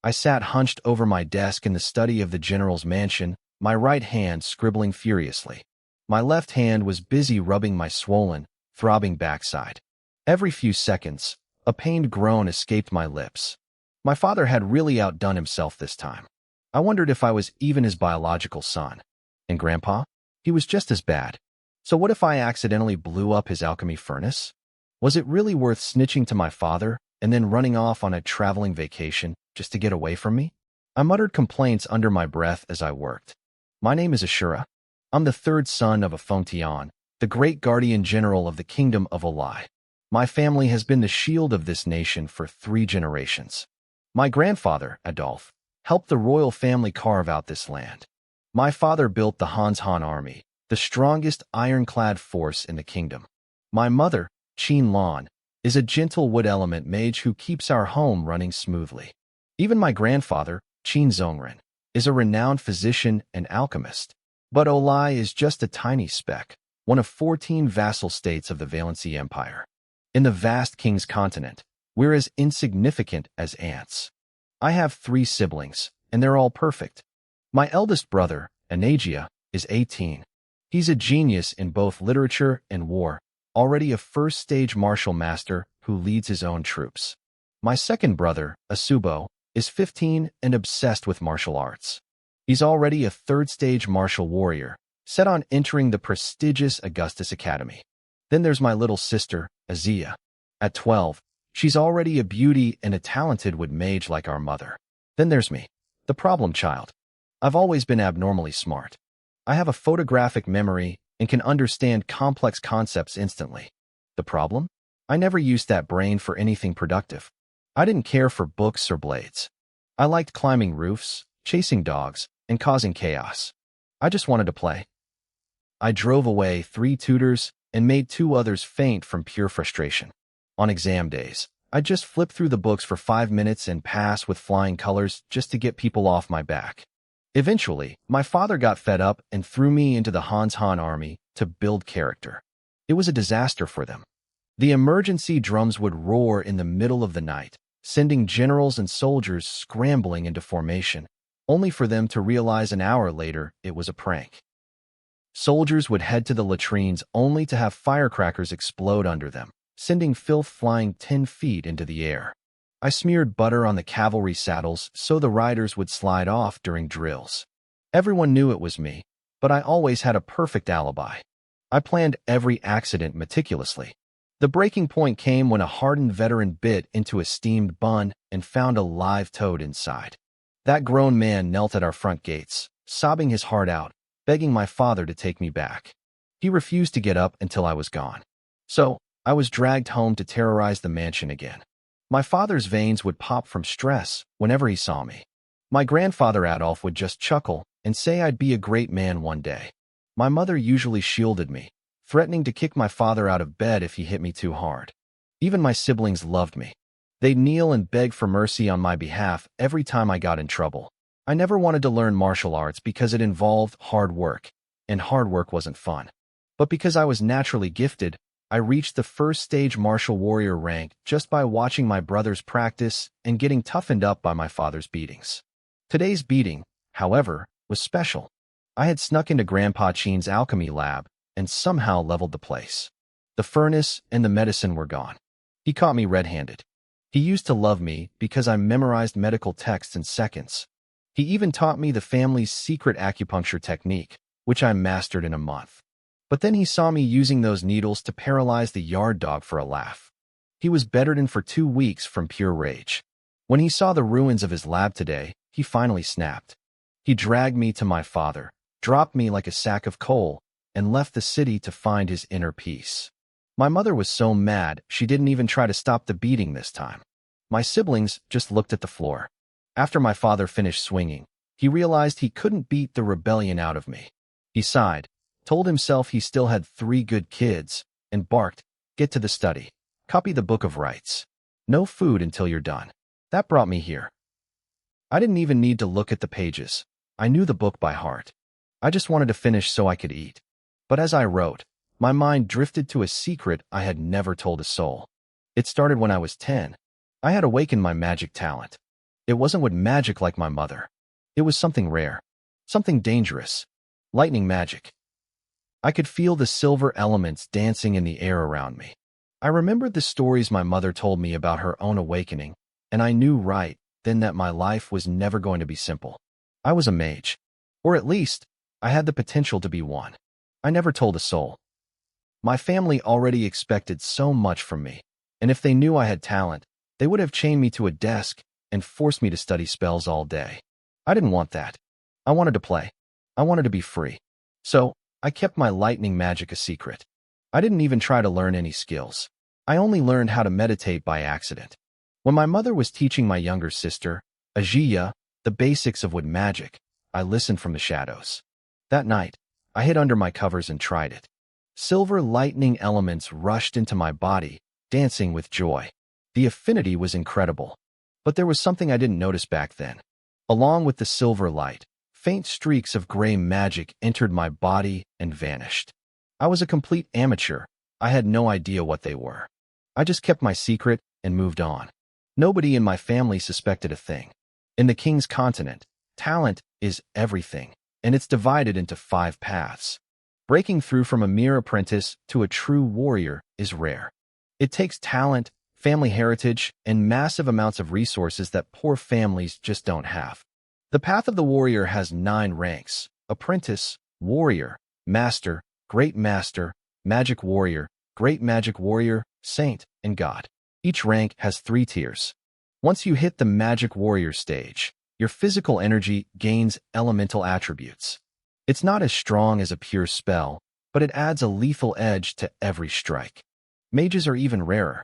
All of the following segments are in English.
I sat hunched over my desk in the study of the general's mansion, my right hand scribbling furiously. My left hand was busy rubbing my swollen, throbbing backside. Every few seconds, a pained groan escaped my lips. My father had really outdone himself this time. I wondered if I was even his biological son. And Grandpa? He was just as bad. So what if I accidentally blew up his alchemy furnace? Was it really worth snitching to my father and then running off on a traveling vacation just to get away from me? I muttered complaints under my breath as I worked. My name is Ashura. I'm the third son of Afontian, the great guardian general of the kingdom of Olai. My family has been the shield of this nation for 3 generations. My grandfather, Adolf, helped the royal family carve out this land. My father built the Hans Han army, the strongest ironclad force in the kingdom. My mother, Qin Lan, is a gentle wood element mage who keeps our home running smoothly. Even my grandfather, Qin Zongren, is a renowned physician and alchemist. But Olai is just a tiny speck, one of 14 vassal states of the Valency Empire. In the vast king's continent, we're as insignificant as ants. I have 3 siblings, and they're all perfect. My eldest brother, Anagia, is 18. He's a genius in both literature and war, already a first-stage martial master who leads his own troops. My second brother, Asubo, is 15 and obsessed with martial arts. He's already a third-stage martial warrior, set on entering the prestigious Augustus Academy. Then there's my little sister, Azia. At 12, she's already a beauty and a talented wood mage like our mother. Then there's me, the problem child. I've always been abnormally smart. I have a photographic memory and can understand complex concepts instantly. The problem? I never used that brain for anything productive. I didn't care for books or blades. I liked climbing roofs, chasing dogs, and causing chaos. I just wanted to play. I drove away 3 tutors and made 2 others faint from pure frustration. On exam days, I'd just flip through the books for 5 minutes and pass with flying colors just to get people off my back. Eventually, my father got fed up and threw me into the Hans Han army to build character. It was a disaster for them. The emergency drums would roar in the middle of the night, sending generals and soldiers scrambling into formation, only for them to realize an hour later it was a prank. Soldiers would head to the latrines only to have firecrackers explode under them, sending filth flying 10 feet into the air. I smeared butter on the cavalry saddles so the riders would slide off during drills. Everyone knew it was me, but I always had a perfect alibi. I planned every accident meticulously. The breaking point came when a hardened veteran bit into a steamed bun and found a live toad inside. That grown man knelt at our front gates, sobbing his heart out, begging my father to take me back. He refused to get up until I was gone. So, I was dragged home to terrorize the mansion again. My father's veins would pop from stress whenever he saw me. My grandfather Adolf would just chuckle and say I'd be a great man one day. My mother usually shielded me, threatening to kick my father out of bed if he hit me too hard. Even my siblings loved me. They'd kneel and beg for mercy on my behalf every time I got in trouble. I never wanted to learn martial arts because it involved hard work, and hard work wasn't fun. But because I was naturally gifted, I reached the first-stage martial warrior rank just by watching my brothers practice and getting toughened up by my father's beatings. Today's beating, however, was special. I had snuck into Grandpa Chin's alchemy lab and somehow leveled the place. The furnace and the medicine were gone. He caught me red-handed. He used to love me because I memorized medical texts in seconds. He even taught me the family's secret acupuncture technique, which I mastered in a month. But then he saw me using those needles to paralyze the yard dog for a laugh. He was bedridden for 2 weeks from pure rage. When he saw the ruins of his lab today, he finally snapped. He dragged me to my father, dropped me like a sack of coal, and left the city to find his inner peace. My mother was so mad she didn't even try to stop the beating this time. My siblings just looked at the floor. After my father finished swinging, he realized he couldn't beat the rebellion out of me. He sighed, told himself he still had 3 good kids, and barked, "Get to the study. Copy the Book of Rites. No food until you're done." That brought me here. I didn't even need to look at the pages. I knew the book by heart. I just wanted to finish so I could eat. But as I wrote, my mind drifted to a secret I had never told a soul. It started when I was 10. I had awakened my magic talent. It wasn't with magic like my mother. It was something rare, something dangerous. Lightning magic. I could feel the silver elements dancing in the air around me. I remembered the stories my mother told me about her own awakening, and I knew right then that my life was never going to be simple. I was a mage, or at least, I had the potential to be one. I never told a soul. My family already expected so much from me, and if they knew I had talent, they would have chained me to a desk and forced me to study spells all day. I didn't want that. I wanted to play. I wanted to be free. So, I kept my lightning magic a secret. I didn't even try to learn any skills. I only learned how to meditate by accident. When my mother was teaching my younger sister, Ajiya, the basics of wood magic, I listened from the shadows. That night, I hid under my covers and tried it. Silver lightning elements rushed into my body, dancing with joy. The affinity was incredible. But there was something I didn't notice back then. Along with the silver light, faint streaks of gray magic entered my body and vanished. I was a complete amateur. I had no idea what they were. I just kept my secret and moved on. Nobody in my family suspected a thing. In the King's continent, talent is everything, and it's divided into 5 paths. Breaking through from a mere apprentice to a true warrior is rare. It takes talent, family heritage, and massive amounts of resources that poor families just don't have. The path of the warrior has 9 ranks: apprentice, warrior, master, great master, magic warrior, great magic warrior, saint, and god. Each rank has 3 tiers. Once you hit the magic warrior stage, your physical energy gains elemental attributes. It's not as strong as a pure spell, but it adds a lethal edge to every strike. Mages are even rarer.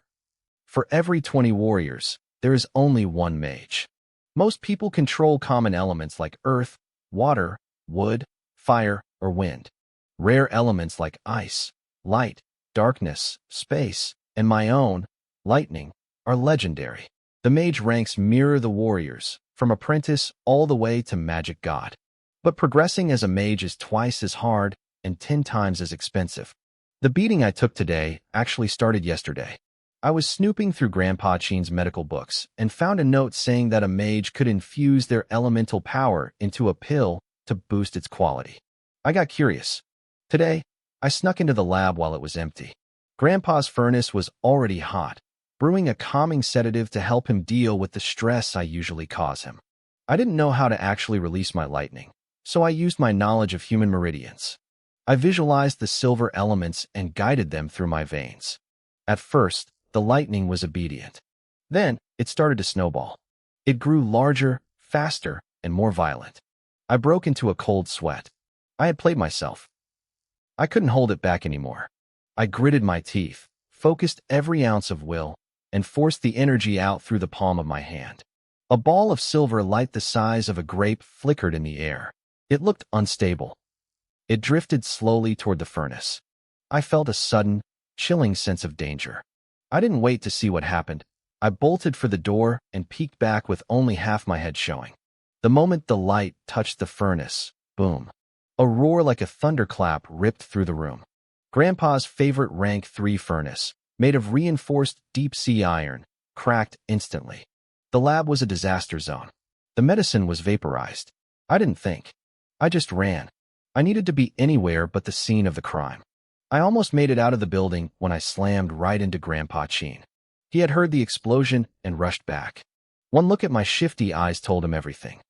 For every 20 warriors, there is only 1 mage. Most people control common elements like earth, water, wood, fire, or wind. Rare elements like ice, light, darkness, space, and my own, lightning, are legendary. The mage ranks mirror the warriors, from apprentice all the way to magic god. But progressing as a mage is twice as hard and 10 times as expensive. The beating I took today actually started yesterday. I was snooping through Grandpa Chin's medical books and found a note saying that a mage could infuse their elemental power into a pill to boost its quality. I got curious. Today, I snuck into the lab while it was empty. Grandpa's furnace was already hot, brewing a calming sedative to help him deal with the stress I usually cause him. I didn't know how to actually release my lightning, so I used my knowledge of human meridians. I visualized the silver elements and guided them through my veins. At first, the lightning was obedient. Then, it started to snowball. It grew larger, faster, and more violent. I broke into a cold sweat. I had played myself. I couldn't hold it back anymore. I gritted my teeth, focused every ounce of will, and forced the energy out through the palm of my hand. A ball of silver light the size of a grape flickered in the air. It looked unstable. It drifted slowly toward the furnace. I felt a sudden, chilling sense of danger. I didn't wait to see what happened. I bolted for the door and peeked back with only half my head showing. The moment the light touched the furnace, boom. A roar like a thunderclap ripped through the room. Grandpa's favorite rank 3 furnace, made of reinforced deep-sea iron, cracked instantly. The lab was a disaster zone. The medicine was vaporized. I didn't think. I just ran. I needed to be anywhere but the scene of the crime. I almost made it out of the building when I slammed right into Grandpa Chin. He had heard the explosion and rushed back. One look at my shifty eyes told him everything.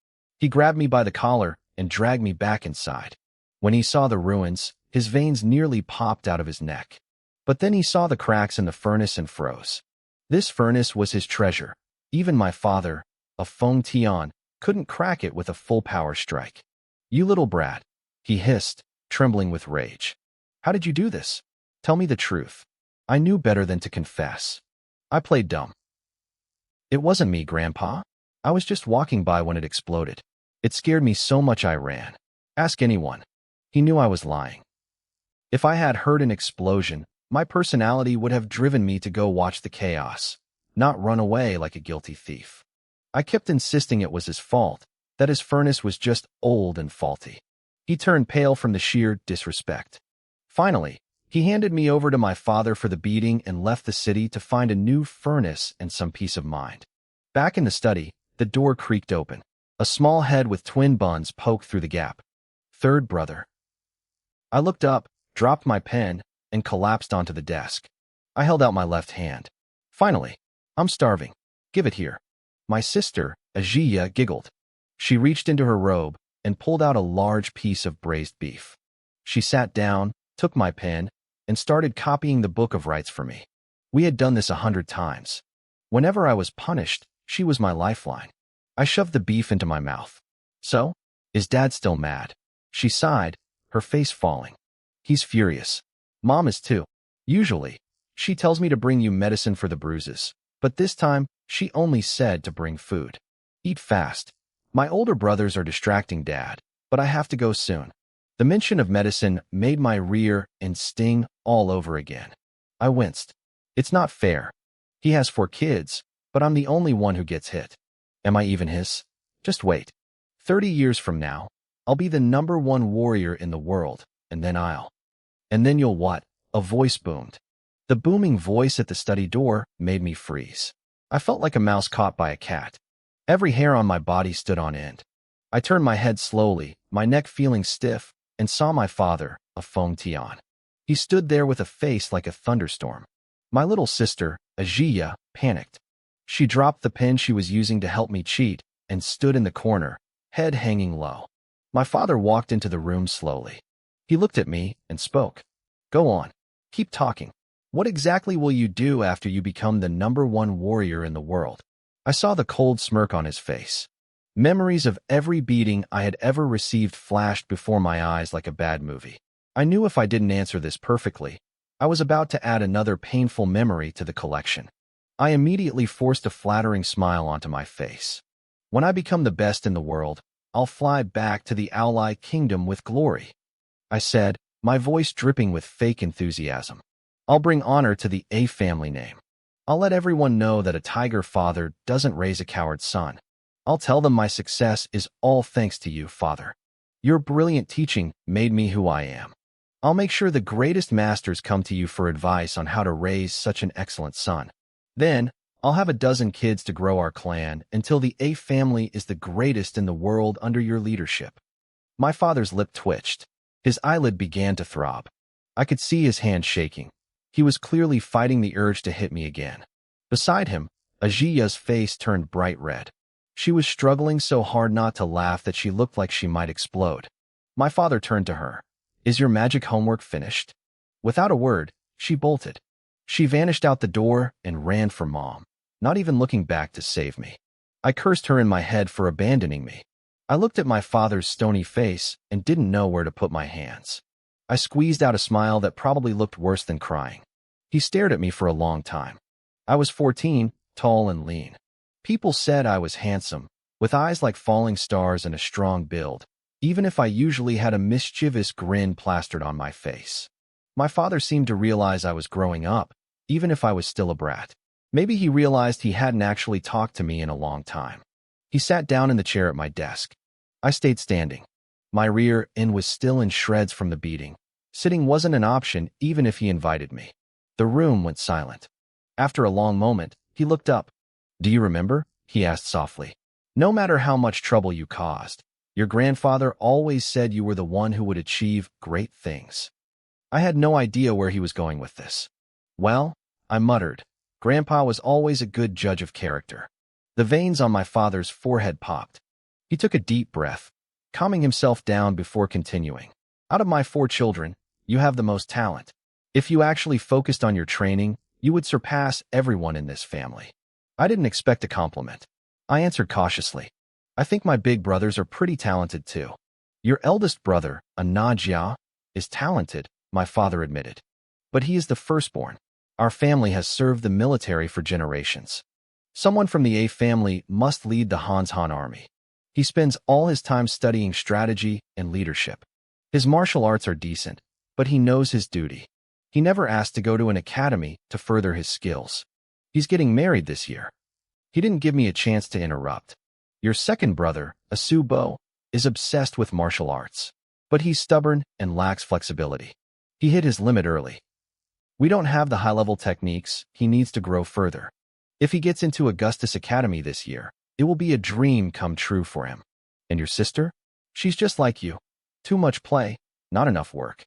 He grabbed me by the collar and dragged me back inside. When he saw the ruins, his veins nearly popped out of his neck. But then he saw the cracks in the furnace and froze. This furnace was his treasure. Even my father, a Feng Tian, couldn't crack it with a full-power strike. "You little brat," he hissed, trembling with rage. "How did you do this? Tell me the truth." I knew better than to confess. I played dumb. "It wasn't me, Grandpa. I was just walking by when it exploded. It scared me so much I ran. Ask anyone." He knew I was lying. If I had heard an explosion, my personality would have driven me to go watch the chaos, not run away like a guilty thief. I kept insisting it was his fault, that his furnace was just old and faulty. He turned pale from the sheer disrespect. Finally, he handed me over to my father for the beating and left the city to find a new furnace and some peace of mind. Back in the study, the The door creaked open. A small head with twin buns poked through the gap. Third brother. I looked up, dropped my pen, and collapsed onto the desk. I held out my left hand. Finally, I'm starving. Give it here. My sister, Ajiya, giggled. She reached into her robe and pulled out a large piece of braised beef. She sat down, took my pen, and started copying the book of rites for me. We had done this 100 times. Whenever I was punished, she was my lifeline. I shoved the beef into my mouth. So, is Dad still mad? She sighed, her face falling. He's furious. Mom is too. Usually, she tells me to bring you medicine for the bruises, but this time, she only said to bring food. Eat fast. My older brothers are distracting Dad, but I have to go soon. The mention of medicine made my rear and sting all over again. I winced. It's not fair. He has 4 kids, but I'm the only one who gets hit. Am I even his? Just wait. 30 years from now, I'll be the #1 warrior in the world, and then you'll what? A voice boomed. The booming voice at the study door made me freeze. I felt like a mouse caught by a cat. Every hair on my body stood on end. I turned my head slowly, my neck feeling stiff, and saw my father, a foam Tian. He stood there with a face like a thunderstorm. My little sister, Ajiya, panicked. She dropped the pen she was using to help me cheat and stood in the corner, head hanging low. My father walked into the room slowly. He looked at me and spoke. Go on. Keep talking. What exactly will you do after you become the #1 warrior in the world? I saw the cold smirk on his face. Memories of every beating I had ever received flashed before my eyes like a bad movie. I knew if I didn't answer this perfectly, I was about to add another painful memory to the collection. I immediately forced a flattering smile onto my face. When I become the best in the world, I'll fly back to the Owleye Kingdom with glory, I said, my voice dripping with fake enthusiasm. I'll bring honor to the A family name. I'll let everyone know that a tiger father doesn't raise a coward son. I'll tell them my success is all thanks to you, Father. Your brilliant teaching made me who I am. I'll make sure the greatest masters come to you for advice on how to raise such an excellent son. Then, I'll have a dozen kids to grow our clan until the A family is the greatest in the world under your leadership. My father's lip twitched. His eyelid began to throb. I could see his hand shaking. He was clearly fighting the urge to hit me again. Beside him, Ajiya's face turned bright red. She was struggling so hard not to laugh that she looked like she might explode. My father turned to her. Is your magic homework finished? Without a word, she bolted. She vanished out the door and ran for Mom, not even looking back to save me. I cursed her in my head for abandoning me. I looked at my father's stony face and didn't know where to put my hands. I squeezed out a smile that probably looked worse than crying. He stared at me for a long time. I was 14, tall and lean. People said I was handsome, with eyes like falling stars and a strong build, even if I usually had a mischievous grin plastered on my face. My father seemed to realize I was growing up, even if I was still a brat. Maybe he realized he hadn't actually talked to me in a long time. He sat down in the chair at my desk. I stayed standing. My rear end was still in shreds from the beating. Sitting wasn't an option even if he invited me. The room went silent. After a long moment, he looked up. Do you remember? He asked softly. No matter how much trouble you caused, your grandfather always said you were the one who would achieve great things. I had no idea where he was going with this. Well, I muttered. Grandpa was always a good judge of character. The veins on my father's forehead popped. He took a deep breath, calming himself down before continuing. Out of my 4 children, you have the most talent. If you actually focused on your training, you would surpass everyone in this family. I didn't expect a compliment. I answered cautiously. I think my big brothers are pretty talented too. Your eldest brother, Anajia, is talented, my father admitted. But he is the firstborn. Our family has served the military for generations. Someone from the A family must lead the Han army. He spends all his time studying strategy and leadership. His martial arts are decent, but he knows his duty. He never asked to go to an academy to further his skills. He's getting married this year. He didn't give me a chance to interrupt. Your second brother, Asubo, is obsessed with martial arts, but he's stubborn and lacks flexibility. He hit his limit early. We don't have the high-level techniques he needs to grow further. If he gets into Augustus Academy this year, It will be a dream come true for him. And your sister? She's just like you. Too much play, not enough work.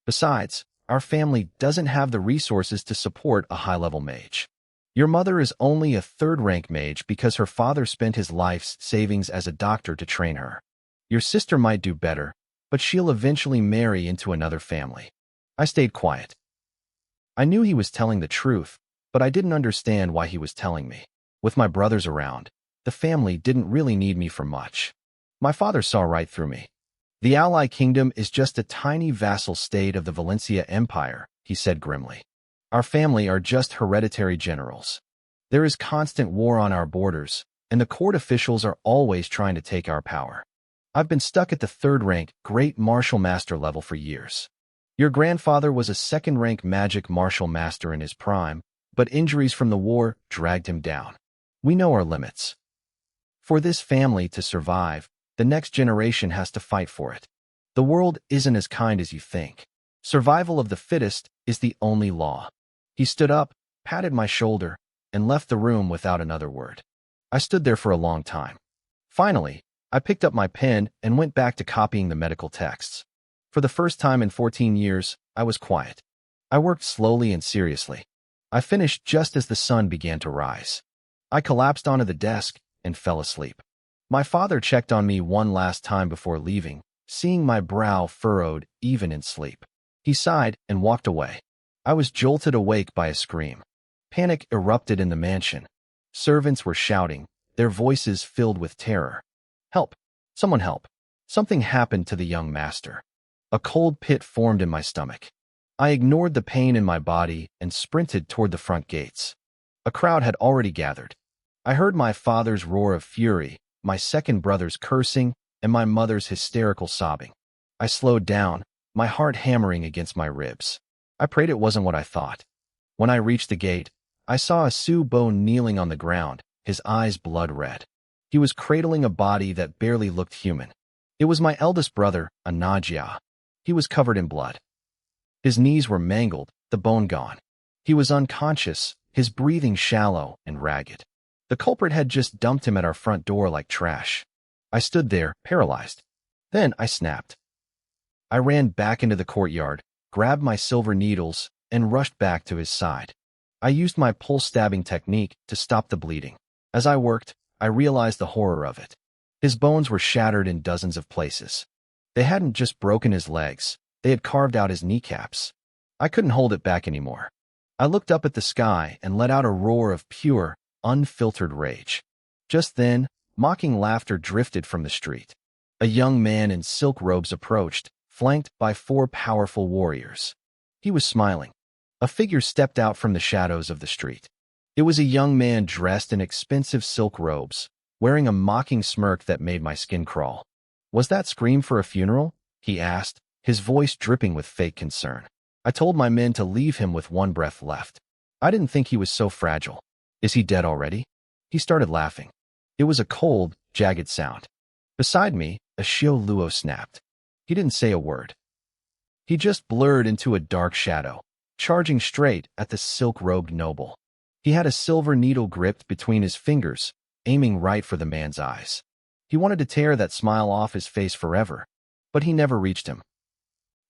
Besides, our family doesn't have the resources to support a high-level mage. Your mother is only a third-rank mage because her father spent his life's savings as a doctor to train her. Your sister might do better, but she'll eventually marry into another family. I stayed quiet. I knew he was telling the truth, but I didn't understand why he was telling me. With my brothers around, the family didn't really need me for much. My father saw right through me. The Ally Kingdom is just a tiny vassal state of the Valencia Empire, he said grimly. Our family are just hereditary generals. There is constant war on our borders, and the court officials are always trying to take our power. I've been stuck at the third-rank Great Martial Master level for years. Your grandfather was a second-rank Magic Martial Master in his prime, but injuries from the war dragged him down. We know our limits. For this family to survive, the next generation has to fight for it. The world isn't as kind as you think. Survival of the fittest is the only law. He stood up, patted my shoulder, and left the room without another word. I stood there for a long time. Finally, I picked up my pen and went back to copying the medical texts. For the first time in 14 years, I was quiet. I worked slowly and seriously. I finished just as the sun began to rise. I collapsed onto the desk and fell asleep. My father checked on me one last time before leaving, seeing my brow furrowed even in sleep. He sighed and walked away. I was jolted awake by a scream. Panic erupted in the mansion. Servants were shouting, their voices filled with terror. Help! Someone help! Something happened to the young master. A cold pit formed in my stomach. I ignored the pain in my body and sprinted toward the front gates. A crowd had already gathered. I heard my father's roar of fury, my second brother's cursing, and my mother's hysterical sobbing. I slowed down, my heart hammering against my ribs. I prayed it wasn't what I thought. When I reached the gate, I saw a Subo kneeling on the ground, his eyes blood red. He was cradling a body that barely looked human. It was my eldest brother, Anajia. He was covered in blood. His knees were mangled, the bone gone. He was unconscious, his breathing shallow and ragged. The culprit had just dumped him at our front door like trash. I stood there, paralyzed. Then I snapped. I ran back into the courtyard, grabbed my silver needles, and rushed back to his side. I used my pulse-stabbing technique to stop the bleeding. As I worked, I realized the horror of it. His bones were shattered in dozens of places. They hadn't just broken his legs, they had carved out his kneecaps. I couldn't hold it back anymore. I looked up at the sky and let out a roar of pure, unfiltered rage. Just then, mocking laughter drifted from the street. A young man in silk robes approached, flanked by 4 powerful warriors. He was smiling. A figure stepped out from the shadows of the street. It was a young man dressed in expensive silk robes, wearing a mocking smirk that made my skin crawl. "Was that scream for a funeral?" he asked, his voice dripping with fake concern. I told my men to leave him with one breath left. I didn't think he was so fragile. "Is he dead already?" He started laughing. It was a cold, jagged sound. Beside me, a Shio Luo snapped. He didn't say a word. He just blurred into a dark shadow, charging straight at the silk-robed noble. He had a silver needle gripped between his fingers, aiming right for the man's eyes. He wanted to tear that smile off his face forever, but he never reached him.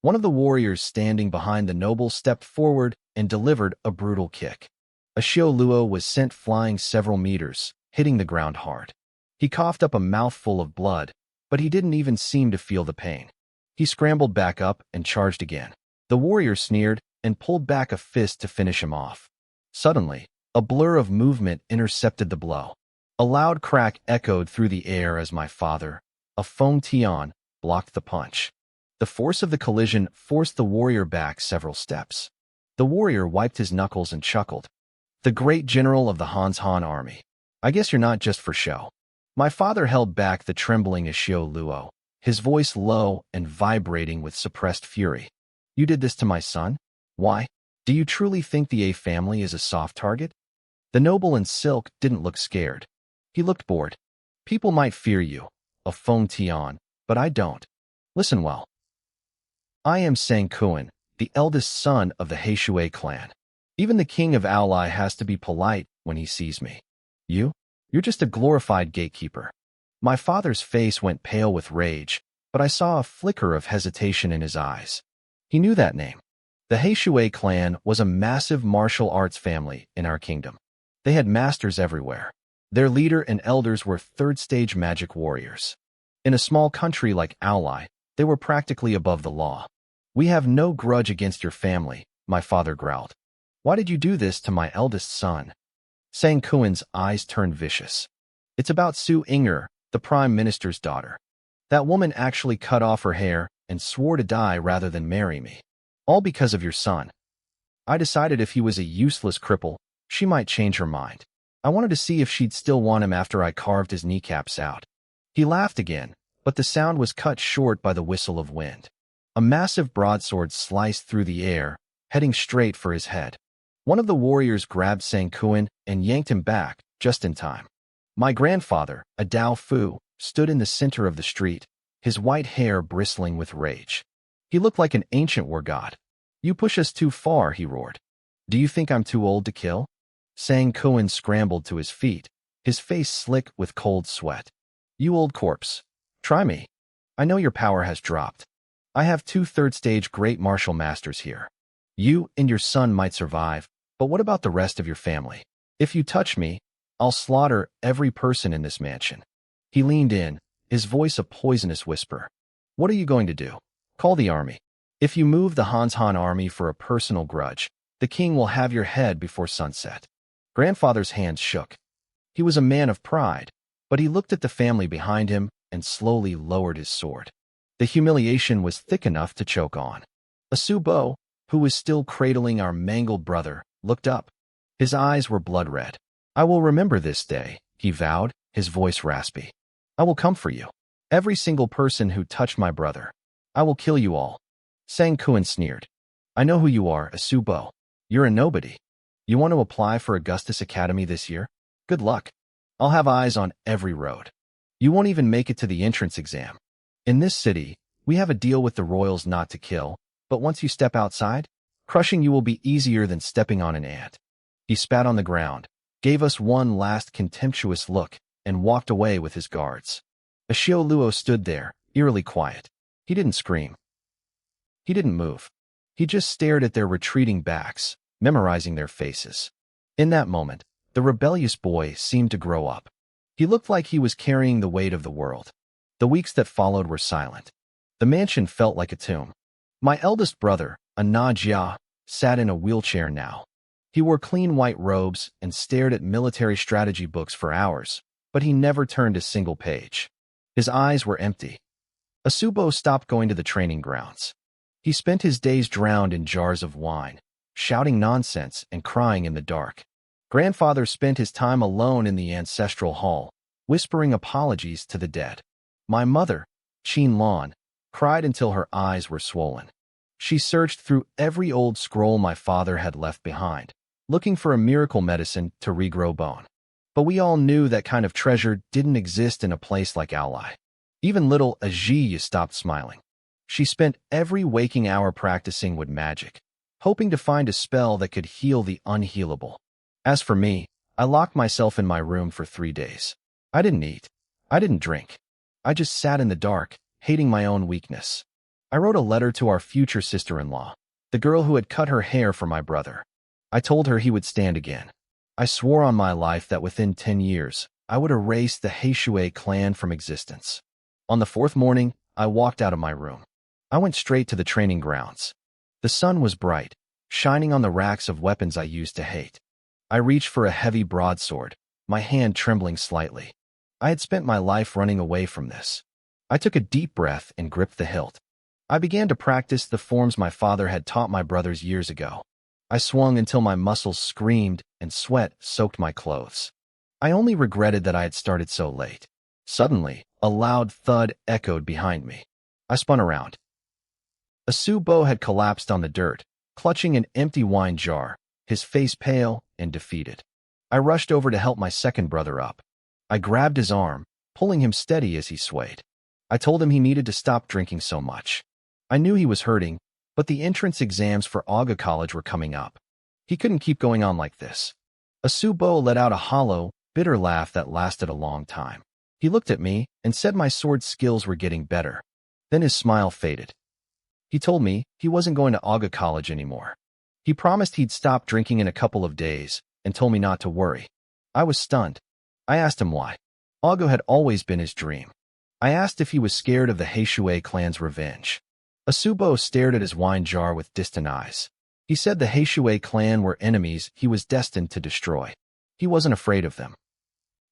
One of the warriors standing behind the noble stepped forward and delivered a brutal kick. A Shio Luo was sent flying several meters, hitting the ground hard. He coughed up a mouthful of blood, but he didn't even seem to feel the pain. He scrambled back up and charged again. The warrior sneered and pulled back a fist to finish him off. Suddenly, a blur of movement intercepted the blow. A loud crack echoed through the air as my father, a Feng Tian, blocked the punch. The force of the collision forced the warrior back several steps. The warrior wiped his knuckles and chuckled. "The great general of the Hans Han army. I guess you're not just for show." My father held back the trembling Shio Luo, his voice low and vibrating with suppressed fury. "You did this to my son? Why? Do you truly think the A family is a soft target?" The noble in silk didn't look scared. He looked bored. "People might fear you, a Feng Tian, but I don't. Listen well. I am Sang Kuan, the eldest son of the Heishui clan. Even the king of Ally has to be polite when he sees me. You're You're just a glorified gatekeeper. My father's face went pale with rage, but I saw a flicker of hesitation in his eyes. He knew that name. The Heishui clan was a massive martial arts family in our kingdom. They had masters everywhere. Their leader and elders were third-stage magic warriors. In a small country like Aulai, they were practically above the law. We have no grudge against your family, my father growled. Why did you do this to my eldest son? Sang Kuen's eyes turned vicious. It's about Su Inger, the prime minister's daughter. That woman actually cut off her hair and swore to die rather than marry me. All because of your son. I decided if he was a useless cripple, she might change her mind. I wanted to see if she'd still want him after I carved his kneecaps out. He laughed again, but the sound was cut short by the whistle of wind. A massive broadsword sliced through the air, heading straight for his head. One of the warriors grabbed Sang Kuen and yanked him back, just in time. My grandfather, a Dao Fu, stood in the center of the street, his white hair bristling with rage. He looked like an ancient war god. You push us too far, he roared. Do you think I'm too old to kill? Sang Kuen scrambled to his feet, his face slick with cold sweat. You old corpse. Try me. I know your power has dropped. I have 2 third-stage great martial masters here. You and your son might survive, but what about the rest of your family? If you touch me, I'll slaughter every person in this mansion. He leaned in, his voice a poisonous whisper. What are you going to do? Call the army. If you move the Han army for a personal grudge, the king will have your head before sunset. Grandfather's hands shook. He was a man of pride, but he looked at the family behind him and slowly lowered his sword. The humiliation was thick enough to choke on. Asubo, who was still cradling our mangled brother, looked up. His eyes were blood-red. I will remember this day, he vowed, his voice raspy. I will come for you. Every single person who touched my brother. I will kill you all. Sang Kuen sneered. I know who you are, Asubo. You're a nobody. You want to apply for Augustus Academy this year? Good luck. I'll have eyes on every road. You won't even make it to the entrance exam. In this city, we have a deal with the royals not to kill, but once you step outside, crushing you will be easier than stepping on an ant. He spat on the ground, gave us one last contemptuous look, and walked away with his guards. Ashio Luo stood there, eerily quiet. He didn't scream. He didn't move. He just stared at their retreating backs, memorizing their faces. In that moment, the rebellious boy seemed to grow up. He looked like he was carrying the weight of the world. The weeks that followed were silent. The mansion felt like a tomb. My eldest brother, Anajia, sat in a wheelchair now. He wore clean white robes and stared at military strategy books for hours, but he never turned a single page. His eyes were empty. Asubo stopped going to the training grounds. He spent his days drowned in jars of wine, shouting nonsense and crying in the dark. Grandfather spent his time alone in the ancestral hall, whispering apologies to the dead. My mother, Qin Lan, cried until her eyes were swollen. She searched through every old scroll my father had left behind, looking for a miracle medicine to regrow bone. But we all knew that kind of treasure didn't exist in a place like Aulai. Even little Ajiya stopped smiling. She spent every waking hour practicing with magic, hoping to find a spell that could heal the unhealable. As for me, I locked myself in my room for 3 days. I didn't eat. I didn't drink. I just sat in the dark, hating my own weakness. I wrote a letter to our future sister-in-law, the girl who had cut her hair for my brother. I told her he would stand again. I swore on my life that within 10 years, I would erase the Heishui clan from existence. On the 4th morning, I walked out of my room. I went straight to the training grounds. The sun was bright, shining on the racks of weapons I used to hate. I reached for a heavy broadsword, my hand trembling slightly. I had spent my life running away from this. I took a deep breath and gripped the hilt. I began to practice the forms my father had taught my brothers years ago. I swung until my muscles screamed and sweat soaked my clothes. I only regretted that I had started so late. Suddenly, a loud thud echoed behind me. I spun around. Asubo had collapsed on the dirt, clutching an empty wine jar, his face pale and defeated. I rushed over to help my second brother up. I grabbed his arm, pulling him steady as he swayed. I told him he needed to stop drinking so much. I knew he was hurting, but the entrance exams for Aga College were coming up. He couldn't keep going on like this. Asubo let out a hollow, bitter laugh that lasted a long time. He looked at me and said my sword skills were getting better. Then his smile faded. He told me he wasn't going to Aga College anymore. He promised he'd stop drinking in a couple of days and told me not to worry. I was stunned. I asked him why. Aga had always been his dream. I asked if he was scared of the Heishui clan's revenge. Asubo stared at his wine jar with distant eyes. He said the Heishui clan were enemies he was destined to destroy. He wasn't afraid of them.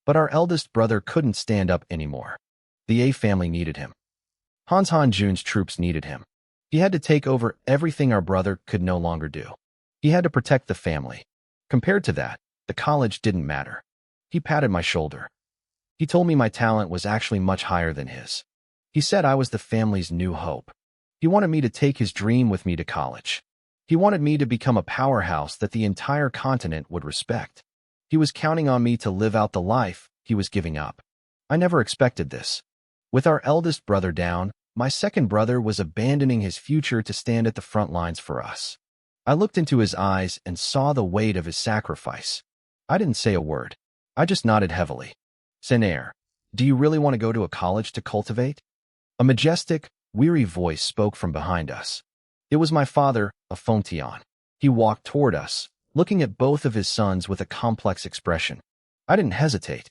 But our eldest brother couldn't stand up anymore. The A family needed him. Hans Jun's troops needed him. He had to take over everything our brother could no longer do. He had to protect the family. Compared to that, the college didn't matter. He patted my shoulder. He told me my talent was actually much higher than his. He said I was the family's new hope. He wanted me to take his dream with me to college. He wanted me to become a powerhouse that the entire continent would respect. He was counting on me to live out the life he was giving up. I never expected this. With our eldest brother down, my second brother was abandoning his future to stand at the front lines for us. I looked into his eyes and saw the weight of his sacrifice. I didn't say a word. I just nodded heavily. Senaire, do you really want to go to a college to cultivate? A majestic, weary voice spoke from behind us. It was my father, Afontion. He walked toward us, looking at both of his sons with a complex expression. I didn't hesitate.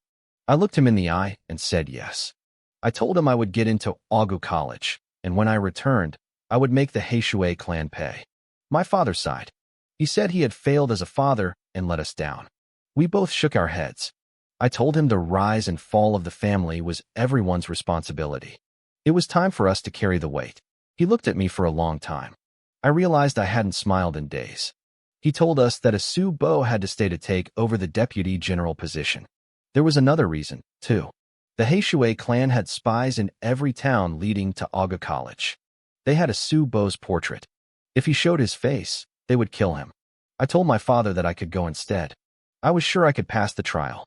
I looked him in the eye and said yes. I told him I would get into Aga College, and when I returned, I would make the Heishui clan pay. My father sighed. He said he had failed as a father and let us down. We both shook our heads. I told him the rise and fall of the family was everyone's responsibility. It was time for us to carry the weight. He looked at me for a long time. I realized I hadn't smiled in days. He told us that Asubo had to stay to take over the deputy general position. There was another reason, too. The Heishui clan had spies in every town leading to Aga College. They had Asubo's portrait. If he showed his face, they would kill him. I told my father that I could go instead. I was sure I could pass the trial.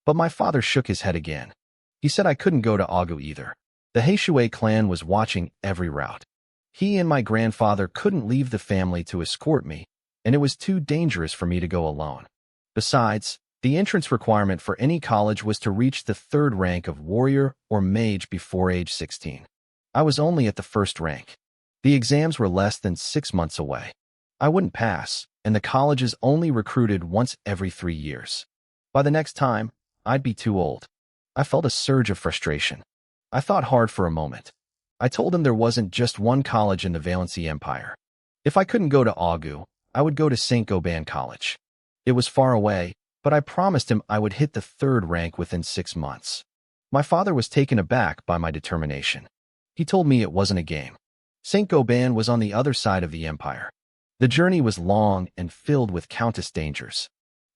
But my father shook his head again. He said I couldn't go to Aga either. The Heishui clan was watching every route. He and my grandfather couldn't leave the family to escort me, and it was too dangerous for me to go alone. Besides, the entrance requirement for any college was to reach the third rank of warrior or mage before age 16. I was only at the first rank. The exams were less than 6 months away. I wouldn't pass, and the colleges only recruited once every 3 years. By the next time, I'd be too old. I felt a surge of frustration. I thought hard for a moment. I told him there wasn't just one college in the Valency Empire. If I couldn't go to Agu, I would go to St. Gobain College. It was far away, but I promised him I would hit the third rank within 6 months. My father was taken aback by my determination. He told me it wasn't a game. St. Gobain was on the other side of the empire. The journey was long and filled with countless dangers.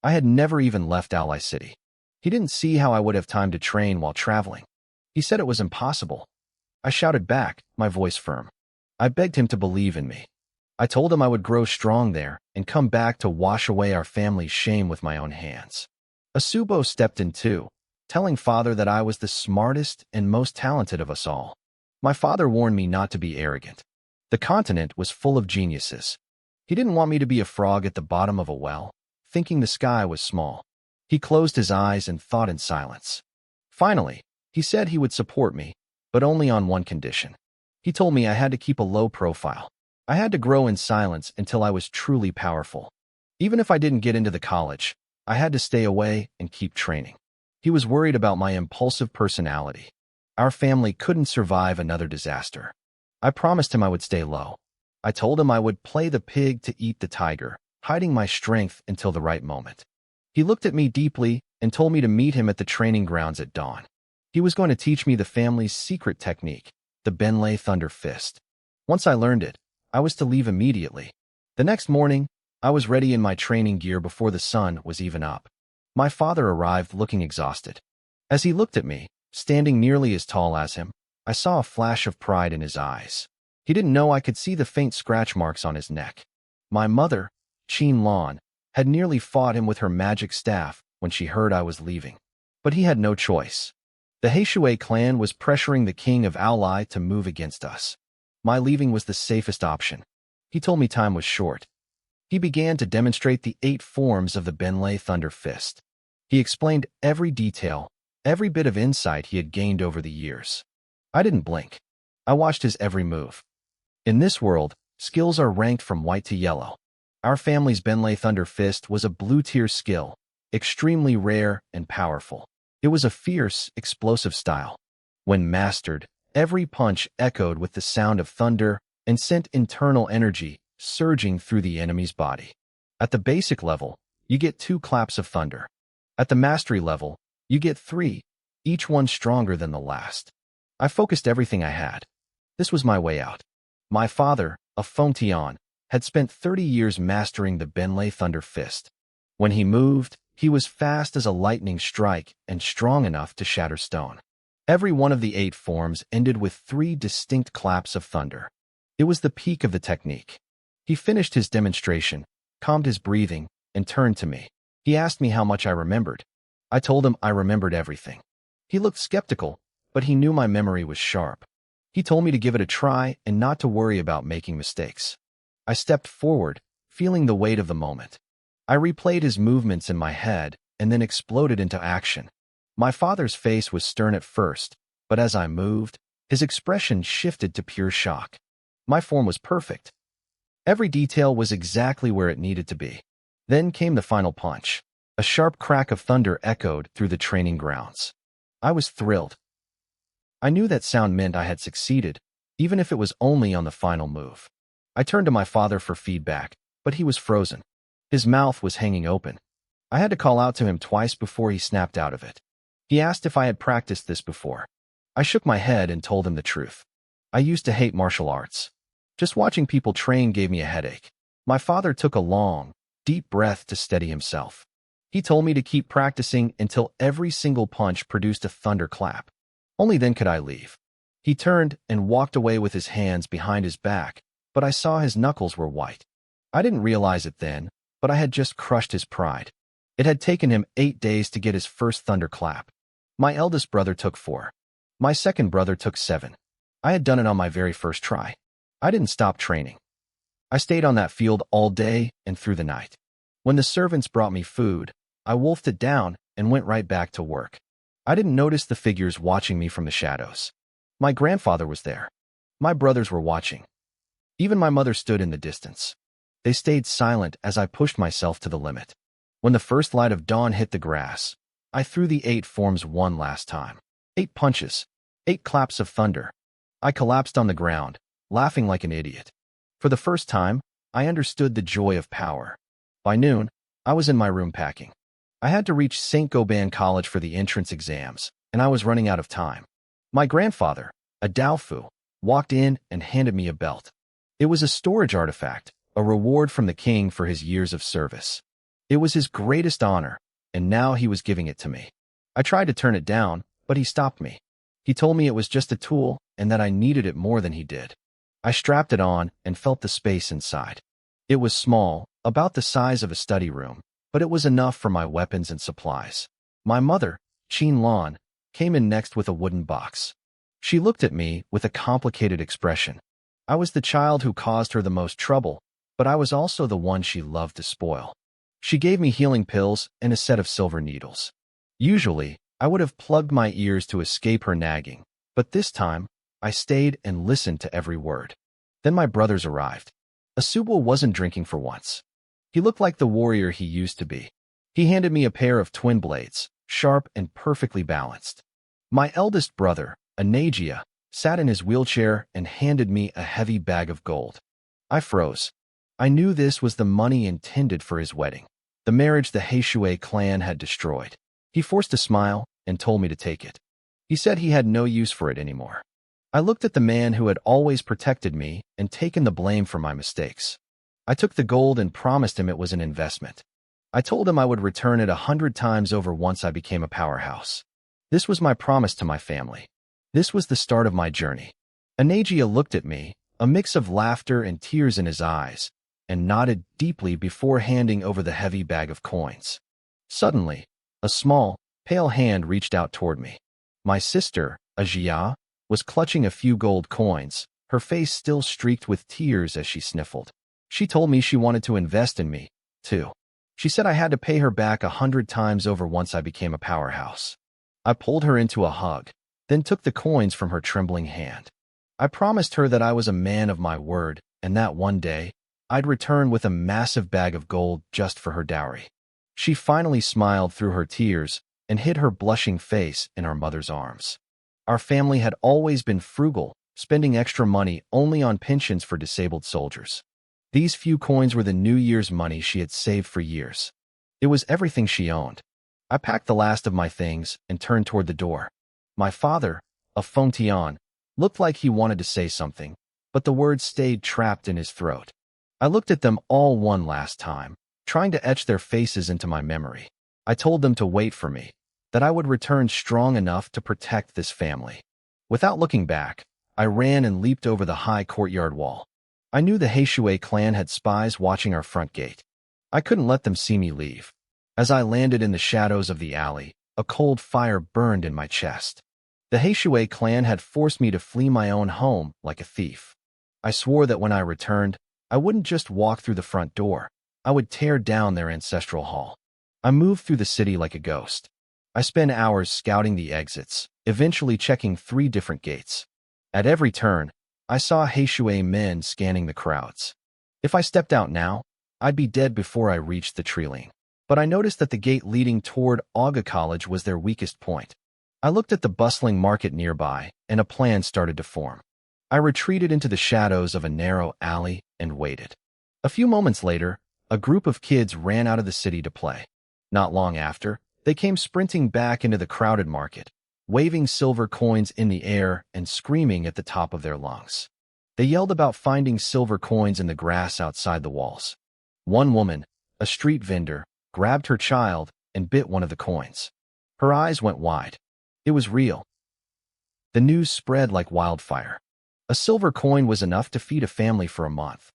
I had never even left Ally City. He didn't see how I would have time to train while traveling. He said it was impossible. I shouted back, my voice firm. I begged him to believe in me. I told him I would grow strong there and come back to wash away our family's shame with my own hands. Asubo stepped in too, telling father that I was the smartest and most talented of us all. My father warned me not to be arrogant. The continent was full of geniuses. He didn't want me to be a frog at the bottom of a well, thinking the sky was small. He closed his eyes and thought in silence. Finally, he said he would support me, but only on one condition. He told me I had to keep a low profile. I had to grow in silence until I was truly powerful. Even if I didn't get into the college, I had to stay away and keep training. He was worried about my impulsive personality. Our family couldn't survive another disaster. I promised him I would stay low. I told him I would play the pig to eat the tiger, hiding my strength until the right moment. He looked at me deeply and told me to meet him at the training grounds at dawn. He was going to teach me the family's secret technique, the Benlay Thunder Fist. Once I learned it, I was to leave immediately. The next morning, I was ready in my training gear before the sun was even up. My father arrived looking exhausted. As he looked at me, standing nearly as tall as him, I saw a flash of pride in his eyes. He didn't know I could see the faint scratch marks on his neck. My mother, Qin Lan, had nearly fought him with her magic staff when she heard I was leaving. But he had no choice. The Heishui clan was pressuring the king of Ally to move against us. My leaving was the safest option. He told me time was short. He began to demonstrate the 8 forms of the Benlay Thunder Fist. He explained every detail, every bit of insight he had gained over the years. I didn't blink. I watched his every move. In this world, skills are ranked from white to yellow. Our family's Benlay Thunder Fist was a blue-tier skill, extremely rare and powerful. It was a fierce, explosive style. When mastered, every punch echoed with the sound of thunder and sent internal energy surging through the enemy's body. At the basic level, you get 2 claps of thunder. At the mastery level, you get 3, each one stronger than the last. I focused everything I had. This was my way out. My father, a Fengtian, had spent 30 years mastering the Benlay Thunder Fist. When he moved, he was fast as a lightning strike and strong enough to shatter stone. Every one of the 8 forms ended with 3 distinct claps of thunder. It was the peak of the technique. He finished his demonstration, calmed his breathing, and turned to me. He asked me how much I remembered. I told him I remembered everything. He looked skeptical, but he knew my memory was sharp. He told me to give it a try and not to worry about making mistakes. I stepped forward, feeling the weight of the moment. I replayed his movements in my head and then exploded into action. My father's face was stern at first, but as I moved, his expression shifted to pure shock. My form was perfect. Every detail was exactly where it needed to be. Then came the final punch. A sharp crack of thunder echoed through the training grounds. I was thrilled. I knew that sound meant I had succeeded, even if it was only on the final move. I turned to my father for feedback, but he was frozen. His mouth was hanging open. I had to call out to him twice before he snapped out of it. He asked if I had practiced this before. I shook my head and told him the truth. I used to hate martial arts. Just watching people train gave me a headache. My father took a long, deep breath to steady himself. He told me to keep practicing until every single punch produced a thunderclap. Only then could I leave. He turned and walked away with his hands behind his back, but I saw his knuckles were white. I didn't realize it then, but I had just crushed his pride. It had taken him 8 days to get his first thunderclap. My eldest brother took 4. My second brother took 7. I had done it on my very first try. I didn't stop training. I stayed on that field all day and through the night. When the servants brought me food, I wolfed it down and went right back to work. I didn't notice the figures watching me from the shadows. My grandfather was there. My brothers were watching. Even my mother stood in the distance. They stayed silent as I pushed myself to the limit. When the first light of dawn hit the grass, I threw the 8 forms one last time. 8 punches, 8 claps of thunder. I collapsed on the ground, laughing like an idiot. For the first time, I understood the joy of power. By noon, I was in my room packing. I had to reach St. Gobain College for the entrance exams, and I was running out of time. My grandfather, a Daofu, walked in and handed me a belt. It was a storage artifact, a reward from the king for his years of service. It was his greatest honor, and now he was giving it to me. I tried to turn it down, but he stopped me. He told me it was just a tool and that I needed it more than he did. I strapped it on and felt the space inside. It was small, about the size of a study room, but it was enough for my weapons and supplies. My mother, Qin Lan, came in next with a wooden box. She looked at me with a complicated expression. I was the child who caused her the most trouble, but I was also the one she loved to spoil. She gave me healing pills and a set of silver needles. Usually, I would have plugged my ears to escape her nagging, but this time, I stayed and listened to every word. Then my brothers arrived. Asubo wasn't drinking for once. He looked like the warrior he used to be. He handed me a pair of twin blades, sharp and perfectly balanced. My eldest brother, Anagia, sat in his wheelchair and handed me a heavy bag of gold. I froze. I knew this was the money intended for his wedding, the marriage the Heishui clan had destroyed. He forced a smile and told me to take it. He said he had no use for it anymore. I looked at the man who had always protected me and taken the blame for my mistakes. I took the gold and promised him it was an investment. I told him I would return it 100 times over once I became a powerhouse. This was my promise to my family. This was the start of my journey. Anagia looked at me, a mix of laughter and tears in his eyes, and nodded deeply before handing over the heavy bag of coins. Suddenly, a small, pale hand reached out toward me. My sister, Ajia, was clutching a few gold coins, her face still streaked with tears as she sniffled. She told me she wanted to invest in me, too. She said I had to pay her back 100 times over once I became a powerhouse. I pulled her into a hug, then took the coins from her trembling hand. I promised her that I was a man of my word and that one day, I'd return with a massive bag of gold just for her dowry. She finally smiled through her tears and hid her blushing face in our mother's arms. Our family had always been frugal, spending extra money only on pensions for disabled soldiers. These few coins were the New Year's money she had saved for years. It was everything she owned. I packed the last of my things and turned toward the door. My father, a Fengtian, looked like he wanted to say something, but the words stayed trapped in his throat. I looked at them all one last time, trying to etch their faces into my memory. I told them to wait for me, that I would return strong enough to protect this family. Without looking back, I ran and leaped over the high courtyard wall. I knew the Heishui clan had spies watching our front gate. I couldn't let them see me leave. As I landed in the shadows of the alley, a cold fire burned in my chest. The Heishui clan had forced me to flee my own home like a thief. I swore that when I returned, I wouldn't just walk through the front door. I would tear down their ancestral hall. I moved through the city like a ghost. I spent hours scouting the exits, eventually checking 3 different gates. At every turn, I saw Heishui men scanning the crowds. If I stepped out now, I'd be dead before I reached the treeling. But I noticed that the gate leading toward Aga College was their weakest point. I looked at the bustling market nearby, and a plan started to form. I retreated into the shadows of a narrow alley and waited. A few moments later, a group of kids ran out of the city to play. Not long after, they came sprinting back into the crowded market, waving silver coins in the air and screaming at the top of their lungs. They yelled about finding silver coins in the grass outside the walls. One woman, a street vendor, grabbed her child and bit one of the coins. Her eyes went wide. It was real. The news spread like wildfire. A silver coin was enough to feed a family for a month.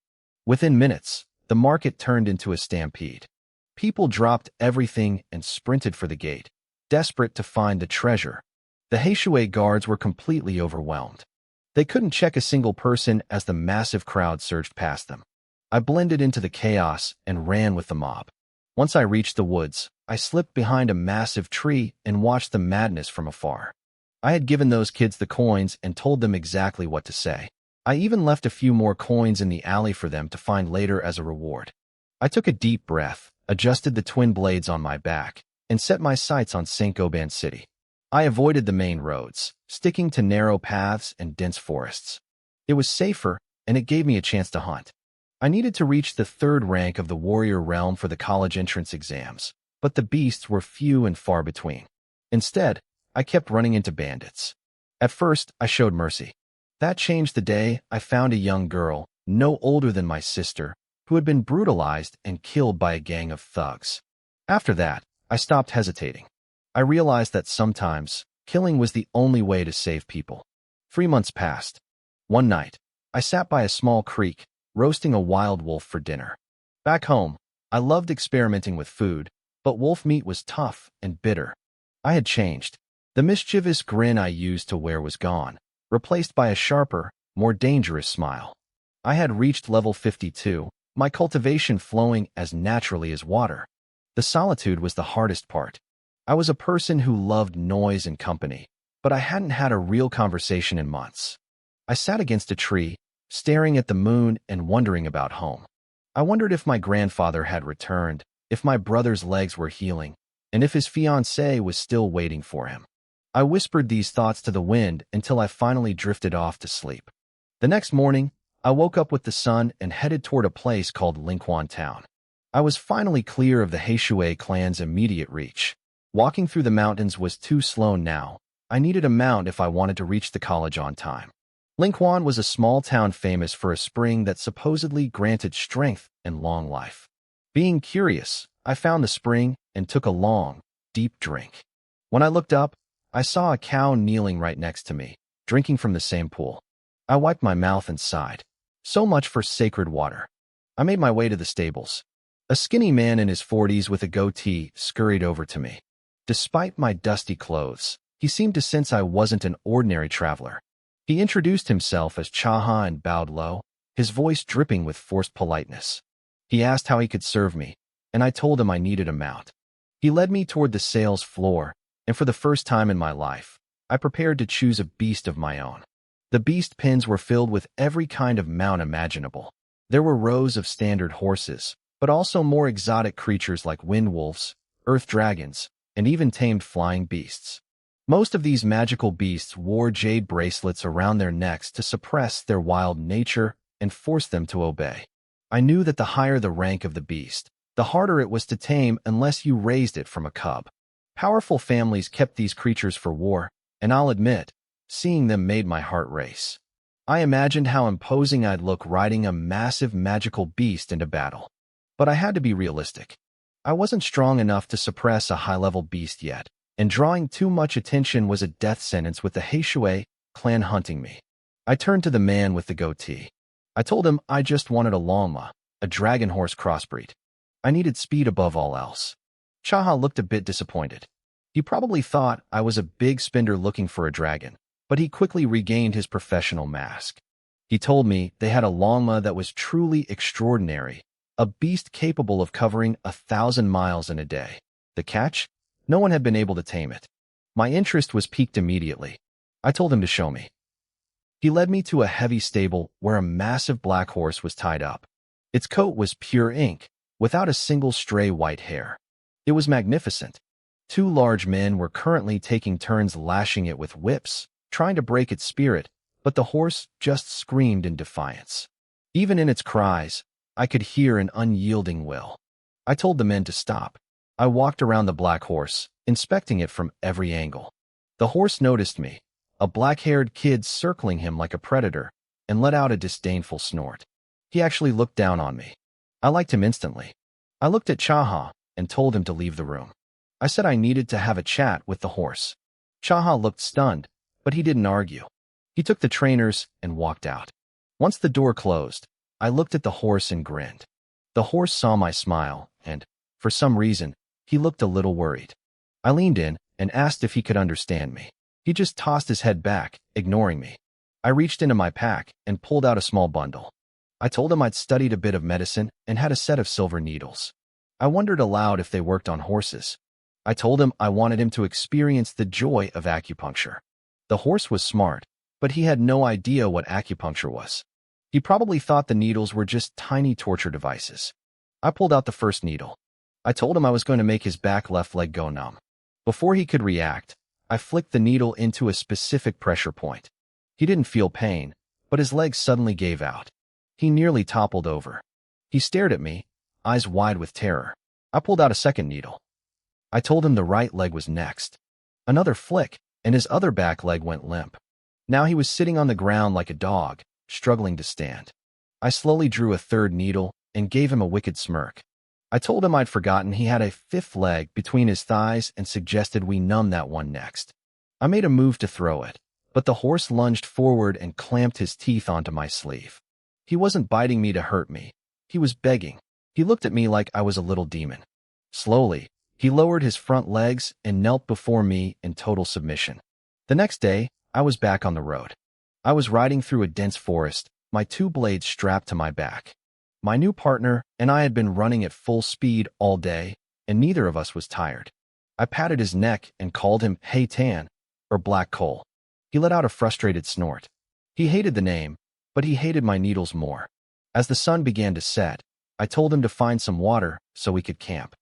Within minutes, the market turned into a stampede. People dropped everything and sprinted for the gate, desperate to find the treasure. The Heishui guards were completely overwhelmed. They couldn't check a single person as the massive crowd surged past them. I blended into the chaos and ran with the mob. Once I reached the woods, I slipped behind a massive tree and watched the madness from afar. I had given those kids the coins and told them exactly what to say. I even left a few more coins in the alley for them to find later as a reward. I took a deep breath, adjusted the twin blades on my back, and set my sights on Saint-Gobain City. I avoided the main roads, sticking to narrow paths and dense forests. It was safer, and it gave me a chance to hunt. I needed to reach the 3rd rank of the warrior realm for the college entrance exams, but the beasts were few and far between. Instead, I kept running into bandits. At first, I showed mercy. That changed the day I found a young girl, no older than my sister, who had been brutalized and killed by a gang of thugs. After that, I stopped hesitating. I realized that sometimes, killing was the only way to save people. 3 months passed. One night, I sat by a small creek, roasting a wild wolf for dinner. Back home, I loved experimenting with food, but wolf meat was tough and bitter. I had changed. The mischievous grin I used to wear was gone, replaced by a sharper, more dangerous smile. I had reached level 52, my cultivation flowing as naturally as water. The solitude was the hardest part. I was a person who loved noise and company, but I hadn't had a real conversation in months. I sat against a tree, staring at the moon and wondering about home. I wondered if my grandfather had returned, if my brother's legs were healing, and if his fiancée was still waiting for him. I whispered these thoughts to the wind until I finally drifted off to sleep. The next morning, I woke up with the sun and headed toward a place called Linquan Town. I was finally clear of the Heishui clan's immediate reach. Walking through the mountains was too slow now. I needed a mount if I wanted to reach the college on time. Linquan was a small town famous for a spring that supposedly granted strength and long life. Being curious, I found the spring and took a long, deep drink. When I looked up, I saw a cow kneeling right next to me, drinking from the same pool. I wiped my mouth and sighed. So much for sacred water. I made my way to the stables. A skinny man in his 40s with a goatee scurried over to me. Despite my dusty clothes, he seemed to sense I wasn't an ordinary traveler. He introduced himself as Chaha and bowed low, his voice dripping with forced politeness. He asked how he could serve me. and I told him I needed a mount. He led me toward the sales floor, and for the first time in my life, I prepared to choose a beast of my own. The beast pins were filled with every kind of mount imaginable. There were rows of standard horses, but also more exotic creatures like wind wolves, earth dragons, and even tamed flying beasts. Most of these magical beasts wore jade bracelets around their necks to suppress their wild nature and force them to obey. I knew that the higher the rank of the beast, the harder it was to tame unless you raised it from a cub. Powerful families kept these creatures for war, and I'll admit, seeing them made my heart race. I imagined how imposing I'd look riding a massive magical beast into battle. But I had to be realistic. I wasn't strong enough to suppress a high-level beast yet, and drawing too much attention was a death sentence with the Heishui clan hunting me. I turned to the man with the goatee. I told him I just wanted a longma, a dragon horse crossbreed. I needed speed above all else. Chaha looked a bit disappointed. He probably thought I was a big spender looking for a dragon, but he quickly regained his professional mask. He told me they had a longma that was truly extraordinary, a beast capable of covering 1,000 miles in a day. The catch? No one had been able to tame it. My interest was piqued immediately. I told him to show me. He led me to a heavy stable where a massive black horse was tied up. Its coat was pure ink, without a single stray white hair. It was magnificent. 2 large men were currently taking turns lashing it with whips, trying to break its spirit, but the horse just screamed in defiance. Even in its cries, I could hear an unyielding will. I told the men to stop. I walked around the black horse, inspecting it from every angle. The horse noticed me, a black-haired kid circling him like a predator, and let out a disdainful snort. He actually looked down on me. I liked him instantly. I looked at Chaha and told him to leave the room. I said I needed to have a chat with the horse. Chaha looked stunned, but he didn't argue. He took the trainers and walked out. Once the door closed, I looked at the horse and grinned. The horse saw my smile, and, for some reason, he looked a little worried. I leaned in and asked if he could understand me. He just tossed his head back, ignoring me. I reached into my pack and pulled out a small bundle. I told him I'd studied a bit of medicine and had a set of silver needles. I wondered aloud if they worked on horses. I told him I wanted him to experience the joy of acupuncture. The horse was smart, but he had no idea what acupuncture was. He probably thought the needles were just tiny torture devices. I pulled out the first needle. I told him I was going to make his back left leg go numb. Before he could react, I flicked the needle into a specific pressure point. He didn't feel pain, but his legs suddenly gave out. He nearly toppled over. He stared at me, eyes wide with terror. I pulled out a second needle. I told him the right leg was next. Another flick, and his other back leg went limp. Now he was sitting on the ground like a dog, struggling to stand. I slowly drew a third needle and gave him a wicked smirk. I told him I'd forgotten he had a fifth leg between his thighs and suggested we numb that one next. I made a move to throw it, but the horse lunged forward and clamped his teeth onto my sleeve. He wasn't biting me to hurt me. He was begging. He looked at me like I was a little demon. Slowly, he lowered his front legs and knelt before me in total submission. The next day, I was back on the road. I was riding through a dense forest, my 2 blades strapped to my back. My new partner and I had been running at full speed all day, and neither of us was tired. I patted his neck and called him Hey Tan, or Black Coal. He let out a frustrated snort. He hated the name, but he hated my needles more. As the sun began to set, I told him to find some water so we could camp.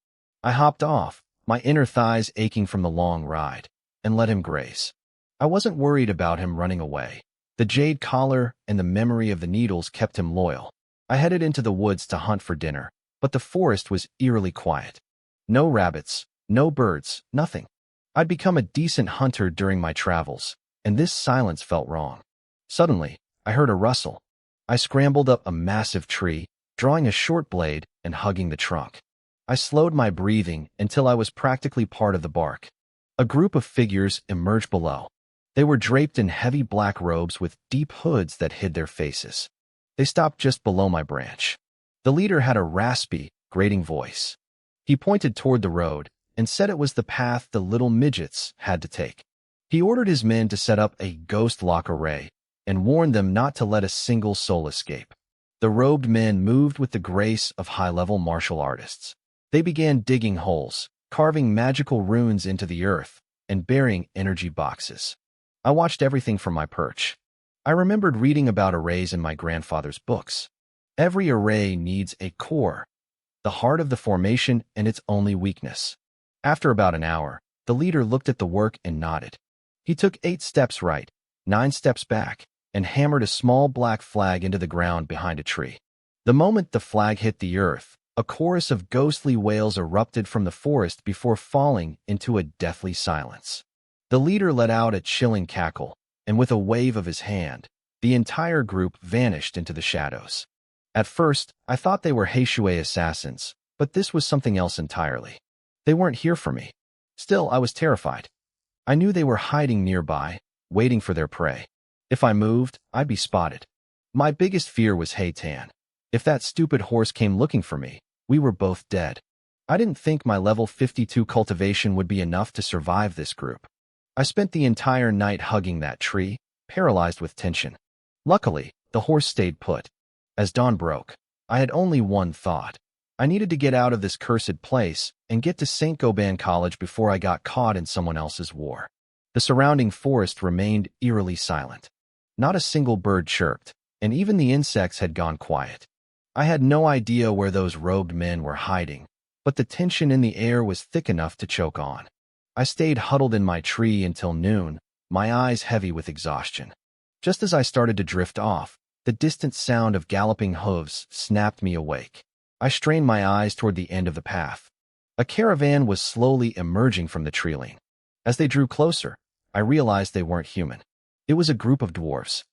I hopped off, my inner thighs aching from the long ride, and let him graze. I wasn't worried about him running away. The jade collar and the memory of the needles kept him loyal. I headed into the woods to hunt for dinner, but the forest was eerily quiet. No rabbits, no birds, nothing. I'd become a decent hunter during my travels, and this silence felt wrong. Suddenly, I heard a rustle. I scrambled up a massive tree, drawing a short blade and hugging the trunk. I slowed my breathing until I was practically part of the bark. A group of figures emerged below. They were draped in heavy black robes with deep hoods that hid their faces. They stopped just below my branch. The leader had a raspy, grating voice. He pointed toward the road and said it was the path the little midgets had to take. He ordered his men to set up a ghost lock array and warned them not to let a single soul escape. The robed men moved with the grace of high-level martial artists. They began digging holes, carving magical runes into the earth, and burying energy boxes. I watched everything from my perch. I remembered reading about arrays in my grandfather's books. Every array needs a core, the heart of the formation and its only weakness. After about an hour, the leader looked at the work and nodded. He took 8 steps right, 9 steps back, and hammered a small black flag into the ground behind a tree. The moment the flag hit the earth, a chorus of ghostly wails erupted from the forest before falling into a deathly silence. The leader let out a chilling cackle, and with a wave of his hand, the entire group vanished into the shadows. At first, I thought they were Heishui assassins, but this was something else entirely. They weren't here for me. Still, I was terrified. I knew they were hiding nearby, waiting for their prey. If I moved, I'd be spotted. My biggest fear was Heitan. If that stupid horse came looking for me, we were both dead. I didn't think my level 52 cultivation would be enough to survive this group. I spent the entire night hugging that tree, paralyzed with tension. Luckily, the horse stayed put. As dawn broke, I had only one thought. I needed to get out of this cursed place and get to St. Gobain College before I got caught in someone else's war. The surrounding forest remained eerily silent. Not a single bird chirped, and even the insects had gone quiet. I had no idea where those robed men were hiding, but the tension in the air was thick enough to choke on. I stayed huddled in my tree until noon, my eyes heavy with exhaustion. Just as I started to drift off, the distant sound of galloping hooves snapped me awake. I strained my eyes toward the end of the path. A caravan was slowly emerging from the tree-line. As they drew closer, I realized they weren't human. It was a group of dwarves.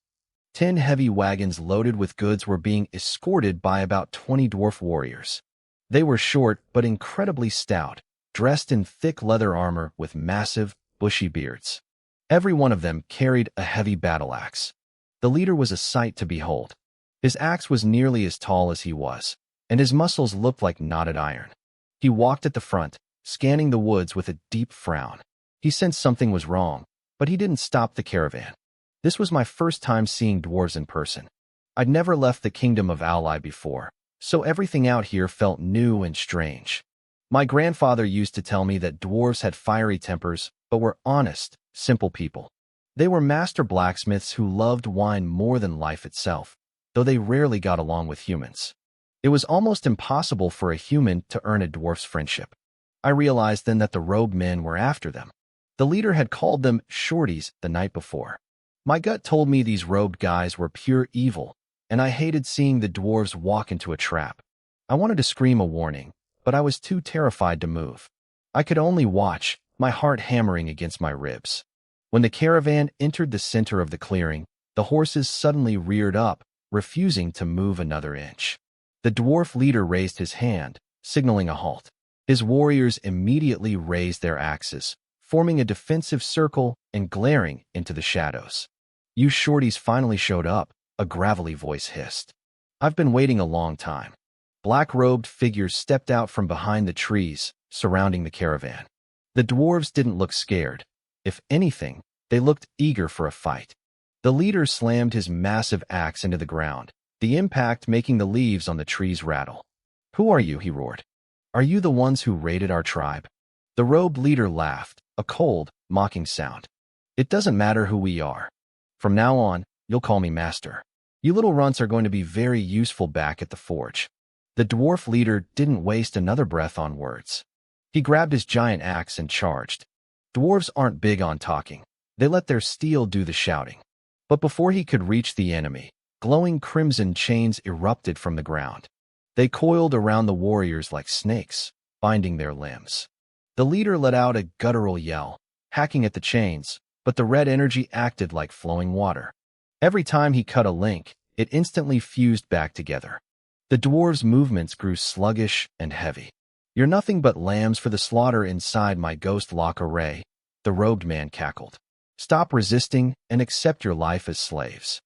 10 heavy wagons loaded with goods were being escorted by about 20 dwarf warriors. They were short but incredibly stout, dressed in thick leather armor with massive, bushy beards. Every one of them carried a heavy battle axe. The leader was a sight to behold. His axe was nearly as tall as he was, and his muscles looked like knotted iron. He walked at the front, scanning the woods with a deep frown. He sensed something was wrong, but he didn't stop the caravan. This was my first time seeing dwarves in person. I'd never left the kingdom of Ally before, so everything out here felt new and strange. My grandfather used to tell me that dwarves had fiery tempers, but were honest, simple people. They were master blacksmiths who loved wine more than life itself, though they rarely got along with humans. It was almost impossible for a human to earn a dwarf's friendship. I realized then that the robed men were after them. The leader had called them shorties the night before. My gut told me these robed guys were pure evil, and I hated seeing the dwarves walk into a trap. I wanted to scream a warning, but I was too terrified to move. I could only watch, my heart hammering against my ribs. When the caravan entered the center of the clearing, the horses suddenly reared up, refusing to move another inch. The dwarf leader raised his hand, signaling a halt. His warriors immediately raised their axes, forming a defensive circle and glaring into the shadows. "You shorties finally showed up," a gravelly voice hissed. "I've been waiting a long time." Black-robed figures stepped out from behind the trees, surrounding the caravan. The dwarves didn't look scared. If anything, they looked eager for a fight. The leader slammed his massive axe into the ground, the impact making the leaves on the trees rattle. "Who are you?" he roared. "Are you the ones who raided our tribe?" The robed leader laughed, a cold, mocking sound. "It doesn't matter who we are. From now on, you'll call me master. You little runts are going to be very useful back at the forge." The dwarf leader didn't waste another breath on words. He grabbed his giant axe and charged. Dwarves aren't big on talking. They let their steel do the shouting. But before he could reach the enemy, glowing crimson chains erupted from the ground. They coiled around the warriors like snakes, binding their limbs. The leader let out a guttural yell, hacking at the chains, but the red energy acted like flowing water. Every time he cut a link, it instantly fused back together. The dwarves' movements grew sluggish and heavy. "You're nothing but lambs for the slaughter inside my ghost lock array," the robed man cackled. "Stop resisting and accept your life as slaves."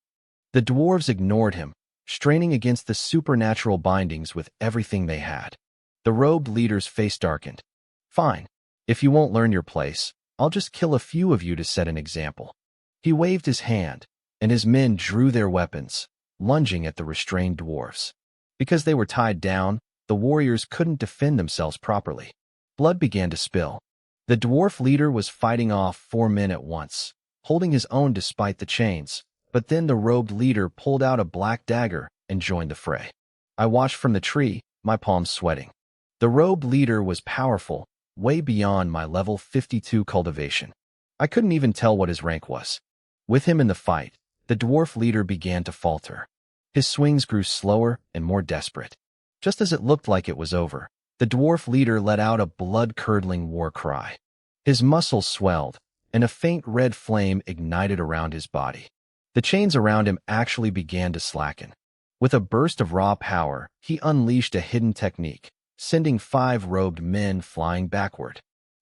The dwarves ignored him, straining against the supernatural bindings with everything they had. The robed leader's face darkened. "Fine. If you won't learn your place, I'll just kill a few of you to set an example." He waved his hand, and his men drew their weapons, lunging at the restrained dwarves. Because they were tied down, the warriors couldn't defend themselves properly. Blood began to spill. The dwarf leader was fighting off 4 men at once, holding his own despite the chains, but then the robed leader pulled out a black dagger and joined the fray. I watched from the tree, my palms sweating. The robed leader was powerful, way beyond my level 52 cultivation. I couldn't even tell what his rank was. With him in the fight, the dwarf leader began to falter. His swings grew slower and more desperate. Just as it looked like it was over, the dwarf leader let out a blood-curdling war cry. His muscles swelled, and a faint red flame ignited around his body. The chains around him actually began to slacken. With a burst of raw power, he unleashed a hidden technique, sending 5 robed men flying backward.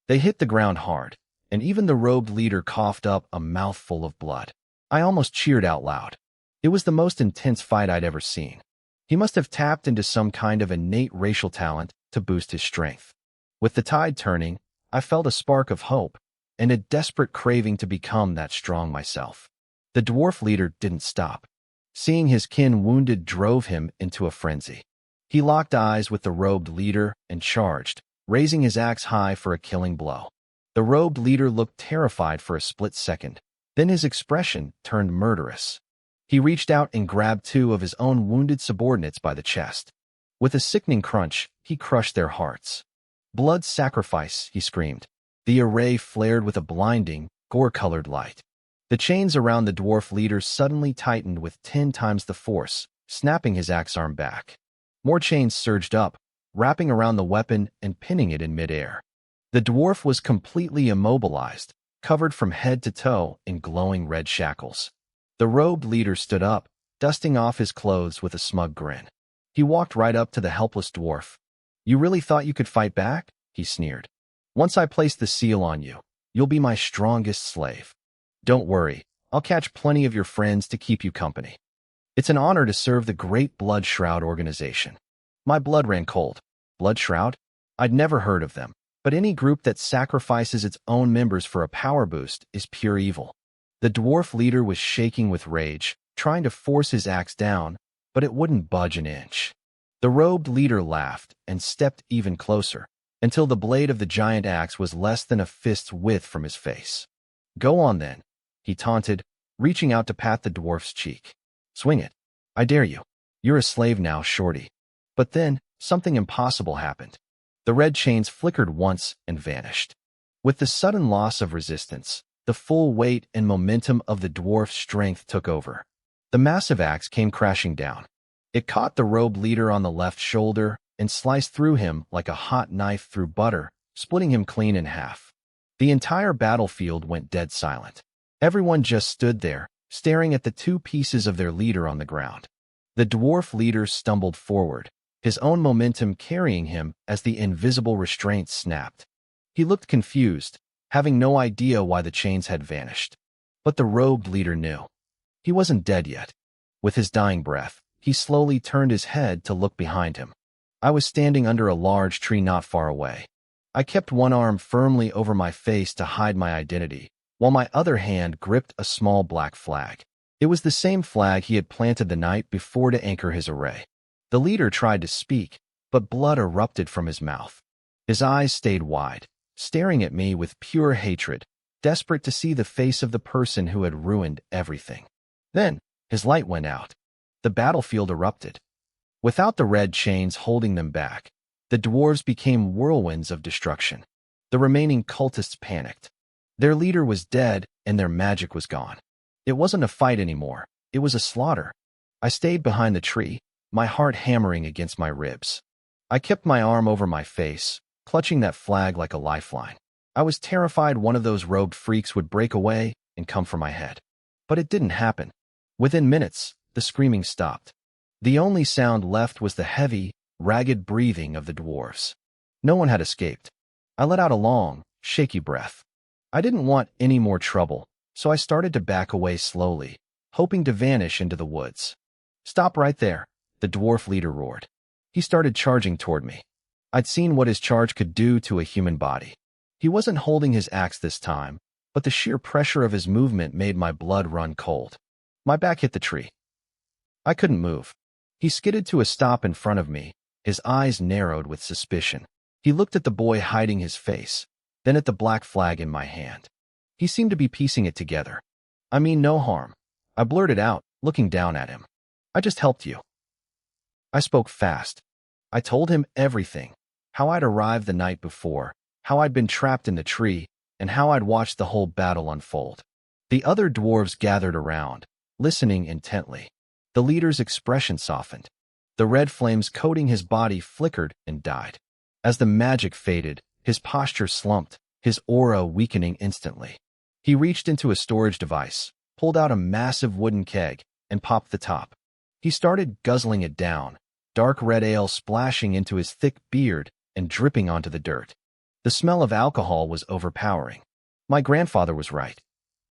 They hit the ground hard, and even the robed leader coughed up a mouthful of blood. I almost cheered out loud. It was the most intense fight I'd ever seen. He must have tapped into some kind of innate racial talent to boost his strength. With the tide turning, I felt a spark of hope and a desperate craving to become that strong myself. The dwarf leader didn't stop. Seeing his kin wounded drove him into a frenzy. He locked eyes with the robed leader and charged, raising his axe high for a killing blow. The robed leader looked terrified for a split second. Then his expression turned murderous. He reached out and grabbed 2 of his own wounded subordinates by the chest. With a sickening crunch, he crushed their hearts. "Blood sacrifice," he screamed. The array flared with a blinding, gore-colored light. The chains around the dwarf leader suddenly tightened with 10 times the force, snapping his axe arm back. More chains surged up, wrapping around the weapon and pinning it in midair. The dwarf was completely immobilized, covered from head to toe in glowing red shackles. The robed leader stood up, dusting off his clothes with a smug grin. He walked right up to the helpless dwarf. "You really thought you could fight back?" he sneered. "Once I place the seal on you, you'll be my strongest slave. Don't worry, I'll catch plenty of your friends to keep you company. It's an honor to serve the Great Blood Shroud organization." My blood ran cold. Blood Shroud? I'd never heard of them, but any group that sacrifices its own members for a power boost is pure evil. The dwarf leader was shaking with rage, trying to force his axe down, but it wouldn't budge an inch. The robed leader laughed and stepped even closer, until the blade of the giant axe was less than a fist's width from his face. "Go on then," he taunted, reaching out to pat the dwarf's cheek. "Swing it. I dare you. You're a slave now, shorty." But then, something impossible happened. The red chains flickered once and vanished. With the sudden loss of resistance, the full weight and momentum of the dwarf's strength took over. The massive axe came crashing down. It caught the robed leader on the left shoulder and sliced through him like a hot knife through butter, splitting him clean in half. The entire battlefield went dead silent. Everyone just stood there, staring at the 2 pieces of their leader on the ground. The dwarf leader stumbled forward, his own momentum carrying him as the invisible restraints snapped. He looked confused, having no idea why the chains had vanished. But the robed leader knew. He wasn't dead yet. With his dying breath, he slowly turned his head to look behind him. I was standing under a large tree not far away. I kept one arm firmly over my face to hide my identity, while my other hand gripped a small black flag. It was the same flag he had planted the night before to anchor his array. The leader tried to speak, but blood erupted from his mouth. His eyes stayed wide, staring at me with pure hatred, desperate to see the face of the person who had ruined everything. Then, his light went out. The battlefield erupted. Without the red chains holding them back, the dwarves became whirlwinds of destruction. The remaining cultists panicked. Their leader was dead and their magic was gone. It wasn't a fight anymore. It was a slaughter. I stayed behind the tree, my heart hammering against my ribs. I kept my arm over my face, clutching that flag like a lifeline. I was terrified one of those robed freaks would break away and come for my head. But it didn't happen. Within minutes, the screaming stopped. The only sound left was the heavy, ragged breathing of the dwarves. No one had escaped. I let out a long, shaky breath. I didn't want any more trouble, so I started to back away slowly, hoping to vanish into the woods. "Stop right there," the dwarf leader roared. He started charging toward me. I'd seen what his charge could do to a human body. He wasn't holding his axe this time, but the sheer pressure of his movement made my blood run cold. My back hit the tree. I couldn't move. He skidded to a stop in front of me, His eyes narrowed with suspicion. He looked at the boy hiding his face, then at the black flag in my hand. He seemed to be piecing it together. I mean no harm, I blurted out, looking down at him. I just helped you. I spoke fast. I told him everything. How I'd arrived the night before, how I'd been trapped in the tree, and how I'd watched the whole battle unfold. The other dwarves gathered around, listening intently. The leader's expression softened. The red flames coating his body flickered and died. As the magic faded, his posture slumped, his aura weakening instantly. He reached into a storage device, pulled out a massive wooden keg, and popped the top. He started guzzling it down, dark red ale splashing into his thick beard and dripping onto the dirt. The smell of alcohol was overpowering. My grandfather was right.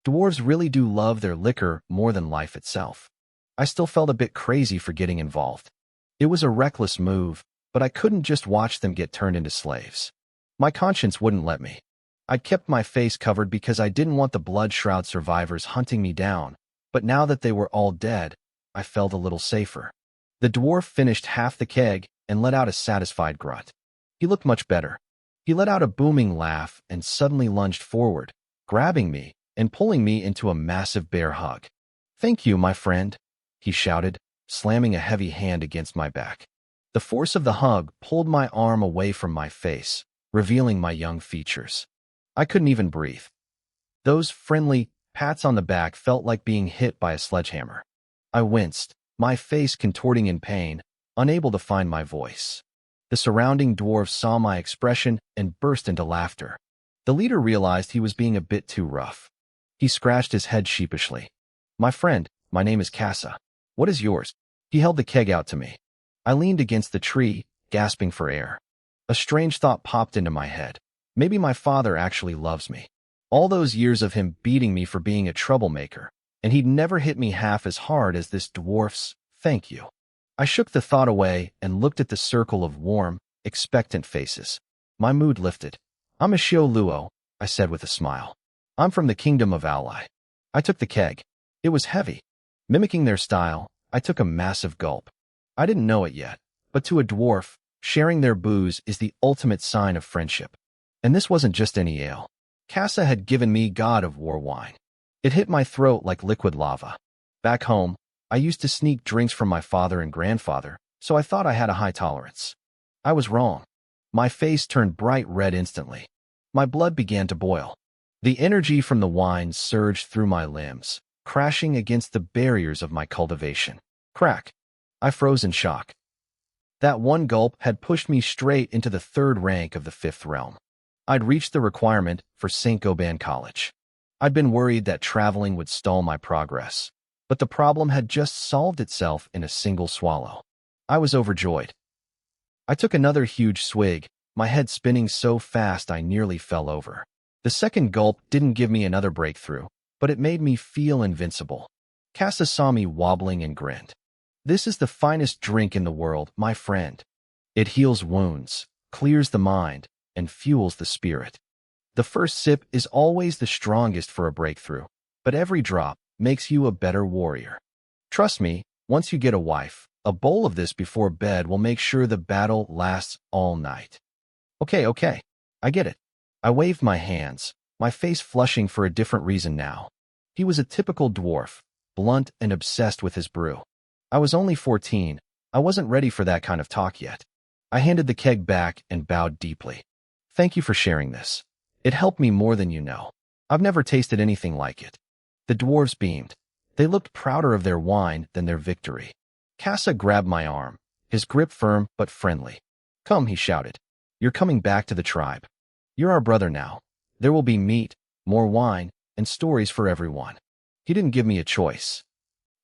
Dwarves really do love their liquor more than life itself. I still felt a bit crazy for getting involved. It was a reckless move, but I couldn't just watch them get turned into slaves. My conscience wouldn't let me. I'd kept my face covered because I didn't want the blood shroud survivors hunting me down, but now that they were all dead, I felt a little safer. The dwarf finished half the keg and let out a satisfied grunt. He looked much better. He let out a booming laugh and suddenly lunged forward, grabbing me and pulling me into a massive bear hug. "Thank you, my friend," he shouted, slamming a heavy hand against my back. The force of the hug pulled my arm away from my face, revealing my young features. I couldn't even breathe. Those friendly pats on the back felt like being hit by a sledgehammer. I winced, my face contorting in pain, unable to find my voice. The surrounding dwarves saw my expression and burst into laughter. The leader realized he was being a bit too rough. He scratched his head sheepishly. "My friend, my name is Kasa. What is yours?" He held the keg out to me. I leaned against the tree, gasping for air. A strange thought popped into my head. Maybe my father actually loves me. All those years of him beating me for being a troublemaker, and he'd never hit me half as hard as this dwarf's "thank you." I shook the thought away and looked at the circle of warm, expectant faces. My mood lifted. "I'm a Shio Luo," I said with a smile. "I'm from the kingdom of Ally." I took the keg. It was heavy. Mimicking their style, I took a massive gulp. I didn't know it yet, but to a dwarf, sharing their booze is the ultimate sign of friendship. And this wasn't just any ale. Kasa had given me God of War wine. It hit my throat like liquid lava. Back home, I used to sneak drinks from my father and grandfather, so I thought I had a high tolerance. I was wrong. My face turned bright red instantly. My blood began to boil. The energy from the wine surged through my limbs, crashing against the barriers of my cultivation. Crack! I froze in shock. That one gulp had pushed me straight into the third rank of the fifth realm. I'd reached the requirement for St. Gobain College. I'd been worried that traveling would stall my progress, but the problem had just solved itself in a single swallow. I was overjoyed. I took another huge swig, my head spinning so fast I nearly fell over. The second gulp didn't give me another breakthrough, but it made me feel invincible. Kasa saw me wobbling and grinned. "This is the finest drink in the world, my friend. It heals wounds, clears the mind, and fuels the spirit. The first sip is always the strongest for a breakthrough, but every drop makes you a better warrior. Trust me, once you get a wife, a bowl of this before bed will make sure the battle lasts all night." Okay, I get it. I waved my hands, my face flushing for a different reason now. He was a typical dwarf, blunt and obsessed with his brew. I was only 14. I wasn't ready for that kind of talk yet. I handed the keg back and bowed deeply. "Thank you for sharing this. It helped me more than you know. I've never tasted anything like it." The dwarves beamed. They looked prouder of their wine than their victory. Kasa grabbed my arm, his grip firm but friendly. "Come," he shouted. "You're coming back to the tribe. You're our brother now. There will be meat, more wine, and stories for everyone." He didn't give me a choice.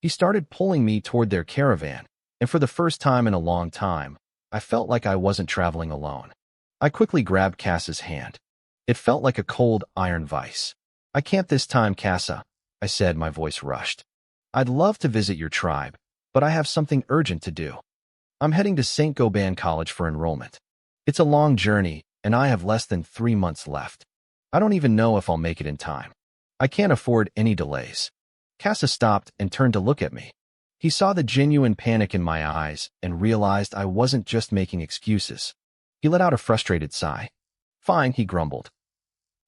He started pulling me toward their caravan, and for the first time in a long time, I felt like I wasn't traveling alone. I quickly grabbed Kasa's hand. It felt like a cold iron vice. "I can't this time, Kasa," I said, my voice rushed. "I'd love to visit your tribe, but I have something urgent to do. I'm heading to St. Gobain College for enrollment. It's a long journey, and I have less than 3 months left. I don't even know if I'll make it in time. I can't afford any delays." Kasa stopped and turned to look at me. He saw the genuine panic in my eyes and realized I wasn't just making excuses. He let out a frustrated sigh. Fine, he grumbled.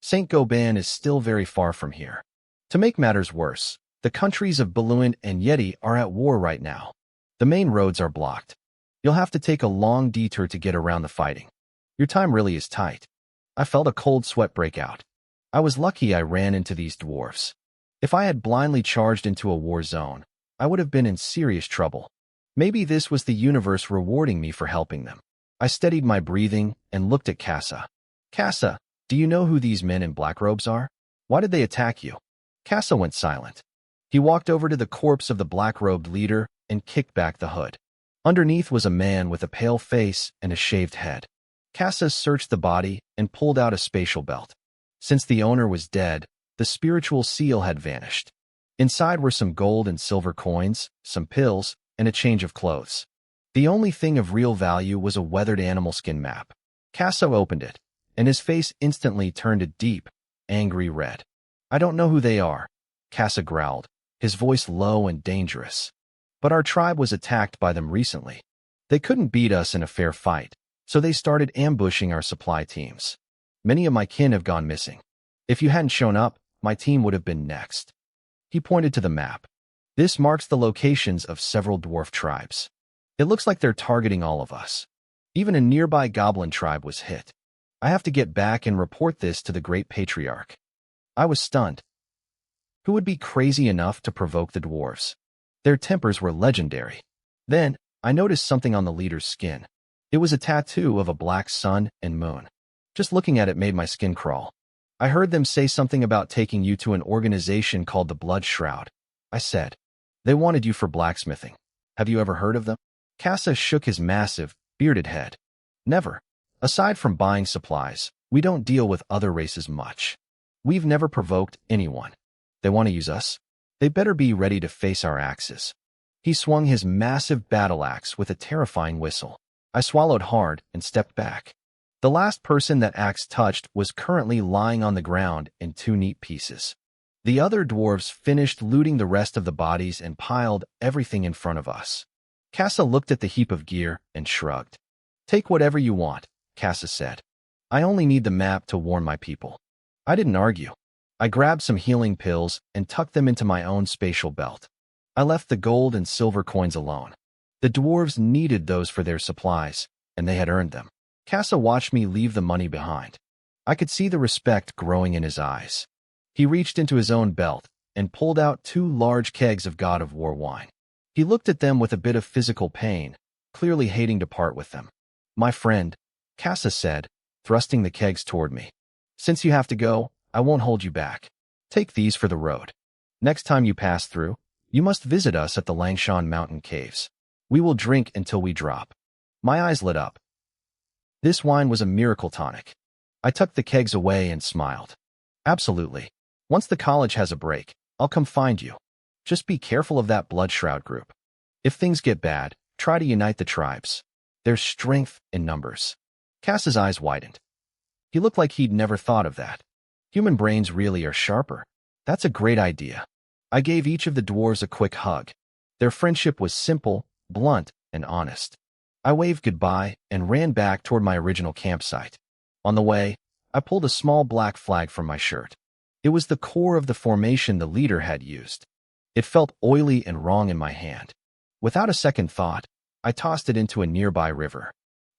Saint Gobain is still very far from here. To make matters worse, the countries of Baluan and Yeti are at war right now. The main roads are blocked. You'll have to take a long detour to get around the fighting. Your time really is tight. I felt a cold sweat break out. I was lucky I ran into these dwarves. If I had blindly charged into a war zone, I would have been in serious trouble. Maybe this was the universe rewarding me for helping them. I steadied my breathing and looked at Casa. Casa, do you know who these men in black robes are? Why did they attack you? Casa went silent. He walked over to the corpse of the black-robed leader and kicked back the hood. Underneath was a man with a pale face and a shaved head. Casa searched the body and pulled out a spatial belt. Since the owner was dead, the spiritual seal had vanished. Inside were some gold and silver coins, some pills, and a change of clothes. The only thing of real value was a weathered animal skin map. Casa opened it, and his face instantly turned a deep, angry red. I don't know who they are, Casa growled, his voice low and dangerous. But our tribe was attacked by them recently. They couldn't beat us in a fair fight, so they started ambushing our supply teams. Many of my kin have gone missing. If you hadn't shown up, my team would have been next. He pointed to the map. This marks the locations of several dwarf tribes. It looks like they're targeting all of us. Even a nearby goblin tribe was hit. I have to get back and report this to the Great Patriarch. I was stunned. Who would be crazy enough to provoke the dwarves? Their tempers were legendary. Then, I noticed something on the leader's skin. It was a tattoo of a black sun and moon. Just looking at it made my skin crawl. I heard them say something about taking you to an organization called the Blood Shroud. I said, they wanted you for blacksmithing. Have you ever heard of them? Casa shook his massive, bearded head. Never. Aside from buying supplies, we don't deal with other races much. We've never provoked anyone. They want to use us? They better be ready to face our axes. He swung his massive battle axe with a terrifying whistle. I swallowed hard and stepped back. The last person that axe touched was currently lying on the ground in 2 neat pieces. The other dwarves finished looting the rest of the bodies and piled everything in front of us. Casa looked at the heap of gear and shrugged. Take whatever you want, Casa said. I only need the map to warn my people. I didn't argue. I grabbed some healing pills and tucked them into my own spatial belt. I left the gold and silver coins alone. The dwarves needed those for their supplies, and they had earned them. Casa watched me leave the money behind. I could see the respect growing in his eyes. He reached into his own belt and pulled out 2 large kegs of God of War wine. He looked at them with a bit of physical pain, clearly hating to part with them. My friend, Casa said, thrusting the kegs toward me. Since you have to go, I won't hold you back. Take these for the road. Next time you pass through, you must visit us at the Langshan Mountain Caves. We will drink until we drop. My eyes lit up. This wine was a miracle tonic. I tucked the kegs away and smiled. Absolutely. Once the college has a break, I'll come find you. Just be careful of that Blood Shroud group. If things get bad, try to unite the tribes. There's strength in numbers. Cass's eyes widened. He looked like he'd never thought of that. Human brains really are sharper. That's a great idea. I gave each of the dwarves a quick hug. Their friendship was simple, blunt, and honest. I waved goodbye and ran back toward my original campsite. On the way, I pulled a small black flag from my shirt. It was the core of the formation the leader had used. It felt oily and wrong in my hand. Without a second thought, I tossed it into a nearby river.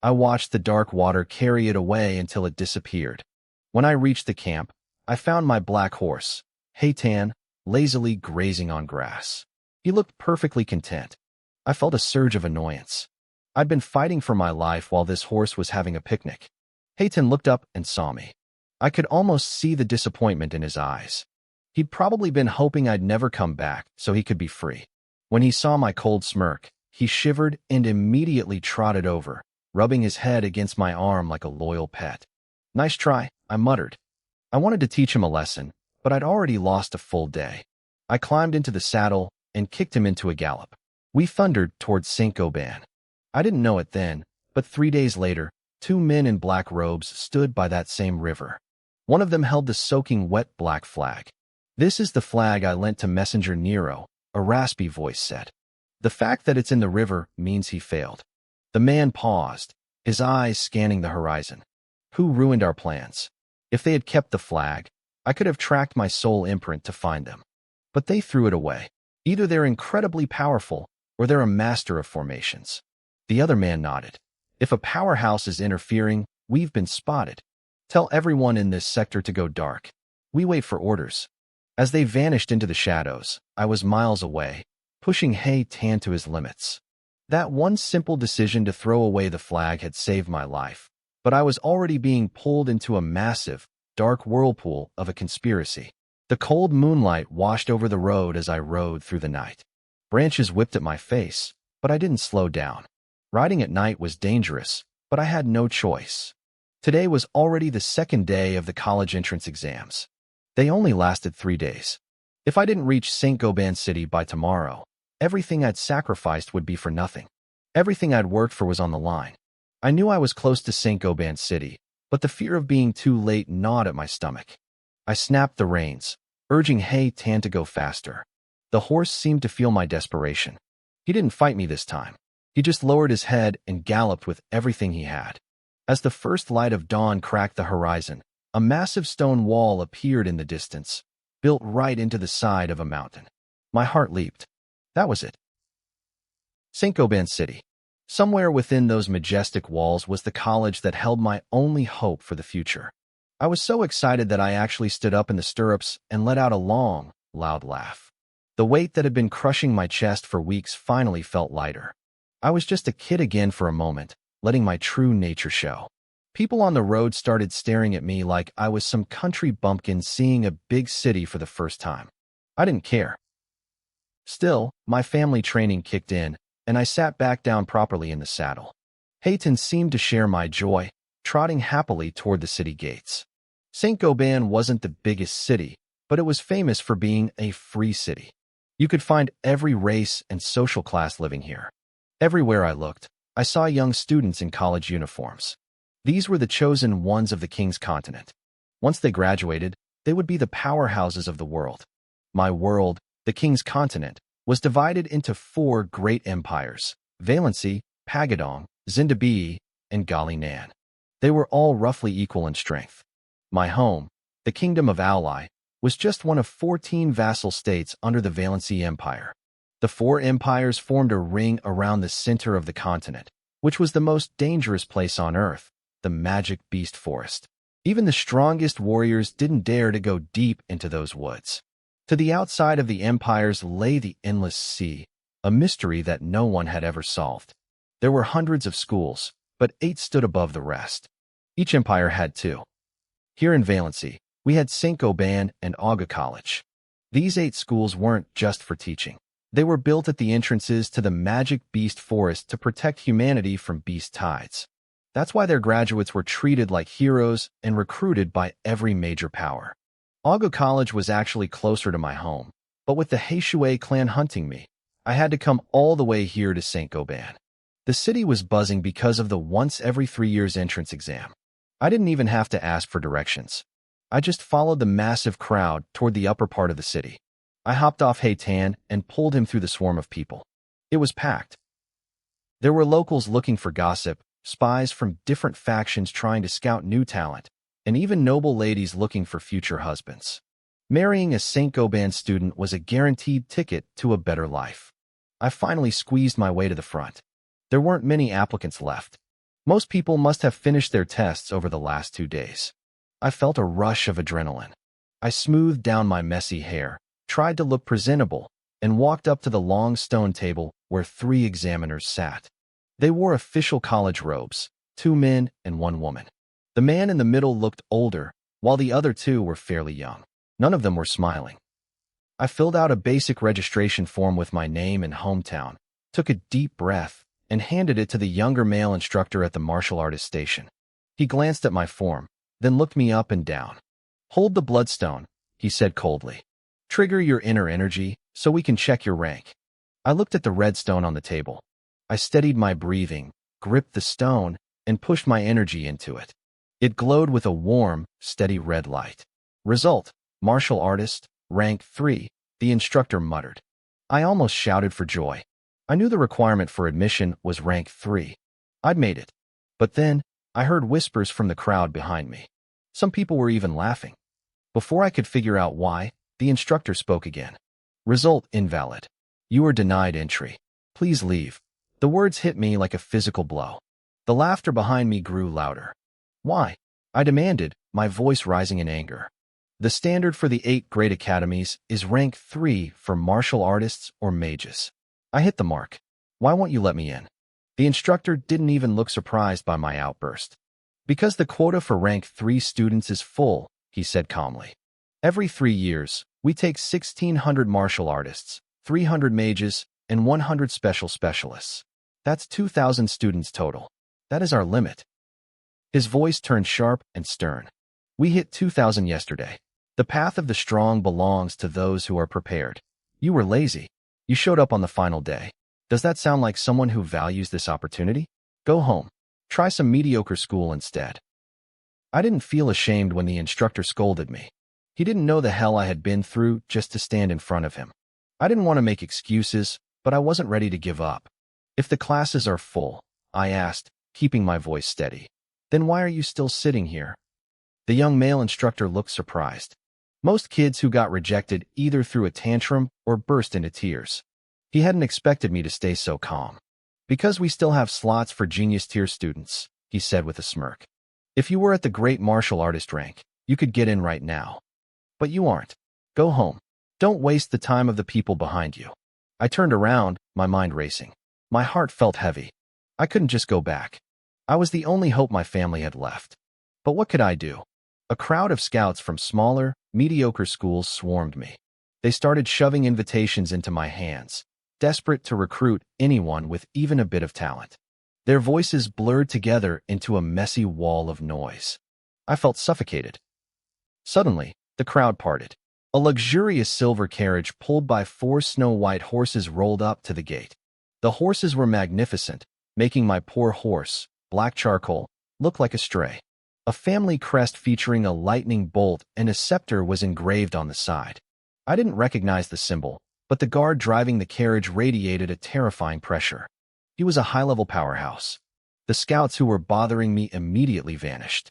I watched the dark water carry it away until it disappeared. When I reached the camp, I found my black horse, Heitan, lazily grazing on grass. He looked perfectly content. I felt a surge of annoyance. I'd been fighting for my life while this horse was having a picnic. Heitan looked up and saw me. I could almost see the disappointment in his eyes. He'd probably been hoping I'd never come back so he could be free. When he saw my cold smirk, he shivered and immediately trotted over, rubbing his head against my arm like a loyal pet. Nice try, I muttered. I wanted to teach him a lesson, but I'd already lost a full day. I climbed into the saddle and kicked him into a gallop. We thundered towards Saint Gobain. I didn't know it then, but 3 days later, 2 men in black robes stood by that same river. One of them held the soaking wet black flag. This is the flag I lent to Messenger Nero, a raspy voice said. The fact that it's in the river means he failed. The man paused, his eyes scanning the horizon. Who ruined our plans? If they had kept the flag, I could have tracked my soul imprint to find them. But they threw it away. Either they're incredibly powerful, or they're a master of formations. The other man nodded. If a powerhouse is interfering, we've been spotted. Tell everyone in this sector to go dark. We wait for orders. As they vanished into the shadows, I was miles away, pushing Hey Tan to his limits. That one simple decision to throw away the flag had saved my life, but I was already being pulled into a massive, dark whirlpool of a conspiracy. The cold moonlight washed over the road as I rode through the night. Branches whipped at my face, but I didn't slow down. Riding at night was dangerous, but I had no choice. Today was already the second day of the college entrance exams. They only lasted 3 days. If I didn't reach St. Gobain City by tomorrow, everything I'd sacrificed would be for nothing. Everything I'd worked for was on the line. I knew I was close to St. Gobain City, but the fear of being too late gnawed at my stomach. I snapped the reins, urging Hey Tan to go faster. The horse seemed to feel my desperation. He didn't fight me this time. He just lowered his head and galloped with everything he had. As the first light of dawn cracked the horizon, a massive stone wall appeared in the distance, built right into the side of a mountain. My heart leaped. That was it. St. Gobain City. Somewhere within those majestic walls was the college that held my only hope for the future. I was so excited that I actually stood up in the stirrups and let out a long, loud laugh. The weight that had been crushing my chest for weeks finally felt lighter. I was just a kid again for a moment, letting my true nature show. People on the road started staring at me like I was some country bumpkin seeing a big city for the first time. I didn't care. Still, my family training kicked in, and I sat back down properly in the saddle. Hayton seemed to share my joy, trotting happily toward the city gates. St. Gobain wasn't the biggest city, but it was famous for being a free city. You could find every race and social class living here. Everywhere I looked, I saw young students in college uniforms. These were the chosen ones of the King's continent. Once they graduated, they would be the powerhouses of the world. My world, the King's continent, was divided into 4 great empires: Valency, Pagadong, Zindabii, and Galinan. They were all roughly equal in strength. My home, the Kingdom of Aulai, was just one of 14 vassal states under the Valency Empire. The 4 empires formed a ring around the center of the continent, which was the most dangerous place on Earth, the magic beast forest. Even the strongest warriors didn't dare to go deep into those woods. To the outside of the empires lay the endless sea, a mystery that no one had ever solved. There were hundreds of schools, but 8 stood above the rest. Each empire had 2. Here in Valency, we had St. Gobain and Aga College. These 8 schools weren't just for teaching. They were built at the entrances to the magic beast forest to protect humanity from beast tides. That's why their graduates were treated like heroes and recruited by every major power. Aga College was actually closer to my home, but with the Heishui clan hunting me, I had to come all the way here to St. Gobain. The city was buzzing because of the once every 3 years entrance exam. I didn't even have to ask for directions. I just followed the massive crowd toward the upper part of the city. I hopped off Haytan and pulled him through the swarm of people. It was packed. There were locals looking for gossip, spies from different factions trying to scout new talent, and even noble ladies looking for future husbands. Marrying a St. Gobain student was a guaranteed ticket to a better life. I finally squeezed my way to the front. There weren't many applicants left. Most people must have finished their tests over the last 2 days. I felt a rush of adrenaline. I smoothed down my messy hair, tried to look presentable, and walked up to the long stone table where 3 examiners sat. They wore official college robes, 2 men and 1 woman. The man in the middle looked older, while the other 2 were fairly young. None of them were smiling. I filled out a basic registration form with my name and hometown, took a deep breath, and handed it to the younger male instructor at the martial artist station. He glanced at my form, then looked me up and down. "Hold the bloodstone," he said coldly. "Trigger your inner energy so we can check your rank." I looked at the red stone on the table. I steadied my breathing, gripped the stone, and pushed my energy into it. It glowed with a warm, steady red light. Result: martial artist, rank 3, the instructor muttered. I almost shouted for joy. I knew the requirement for admission was rank 3. I'd made it. But then, I heard whispers from the crowd behind me. Some people were even laughing. Before I could figure out why, the instructor spoke again. Result invalid. You are denied entry. Please leave. The words hit me like a physical blow. The laughter behind me grew louder. Why? I demanded, my voice rising in anger. The standard for the 8 grade academies is rank 3 for martial artists or mages. I hit the mark. Why won't you let me in? The instructor didn't even look surprised by my outburst. Because the quota for rank 3 students is full, he said calmly. Every 3 years, we take 1,600 martial artists, 300 mages, and 100 specialists. That's 2,000 students total. That is our limit. His voice turned sharp and stern. We hit 2,000 yesterday. The path of the strong belongs to those who are prepared. You were lazy. You showed up on the final day. Does that sound like someone who values this opportunity? Go home. Try some mediocre school instead. I didn't feel ashamed when the instructor scolded me. He didn't know the hell I had been through just to stand in front of him. I didn't want to make excuses, but I wasn't ready to give up. If the classes are full, I asked, keeping my voice steady, then why are you still sitting here? The young male instructor looked surprised. Most kids who got rejected either threw a tantrum or burst into tears. He hadn't expected me to stay so calm. Because we still have slots for genius tier students, he said with a smirk. If you were at the great martial artist rank, you could get in right now. But you aren't. Go home. Don't waste the time of the people behind you. I turned around, my mind racing. My heart felt heavy. I couldn't just go back. I was the only hope my family had left. But what could I do? A crowd of scouts from smaller, mediocre schools swarmed me. They started shoving invitations into my hands, desperate to recruit anyone with even a bit of talent. Their voices blurred together into a messy wall of noise. I felt suffocated. Suddenly, the crowd parted. A luxurious silver carriage pulled by 4 snow-white horses rolled up to the gate. The horses were magnificent, making my poor horse, black charcoal, look like a stray. A family crest featuring a lightning bolt and a scepter was engraved on the side. I didn't recognize the symbol, but the guard driving the carriage radiated a terrifying pressure. He was a high-level powerhouse. The scouts who were bothering me immediately vanished.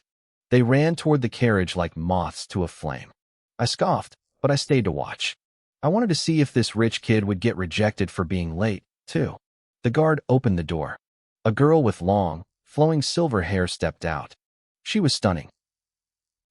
They ran toward the carriage like moths to a flame. I scoffed, but I stayed to watch. I wanted to see if this rich kid would get rejected for being late, too. The guard opened the door. A girl with long, flowing silver hair stepped out. She was stunning.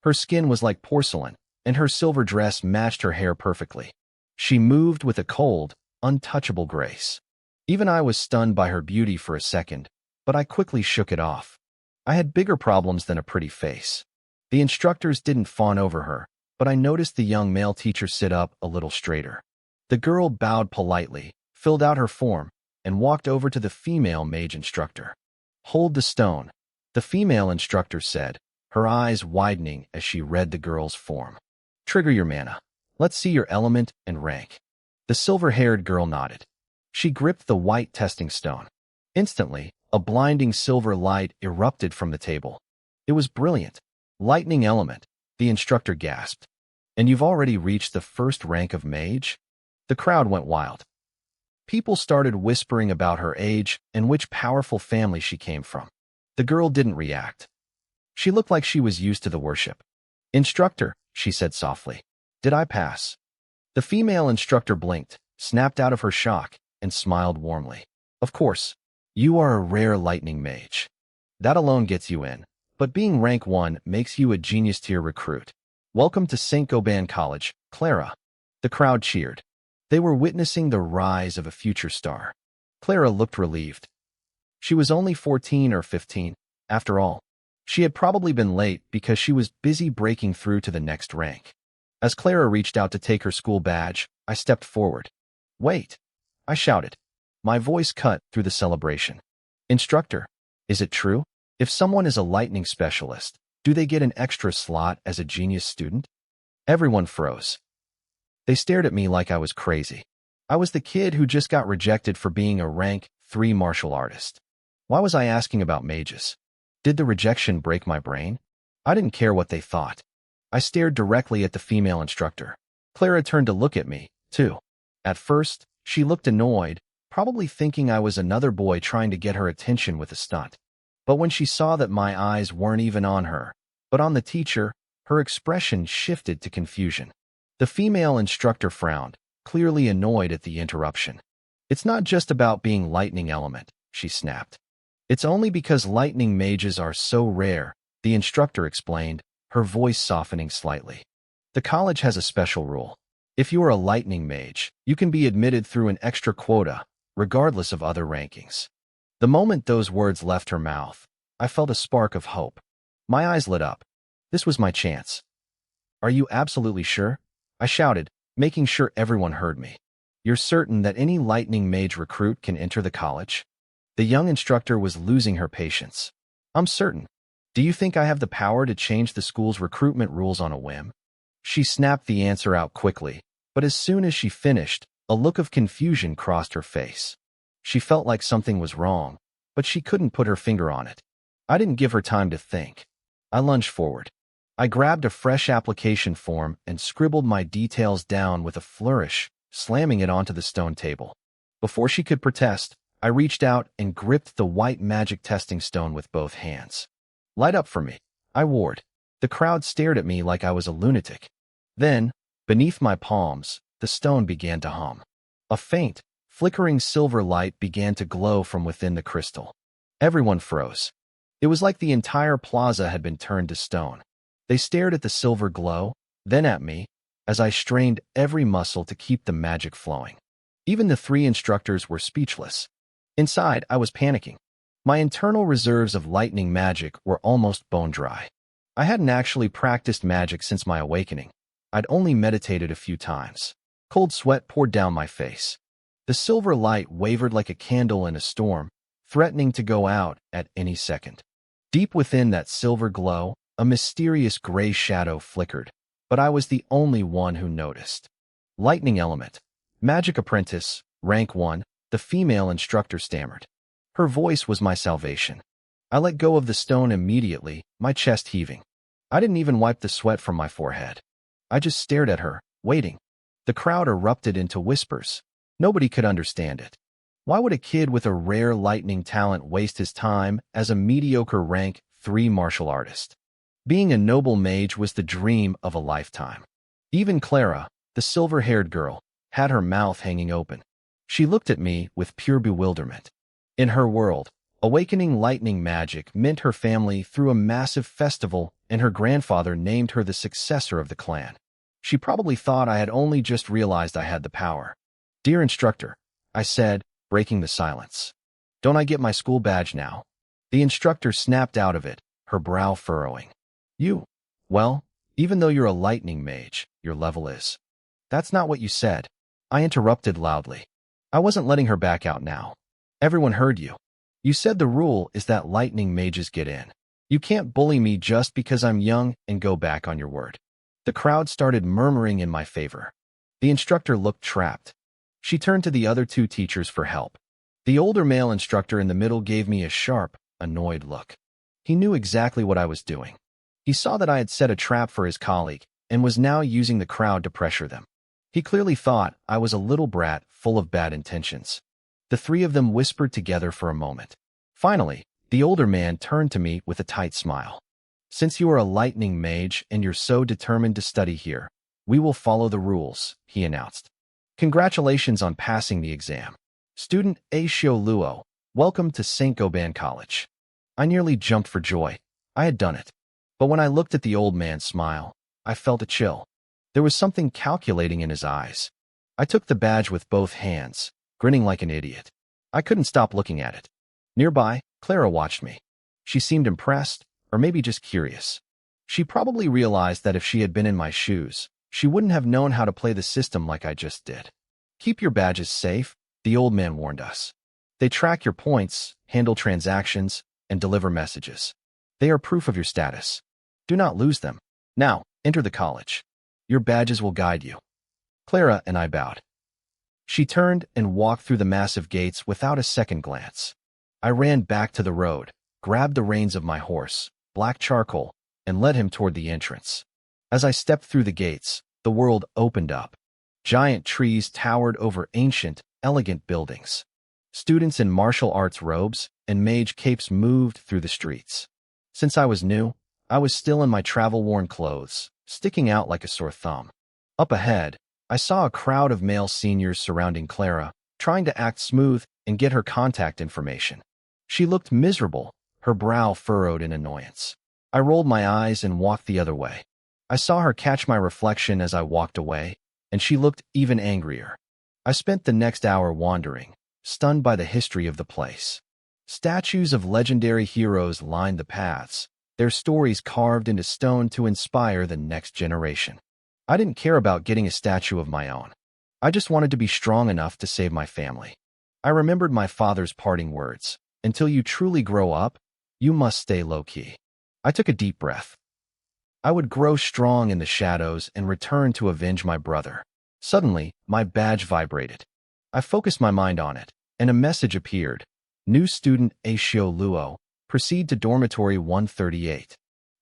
Her skin was like porcelain, and her silver dress matched her hair perfectly. She moved with a cold, untouchable grace. Even I was stunned by her beauty for a second, but I quickly shook it off. I had bigger problems than a pretty face. The instructors didn't fawn over her, but I noticed the young male teacher sit up a little straighter. The girl bowed politely, filled out her form, and walked over to the female mage instructor. "Hold the stone," the female instructor said, her eyes widening as she read the girl's form. "Trigger your mana. Let's see your element and rank." The silver-haired girl nodded. She gripped the white testing stone. Instantly, a blinding silver light erupted from the table. It was brilliant. "Lightning element," the instructor gasped. "And you've already reached the first rank of mage?" The crowd went wild. People started whispering about her age and which powerful family she came from. The girl didn't react. She looked like she was used to the worship. "Instructor," she said softly, "did I pass?" The female instructor blinked, snapped out of her shock, and smiled warmly. "Of course. You are a rare lightning mage. That alone gets you in, but being rank 1 makes you a genius tier recruit. Welcome to St. Gobain College, Clara." The crowd cheered. They were witnessing the rise of a future star. Clara looked relieved. She was only 14 or 15, after all. She had probably been late because she was busy breaking through to the next rank. As Clara reached out to take her school badge, I stepped forward. "Wait!" I shouted. My voice cut through the celebration. "Instructor, is it true? If someone is a lightning specialist, do they get an extra slot as a genius student?" Everyone froze. They stared at me like I was crazy. I was the kid who just got rejected for being a rank 3 martial artist. Why was I asking about mages? Did the rejection break my brain? I didn't care what they thought. I stared directly at the female instructor. Clara turned to look at me, too. At first, she looked annoyed, probably thinking I was another boy trying to get her attention with a stunt. But when she saw that my eyes weren't even on her, but on the teacher, her expression shifted to confusion. The female instructor frowned, clearly annoyed at the interruption. "It's not just about being lightning element," she snapped. "It's only because lightning mages are so rare," the instructor explained, her voice softening slightly. "The college has a special rule. If you are a lightning mage, you can be admitted through an extra quota, regardless of other rankings." The moment those words left her mouth, I felt a spark of hope. My eyes lit up. This was my chance. "Are you absolutely sure?" I shouted, making sure everyone heard me. "You're certain that any lightning mage recruit can enter the college?" The young instructor was losing her patience. "I'm certain. Do you think I have the power to change the school's recruitment rules on a whim?" She snapped the answer out quickly, but as soon as she finished, a look of confusion crossed her face. She felt like something was wrong, but she couldn't put her finger on it. I didn't give her time to think. I lunged forward. I grabbed a fresh application form and scribbled my details down with a flourish, slamming it onto the stone table. Before she could protest, I reached out and gripped the white magic testing stone with both hands. "Light up for me," I warned. The crowd stared at me like I was a lunatic. Then, beneath my palms, the stone began to hum. A faint, flickering silver light began to glow from within the crystal. Everyone froze. It was like the entire plaza had been turned to stone. They stared at the silver glow, then at me, as I strained every muscle to keep the magic flowing. Even the three instructors were speechless. Inside, I was panicking. My internal reserves of lightning magic were almost bone dry. I hadn't actually practiced magic since my awakening. I'd only meditated a few times. Cold sweat poured down my face. The silver light wavered like a candle in a storm, threatening to go out at any second. Deep within that silver glow, a mysterious gray shadow flickered, but I was the only one who noticed. "Lightning element. Magic apprentice, rank 1, the female instructor stammered. Her voice was my salvation. I let go of the stone immediately, my chest heaving. I didn't even wipe the sweat from my forehead. I just stared at her, waiting. The crowd erupted into whispers. Nobody could understand it. Why would a kid with a rare lightning talent waste his time as a mediocre rank 3 martial artist? Being a noble mage was the dream of a lifetime. Even Clara, the silver-haired girl, had her mouth hanging open. She looked at me with pure bewilderment. In her world, awakening lightning magic meant her family threw a massive festival and her grandfather named her the successor of the clan. She probably thought I had only just realized I had the power. "Dear instructor," I said, breaking the silence. "Don't I get my school badge now?" The instructor snapped out of it, her brow furrowing. Well, even though you're a lightning mage, your level is." "That's not what you said," I interrupted loudly. I wasn't letting her back out now. "Everyone heard you. You said the rule is that lightning mages get in. You can't bully me just because I'm young and go back on your word." The crowd started murmuring in my favor. The instructor looked trapped. She turned to the other 2 teachers for help. The older male instructor in the middle gave me a sharp, annoyed look. He knew exactly what I was doing. He saw that I had set a trap for his colleague and was now using the crowd to pressure them. He clearly thought I was a little brat full of bad intentions. The 3 of them whispered together for a moment. Finally, the older man turned to me with a tight smile. "Since you are a lightning mage and you're so determined to study here, we will follow the rules," he announced. "Congratulations on passing the exam. Student A. Xiao Luo, welcome to St. Gobain College." I nearly jumped for joy. I had done it. But when I looked at the old man's smile, I felt a chill. There was something calculating in his eyes. I took the badge with both hands, grinning like an idiot. I couldn't stop looking at it. Nearby, Clara watched me. She seemed impressed, or maybe just curious. She probably realized that if she had been in my shoes, she wouldn't have known how to play the system like I just did. "Keep your badges safe," the old man warned us. "They track your points, handle transactions, and deliver messages. They are proof of your status. Do not lose them. Now, enter the college. Your badges will guide you." Clara and I bowed. She turned and walked through the massive gates without a second glance. I ran back to the road, grabbed the reins of my horse, black charcoal, and led him toward the entrance. As I stepped through the gates, the world opened up. Giant trees towered over ancient, elegant buildings. Students in martial arts robes and mage capes moved through the streets. Since I was new, I was still in my travel-worn clothes, sticking out like a sore thumb. Up ahead, I saw a crowd of male seniors surrounding Clara, trying to act smooth and get her contact information. She looked miserable, her brow furrowed in annoyance. I rolled my eyes and walked the other way. I saw her catch my reflection as I walked away, and she looked even angrier. I spent the next hour wandering, stunned by the history of the place. Statues of legendary heroes lined the paths, their stories carved into stone to inspire the next generation. I didn't care about getting a statue of my own. I just wanted to be strong enough to save my family. I remembered my father's parting words, "Until you truly grow up, you must stay low-key." I took a deep breath. I would grow strong in the shadows and return to avenge my brother. Suddenly, my badge vibrated. I focused my mind on it, and a message appeared. New student Aishio Luo, proceed to dormitory 138.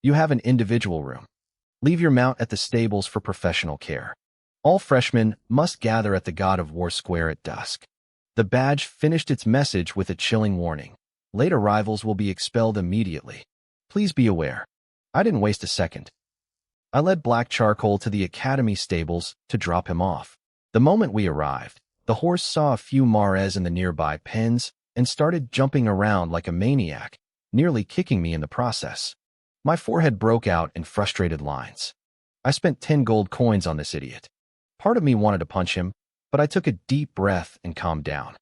You have an individual room. Leave your mount at the stables for professional care. All freshmen must gather at the God of War Square at dusk. The badge finished its message with a chilling warning. Late arrivals will be expelled immediately. Please be aware. I didn't waste a second. I led Black Charcoal to the academy stables to drop him off. The moment we arrived, the horse saw a few mares in the nearby pens and started jumping around like a maniac, nearly kicking me in the process. My forehead broke out in frustrated lines. I spent 10 gold coins on this idiot. Part of me wanted to punch him, but I took a deep breath and calmed down.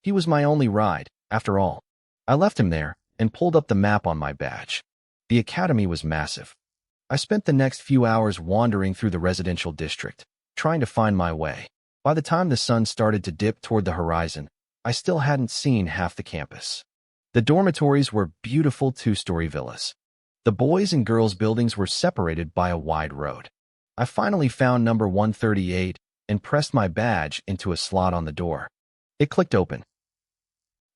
He was my only ride, after all. I left him there and pulled up the map on my badge. The academy was massive. I spent the next few hours wandering through the residential district, trying to find my way. By the time the sun started to dip toward the horizon, I still hadn't seen half the campus. The dormitories were beautiful two-story villas. The boys' and girls' buildings were separated by a wide road. I finally found number 138 and pressed my badge into a slot on the door. It clicked open.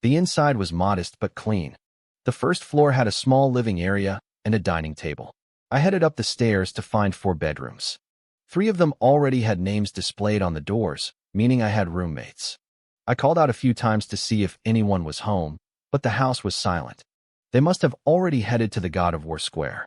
The inside was modest but clean. The first floor had a small living area and a dining table. I headed up the stairs to find 4 bedrooms. 3 of them already had names displayed on the doors, meaning I had roommates. I called out a few times to see if anyone was home, but the house was silent. They must have already headed to the God of War Square.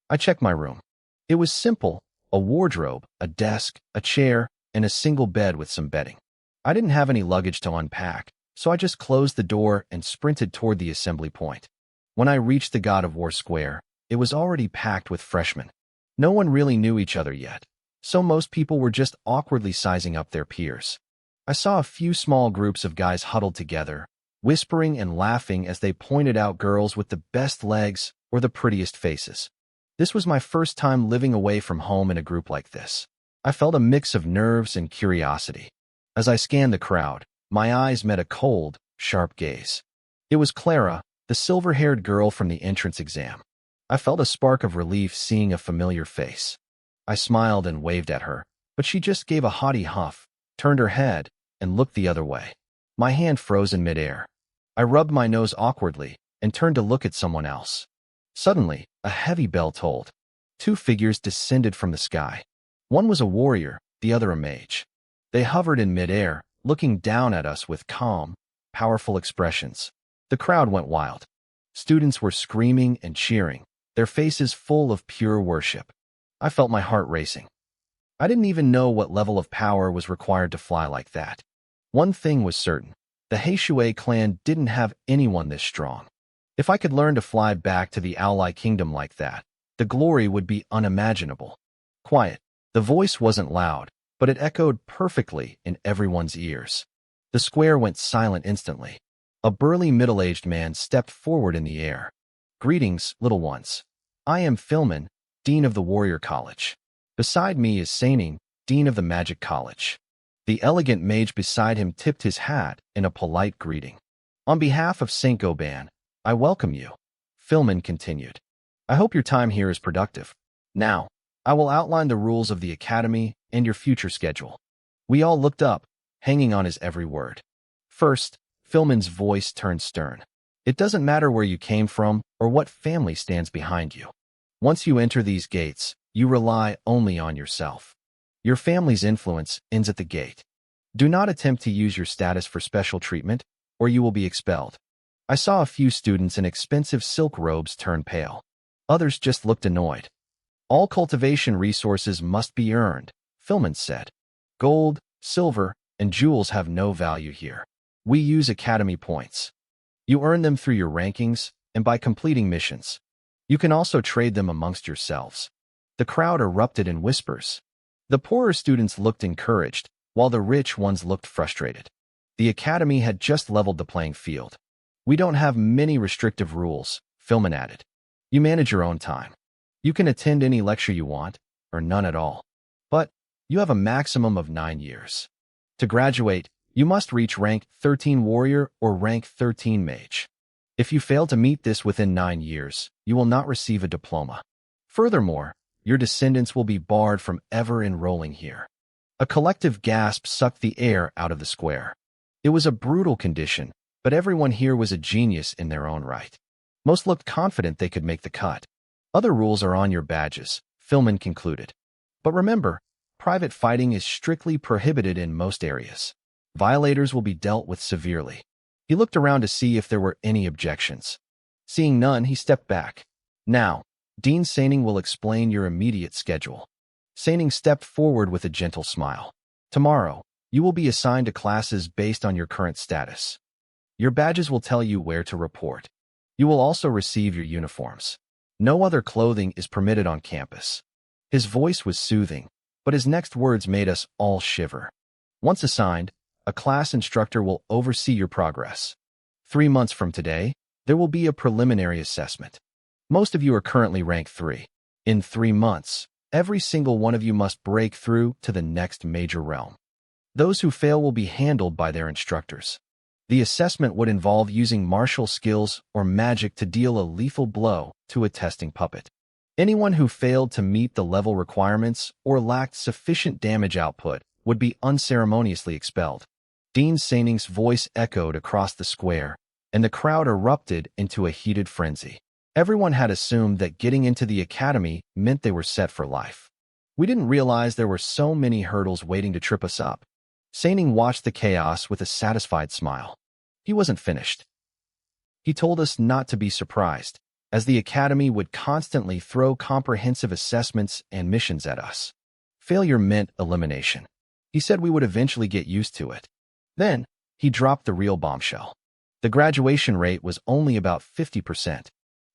I checked my room. It was simple: a wardrobe, a desk, a chair, and a single bed with some bedding. I didn't have any luggage to unpack, so I just closed the door and sprinted toward the assembly point. When I reached the God of War Square, it was already packed with freshmen. No one really knew each other yet, so most people were just awkwardly sizing up their peers. I saw a few small groups of guys huddled together, whispering and laughing as they pointed out girls with the best legs or the prettiest faces. This was my first time living away from home in a group like this. I felt a mix of nerves and curiosity. As I scanned the crowd, my eyes met a cold, sharp gaze. It was Clara, the silver-haired girl from the entrance exam. I felt a spark of relief seeing a familiar face. I smiled and waved at her, but she just gave a haughty huff, turned her head, and looked the other way. My hand froze in midair. I rubbed my nose awkwardly and turned to look at someone else. Suddenly, a heavy bell tolled. 2 figures descended from the sky. One was a warrior, the other a mage. They hovered in midair, looking down at us with calm, powerful expressions. The crowd went wild. Students were screaming and cheering, their faces full of pure worship. I felt my heart racing. I didn't even know what level of power was required to fly like that. One thing was certain: the Heishui clan didn't have anyone this strong. If I could learn to fly back to the Ally Kingdom like that, the glory would be unimaginable. Quiet. The voice wasn't loud, but it echoed perfectly in everyone's ears. The square went silent instantly. A burly middle-aged man stepped forward in the air. "Greetings, little ones. I am Philman, Dean of the Warrior College. Beside me is Saining, Dean of the Magic College." The elegant mage beside him tipped his hat in a polite greeting. "On behalf of St. Goban, I welcome you," Philman continued. "I hope your time here is productive. Now, I will outline the rules of the academy and your future schedule." We all looked up, hanging on his every word. First, Philman's voice turned stern. "It doesn't matter where you came from or what family stands behind you. Once you enter these gates, you rely only on yourself. Your family's influence ends at the gate. Do not attempt to use your status for special treatment. or you will be expelled. I saw a few students in expensive silk robes turn pale. Others just looked annoyed. All cultivation resources must be earned, Filman said. Gold, silver, and jewels have no value here. We use academy points. You earn them through your rankings and by completing missions. You can also trade them amongst yourselves. The crowd erupted in whispers. The poorer students looked encouraged, while the rich ones looked frustrated. The academy had just leveled the playing field. We don't have many restrictive rules, Filman added. You manage your own time. You can attend any lecture you want, or none at all. But you have a maximum of 9 years. To graduate, you must reach rank 13 warrior or rank 13 mage. If you fail to meet this within 9 years, you will not receive a diploma. Furthermore, your descendants will be barred from ever enrolling here. A collective gasp sucked the air out of the square. It was a brutal condition, but everyone here was a genius in their own right. Most looked confident they could make the cut. Other rules are on your badges, Filman concluded. But remember, private fighting is strictly prohibited in most areas. Violators will be dealt with severely. He looked around to see if there were any objections. Seeing none, he stepped back. Now, Dean Saining will explain your immediate schedule. Saining stepped forward with a gentle smile. Tomorrow, you will be assigned to classes based on your current status. Your badges will tell you where to report. You will also receive your uniforms. No other clothing is permitted on campus. His voice was soothing, but his next words made us all shiver. Once assigned, a class instructor will oversee your progress. 3 months from today, there will be a preliminary assessment. Most of you are currently rank 3. In 3 months, every single one of you must break through to the next major realm. Those who fail will be handled by their instructors. The assessment would involve using martial skills or magic to deal a lethal blow to a testing puppet. Anyone who failed to meet the level requirements or lacked sufficient damage output would be unceremoniously expelled. Dean Saining's voice echoed across the square, and the crowd erupted into a heated frenzy. Everyone had assumed that getting into the academy meant they were set for life. We didn't realize there were so many hurdles waiting to trip us up. Saining watched the chaos with a satisfied smile. He wasn't finished. He told us not to be surprised, as the academy would constantly throw comprehensive assessments and missions at us. Failure meant elimination. He said we would eventually get used to it. Then, he dropped the real bombshell. The graduation rate was only about 50%.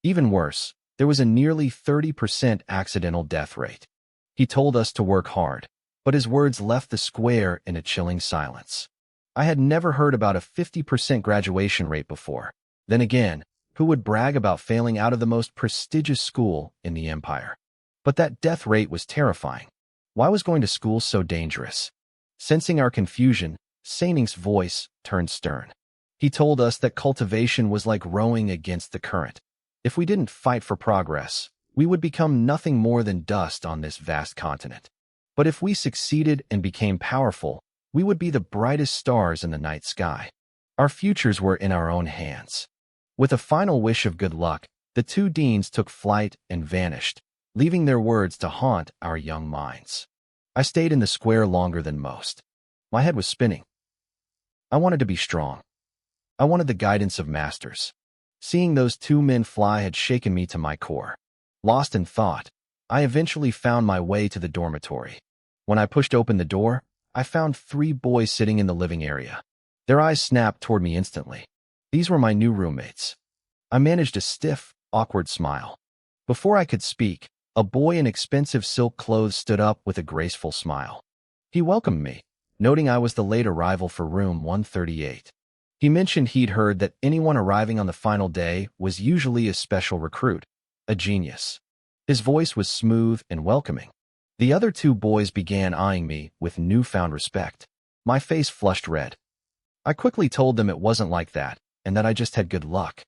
Even worse, there was a nearly 30% accidental death rate. He told us to work hard, but his words left the square in a chilling silence. I had never heard about a 50% graduation rate before. Then again, who would brag about failing out of the most prestigious school in the empire? But that death rate was terrifying. Why was going to school so dangerous? Sensing our confusion, Saining's voice turned stern. He told us that cultivation was like rowing against the current. If we didn't fight for progress, we would become nothing more than dust on this vast continent. But if we succeeded and became powerful, we would be the brightest stars in the night sky. Our futures were in our own hands. With a final wish of good luck, the 2 deans took flight and vanished, leaving their words to haunt our young minds. I stayed in the square longer than most. My head was spinning. I wanted to be strong. I wanted the guidance of masters. Seeing those 2 men fly had shaken me to my core. Lost in thought, I eventually found my way to the dormitory. When I pushed open the door, I found 3 boys sitting in the living area. Their eyes snapped toward me instantly. These were my new roommates. I managed a stiff, awkward smile. Before I could speak, a boy in expensive silk clothes stood up with a graceful smile. He welcomed me, noting I was the late arrival for room 138. He mentioned he'd heard that anyone arriving on the final day was usually a special recruit, a genius. His voice was smooth and welcoming. The other 2 boys began eyeing me with newfound respect. My face flushed red. I quickly told them it wasn't like that, and that I just had good luck.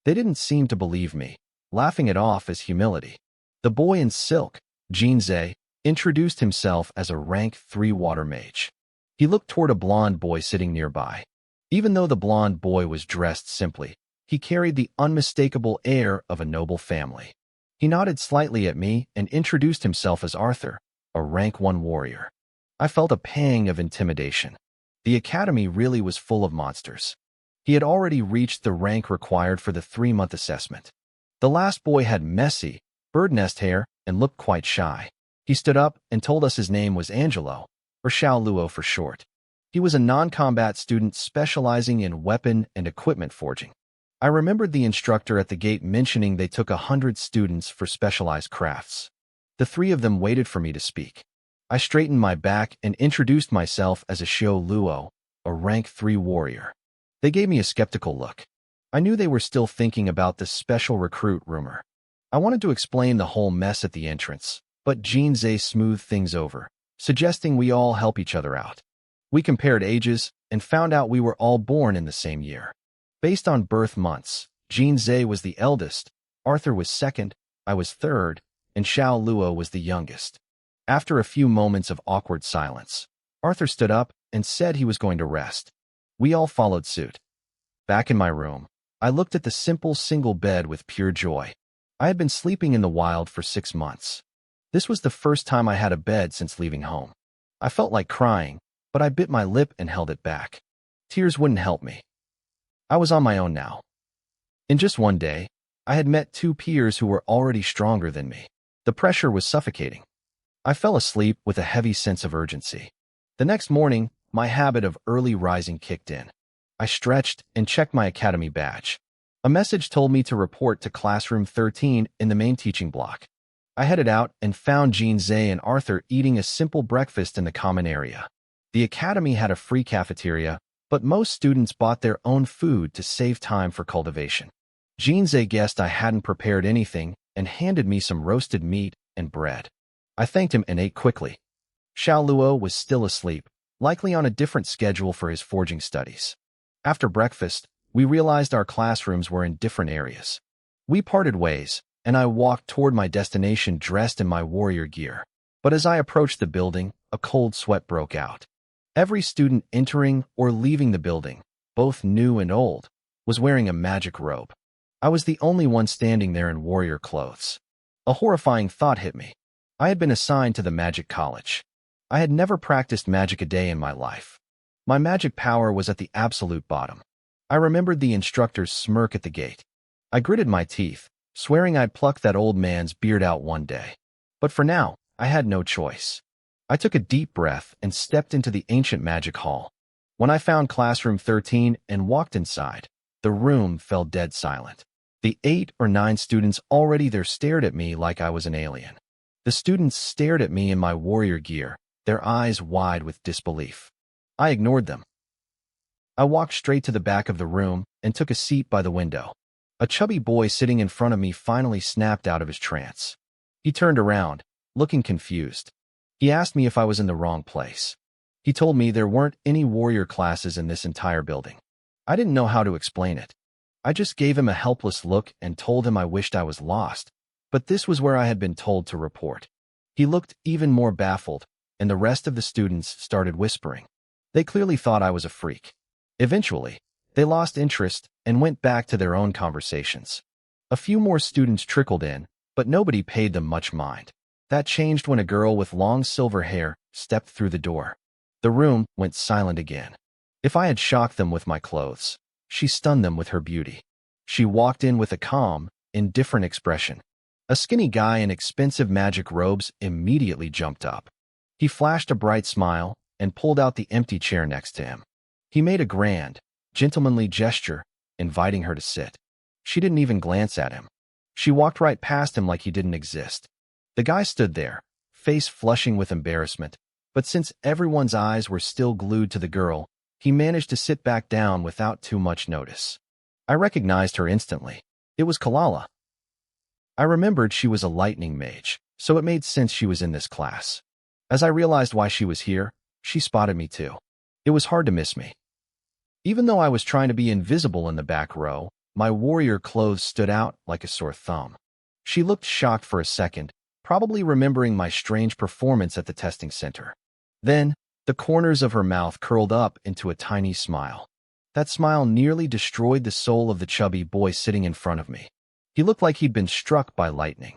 They didn't seem to believe me, laughing it off as humility. The boy in silk, Jinze, introduced himself as a rank 3 water mage. He looked toward a blonde boy sitting nearby. Even though the blonde boy was dressed simply, he carried the unmistakable air of a noble family. He nodded slightly at me and introduced himself as Arthur, a rank 1 warrior. I felt a pang of intimidation. The academy really was full of monsters. He had already reached the rank required for the 3-month assessment. The last boy had messy, bird nest hair and looked quite shy. He stood up and told us his name was Angelo, or Xiao Luo for short. He was a non-combat student specializing in weapon and equipment forging. I remembered the instructor at the gate mentioning they took 100 students for specialized crafts. The 3 of them waited for me to speak. I straightened my back and introduced myself as a Xiao Luo, a rank 3 warrior. They gave me a skeptical look. I knew they were still thinking about the special recruit rumor. I wanted to explain the whole mess at the entrance, but Jean Zhe smoothed things over, suggesting we all help each other out. We compared ages and found out we were all born in the same year. Based on birth months, Jean Zhe was the eldest, Arthur was second, I was third, and Xiao Luo was the youngest. After a few moments of awkward silence, Arthur stood up and said he was going to rest. We all followed suit. Back in my room, I looked at the simple single bed with pure joy. I had been sleeping in the wild for 6 months. This was the first time I had a bed since leaving home. I felt like crying, but I bit my lip and held it back. Tears wouldn't help me. I was on my own now. In just one day, I had met 2 peers who were already stronger than me. The pressure was suffocating. I fell asleep with a heavy sense of urgency. The next morning, my habit of early rising kicked in. I stretched and checked my academy badge. A message told me to report to classroom 13 in the main teaching block. I headed out and found Jean Zhe and Arthur eating a simple breakfast in the common area. The academy had a free cafeteria, but most students bought their own food to save time for cultivation. Jean Zhe guessed I hadn't prepared anything and handed me some roasted meat and bread. I thanked him and ate quickly. Xiao Luo was still asleep, likely on a different schedule for his forging studies. After breakfast, we realized our classrooms were in different areas. We parted ways, and I walked toward my destination dressed in my warrior gear. But as I approached the building, a cold sweat broke out. Every student entering or leaving the building, both new and old, was wearing a magic robe. I was the only one standing there in warrior clothes. A horrifying thought hit me. I had been assigned to the magic college. I had never practiced magic a day in my life. My magic power was at the absolute bottom. I remembered the instructor's smirk at the gate. I gritted my teeth, swearing I'd pluck that old man's beard out one day. But for now, I had no choice. I took a deep breath and stepped into the ancient magic hall. When I found classroom 13 and walked inside, the room fell dead silent. The 8 or 9 students already there stared at me like I was an alien. The students stared at me in my warrior gear, their eyes wide with disbelief. I ignored them. I walked straight to the back of the room and took a seat by the window. A chubby boy sitting in front of me finally snapped out of his trance. He turned around, looking confused. He asked me if I was in the wrong place. He told me there weren't any warrior classes in this entire building. I didn't know how to explain it. I just gave him a helpless look and told him I wished I was lost, but this was where I had been told to report. He looked even more baffled, and the rest of the students started whispering. They clearly thought I was a freak. Eventually, they lost interest and went back to their own conversations. A few more students trickled in, but nobody paid them much mind. That changed when a girl with long silver hair stepped through the door. The room went silent again. If I had shocked them with my clothes, she stunned them with her beauty. She walked in with a calm, indifferent expression. A skinny guy in expensive magic robes immediately jumped up. He flashed a bright smile and pulled out the empty chair next to him. He made a grand, gentlemanly gesture, inviting her to sit. She didn't even glance at him. She walked right past him like he didn't exist. The guy stood there, face flushing with embarrassment, but since everyone's eyes were still glued to the girl, he managed to sit back down without too much notice. I recognized her instantly. It was Kalala. I remembered she was a lightning mage, so it made sense she was in this class. As I realized why she was here, she spotted me too. It was hard to miss me. Even though I was trying to be invisible in the back row, my warrior clothes stood out like a sore thumb. She looked shocked for a second, probably remembering my strange performance at the testing center. Then, the corners of her mouth curled up into a tiny smile. That smile nearly destroyed the soul of the chubby boy sitting in front of me. He looked like he'd been struck by lightning.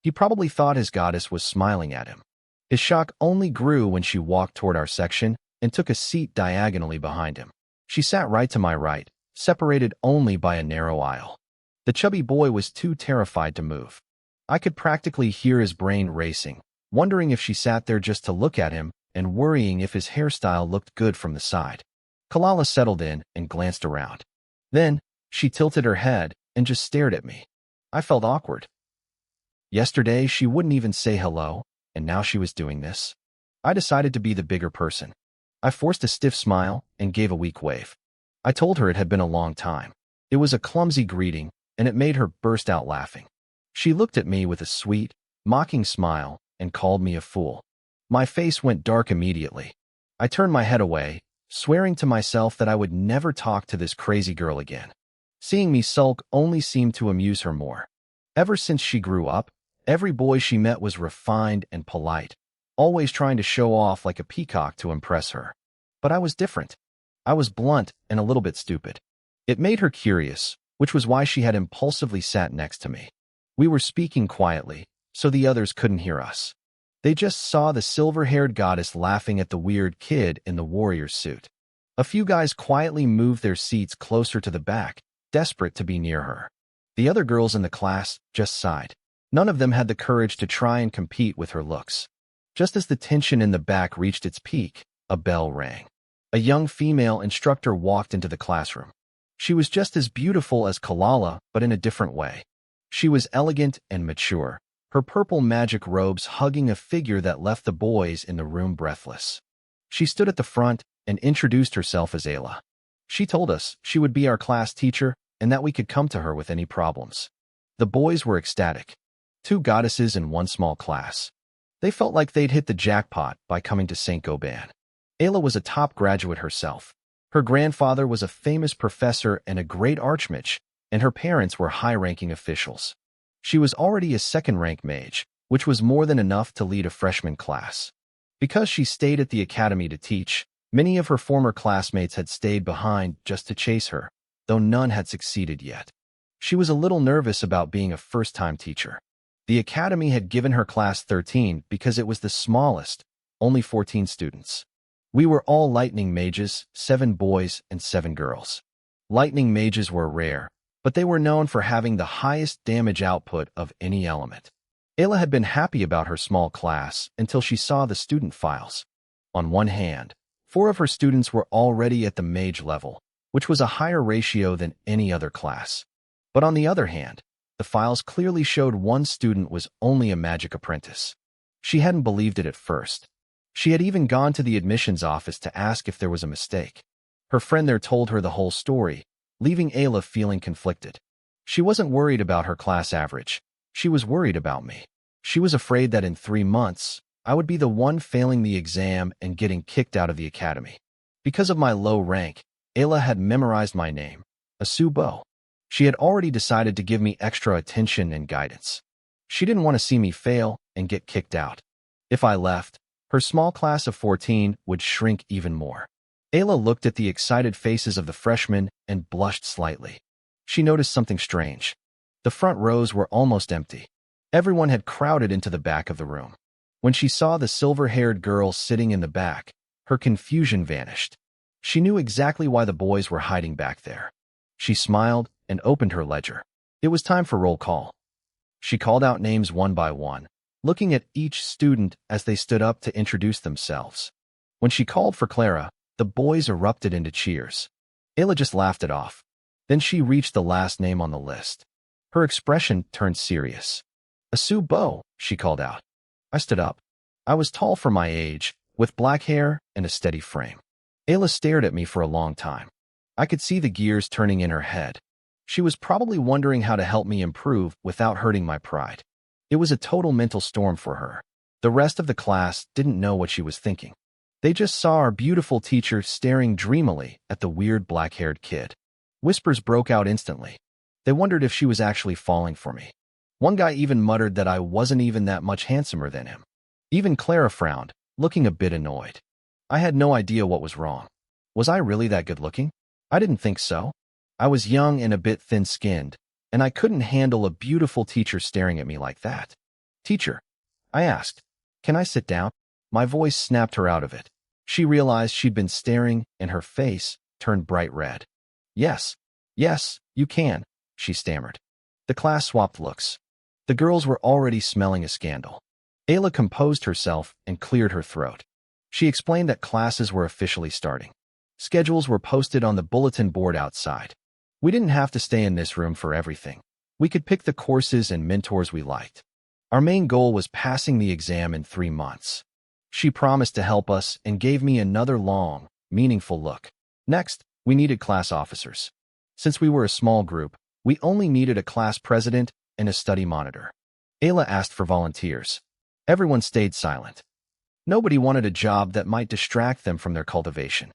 He probably thought his goddess was smiling at him. His shock only grew when she walked toward our section and took a seat diagonally behind him. She sat right to my right, separated only by a narrow aisle. The chubby boy was too terrified to move. I could practically hear his brain racing, wondering if she sat there just to look at him and worrying if his hairstyle looked good from the side. Kalala settled in and glanced around. Then, she tilted her head and just stared at me. I felt awkward. Yesterday, she wouldn't even say hello, and now she was doing this. I decided to be the bigger person. I forced a stiff smile and gave a weak wave. I told her it had been a long time. It was a clumsy greeting, and it made her burst out laughing. She looked at me with a sweet, mocking smile and called me a fool. My face went dark immediately. I turned my head away, swearing to myself that I would never talk to this crazy girl again. Seeing me sulk only seemed to amuse her more. Ever since she grew up, every boy she met was refined and polite, always trying to show off like a peacock to impress her. But I was different. I was blunt and a little bit stupid. It made her curious, which was why she had impulsively sat next to me. We were speaking quietly, so the others couldn't hear us. They just saw the silver-haired goddess laughing at the weird kid in the warrior suit. A few guys quietly moved their seats closer to the back, desperate to be near her. The other girls in the class just sighed. None of them had the courage to try and compete with her looks. Just as the tension in the back reached its peak, a bell rang. A young female instructor walked into the classroom. She was just as beautiful as Kalala, but in a different way. She was elegant and mature, her purple magic robes hugging a figure that left the boys in the room breathless. She stood at the front and introduced herself as Ayla. She told us she would be our class teacher and that we could come to her with any problems. The boys were ecstatic. 2 goddesses in one small class. They felt like they'd hit the jackpot by coming to St. Gobain. Ayla was a top graduate herself. Her grandfather was a famous professor and a great archmage, and her parents were high-ranking officials. She was already a second-rank mage, which was more than enough to lead a freshman class. Because she stayed at the academy to teach, many of her former classmates had stayed behind just to chase her, though none had succeeded yet. She was a little nervous about being a first-time teacher. The academy had given her class 13 because it was the smallest, only 14 students. We were all lightning mages, 7 boys and 7 girls. Lightning mages were rare, but they were known for having the highest damage output of any element. Ayla had been happy about her small class until she saw the student files. On one hand, 4 of her students were already at the mage level, which was a higher ratio than any other class. But on the other hand, the files clearly showed 1 student was only a magic apprentice. She hadn't believed it at first. She had even gone to the admissions office to ask if there was a mistake. Her friend there told her the whole story, leaving Ayla feeling conflicted. She wasn't worried about her class average. She was worried about me. She was afraid that in 3 months, I would be the one failing the exam and getting kicked out of the academy. Because of my low rank, Ayla had memorized my name, Asubo. She had already decided to give me extra attention and guidance. She didn't want to see me fail and get kicked out. If I left, her small class of 14 would shrink even more. Ayla looked at the excited faces of the freshmen and blushed slightly. She noticed something strange. The front rows were almost empty. Everyone had crowded into the back of the room. When she saw the silver-haired girl sitting in the back, her confusion vanished. She knew exactly why the boys were hiding back there. She smiled and opened her ledger. It was time for roll call. She called out names one by one, looking at each student as they stood up to introduce themselves. When she called for Clara, the boys erupted into cheers. Ayla just laughed it off. Then she reached the last name on the list. Her expression turned serious. Asubo, she called out. I stood up. I was tall for my age, with black hair and a steady frame. Ayla stared at me for a long time. I could see the gears turning in her head. She was probably wondering how to help me improve without hurting my pride. It was a total mental storm for her. The rest of the class didn't know what she was thinking. They just saw our beautiful teacher staring dreamily at the weird black-haired kid. Whispers broke out instantly. They wondered if she was actually falling for me. One guy even muttered that I wasn't even that much handsomer than him. Even Clara frowned, looking a bit annoyed. I had no idea what was wrong. Was I really that good-looking? I didn't think so. I was young and a bit thin-skinned, and I couldn't handle a beautiful teacher staring at me like that. Teacher, I asked, can I sit down? My voice snapped her out of it. She realized she'd been staring, and her face turned bright red. Yes, Yes, you can, she stammered. The class swapped looks. The girls were already smelling a scandal. Ayla composed herself and cleared her throat. She explained that classes were officially starting. Schedules were posted on the bulletin board outside. We didn't have to stay in this room for everything. We could pick the courses and mentors we liked. Our main goal was passing the exam in 3 months. She promised to help us and gave me another long, meaningful look. Next, we needed class officers. Since we were a small group, we only needed a class president and a study monitor. Ayla asked for volunteers. Everyone stayed silent. Nobody wanted a job that might distract them from their cultivation.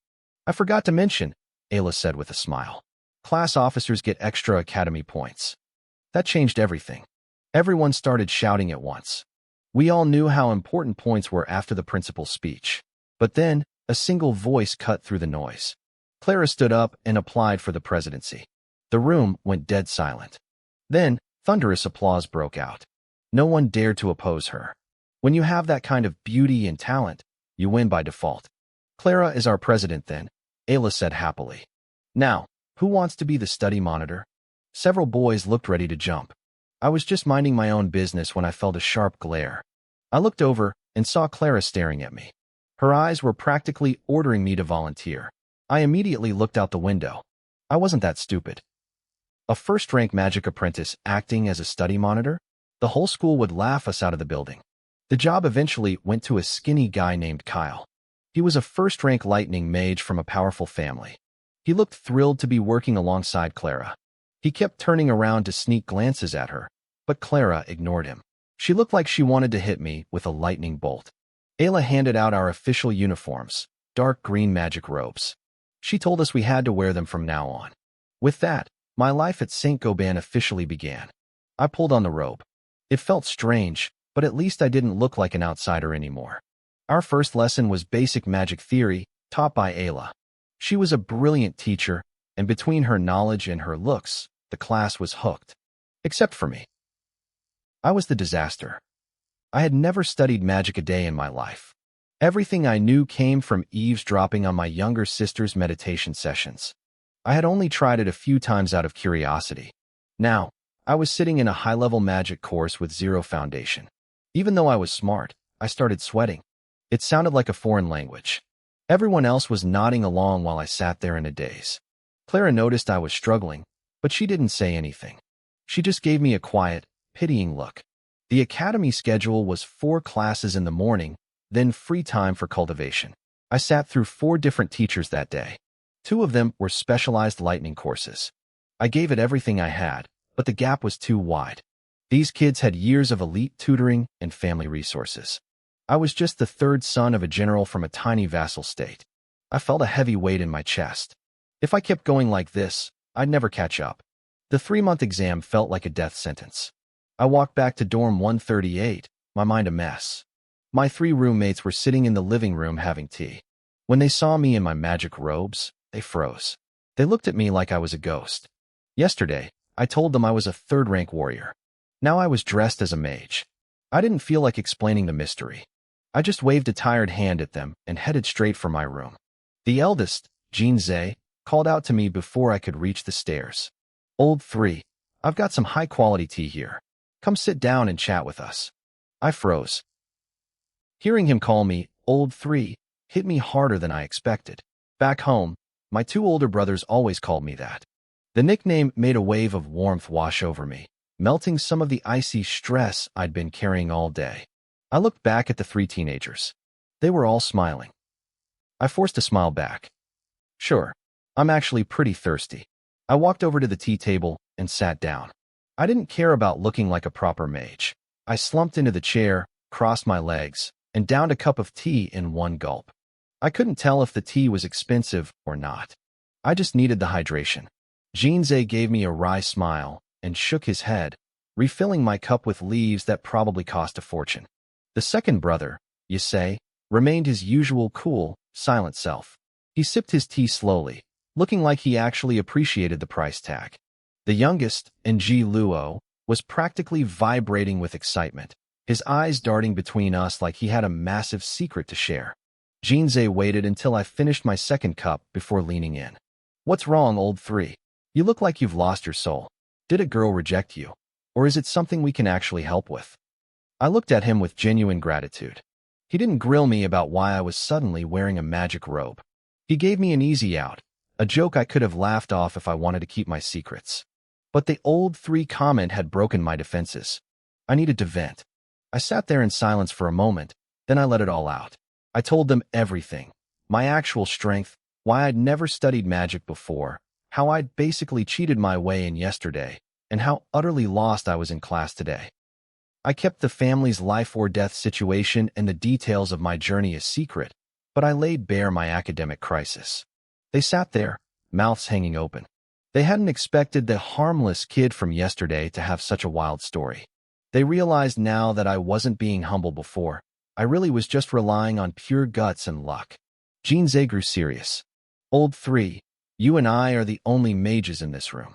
I forgot to mention, Ayla said with a smile. Class officers get extra academy points. That changed everything. Everyone started shouting at once. We all knew how important points were after the principal's speech. But then, a single voice cut through the noise. Clara stood up and applied for the presidency. The room went dead silent. Then, thunderous applause broke out. No one dared to oppose her. When you have that kind of beauty and talent, you win by default. Clara is our president then, Ayla said happily. Now, who wants to be the study monitor? Several boys looked ready to jump. I was just minding my own business when I felt a sharp glare. I looked over and saw Clara staring at me. Her eyes were practically ordering me to volunteer. I immediately looked out the window. I wasn't that stupid. A first-rank magic apprentice acting as a study monitor? The whole school would laugh us out of the building. The job eventually went to a skinny guy named Kyle. He was a first-rank lightning mage from a powerful family. He looked thrilled to be working alongside Clara. He kept turning around to sneak glances at her, but Clara ignored him. She looked like she wanted to hit me with a lightning bolt. Ayla handed out our official uniforms, dark green magic robes. She told us we had to wear them from now on. With that, my life at St. Gobain officially began. I pulled on the robe. It felt strange, but at least I didn't look like an outsider anymore. Our first lesson was basic magic theory, taught by Ayla. She was a brilliant teacher, and between her knowledge and her looks, the class was hooked. Except for me. I was the disaster. I had never studied magic a day in my life. Everything I knew came from eavesdropping on my younger sister's meditation sessions. I had only tried it a few times out of curiosity. Now, I was sitting in a high-level magic course with zero foundation. Even though I was smart, I started sweating. It sounded like a foreign language. Everyone else was nodding along while I sat there in a daze. Clara noticed I was struggling, but she didn't say anything. She just gave me a quiet, pitying look. The academy schedule was 4 classes in the morning, then free time for cultivation. I sat through 4 different teachers that day. 2 of them were specialized lightning courses. I gave it everything I had, but the gap was too wide. These kids had years of elite tutoring and family resources. I was just the 3rd son of a general from a tiny vassal state. I felt a heavy weight in my chest. If I kept going like this, I'd never catch up. The 3-month exam felt like a death sentence. I walked back to dorm 138, my mind a mess. My 3 roommates were sitting in the living room having tea. When they saw me in my magic robes, they froze. They looked at me like I was a ghost. Yesterday, I told them I was a 3rd-rank warrior. Now I was dressed as a mage. I didn't feel like explaining the mystery. I just waved a tired hand at them and headed straight for my room. The eldest, Jean Zhe, called out to me before I could reach the stairs. Old 3, I've got some high-quality tea here. Come sit down and chat with us. I froze. Hearing him call me Old 3 hit me harder than I expected. Back home, my 2 older brothers always called me that. The nickname made a wave of warmth wash over me, melting some of the icy stress I'd been carrying all day. I looked back at the 3 teenagers. They were all smiling. I forced a smile back. Sure, I'm actually pretty thirsty. I walked over to the tea table and sat down. I didn't care about looking like a proper mage. I slumped into the chair, crossed my legs, and downed a cup of tea in one gulp. I couldn't tell if the tea was expensive or not. I just needed the hydration. Jinze gave me a wry smile and shook his head, refilling my cup with leaves that probably cost a fortune. The second brother, Yusei, remained his usual cool, silent self. He sipped his tea slowly, looking like he actually appreciated the price tag. The youngest, Nji Luo, was practically vibrating with excitement, his eyes darting between us like he had a massive secret to share. Jinze waited until I finished my second cup before leaning in. What's wrong, Old 3? You look like you've lost your soul. Did a girl reject you? Or is it something we can actually help with? I looked at him with genuine gratitude. He didn't grill me about why I was suddenly wearing a magic robe. He gave me an easy out, a joke I could have laughed off if I wanted to keep my secrets. But the old 3 comment had broken my defenses. I needed to vent. I sat there in silence for a moment, then I let it all out. I told them everything. My actual strength, why I'd never studied magic before, how I'd basically cheated my way in yesterday, and how utterly lost I was in class today. I kept the family's life or death situation and the details of my journey a secret, but I laid bare my academic crisis. They sat there, mouths hanging open. They hadn't expected the harmless kid from yesterday to have such a wild story. They realized now that I wasn't being humble before. I really was just relying on pure guts and luck. Jinzei grew serious. Old 3, you and I are the only mages in this room.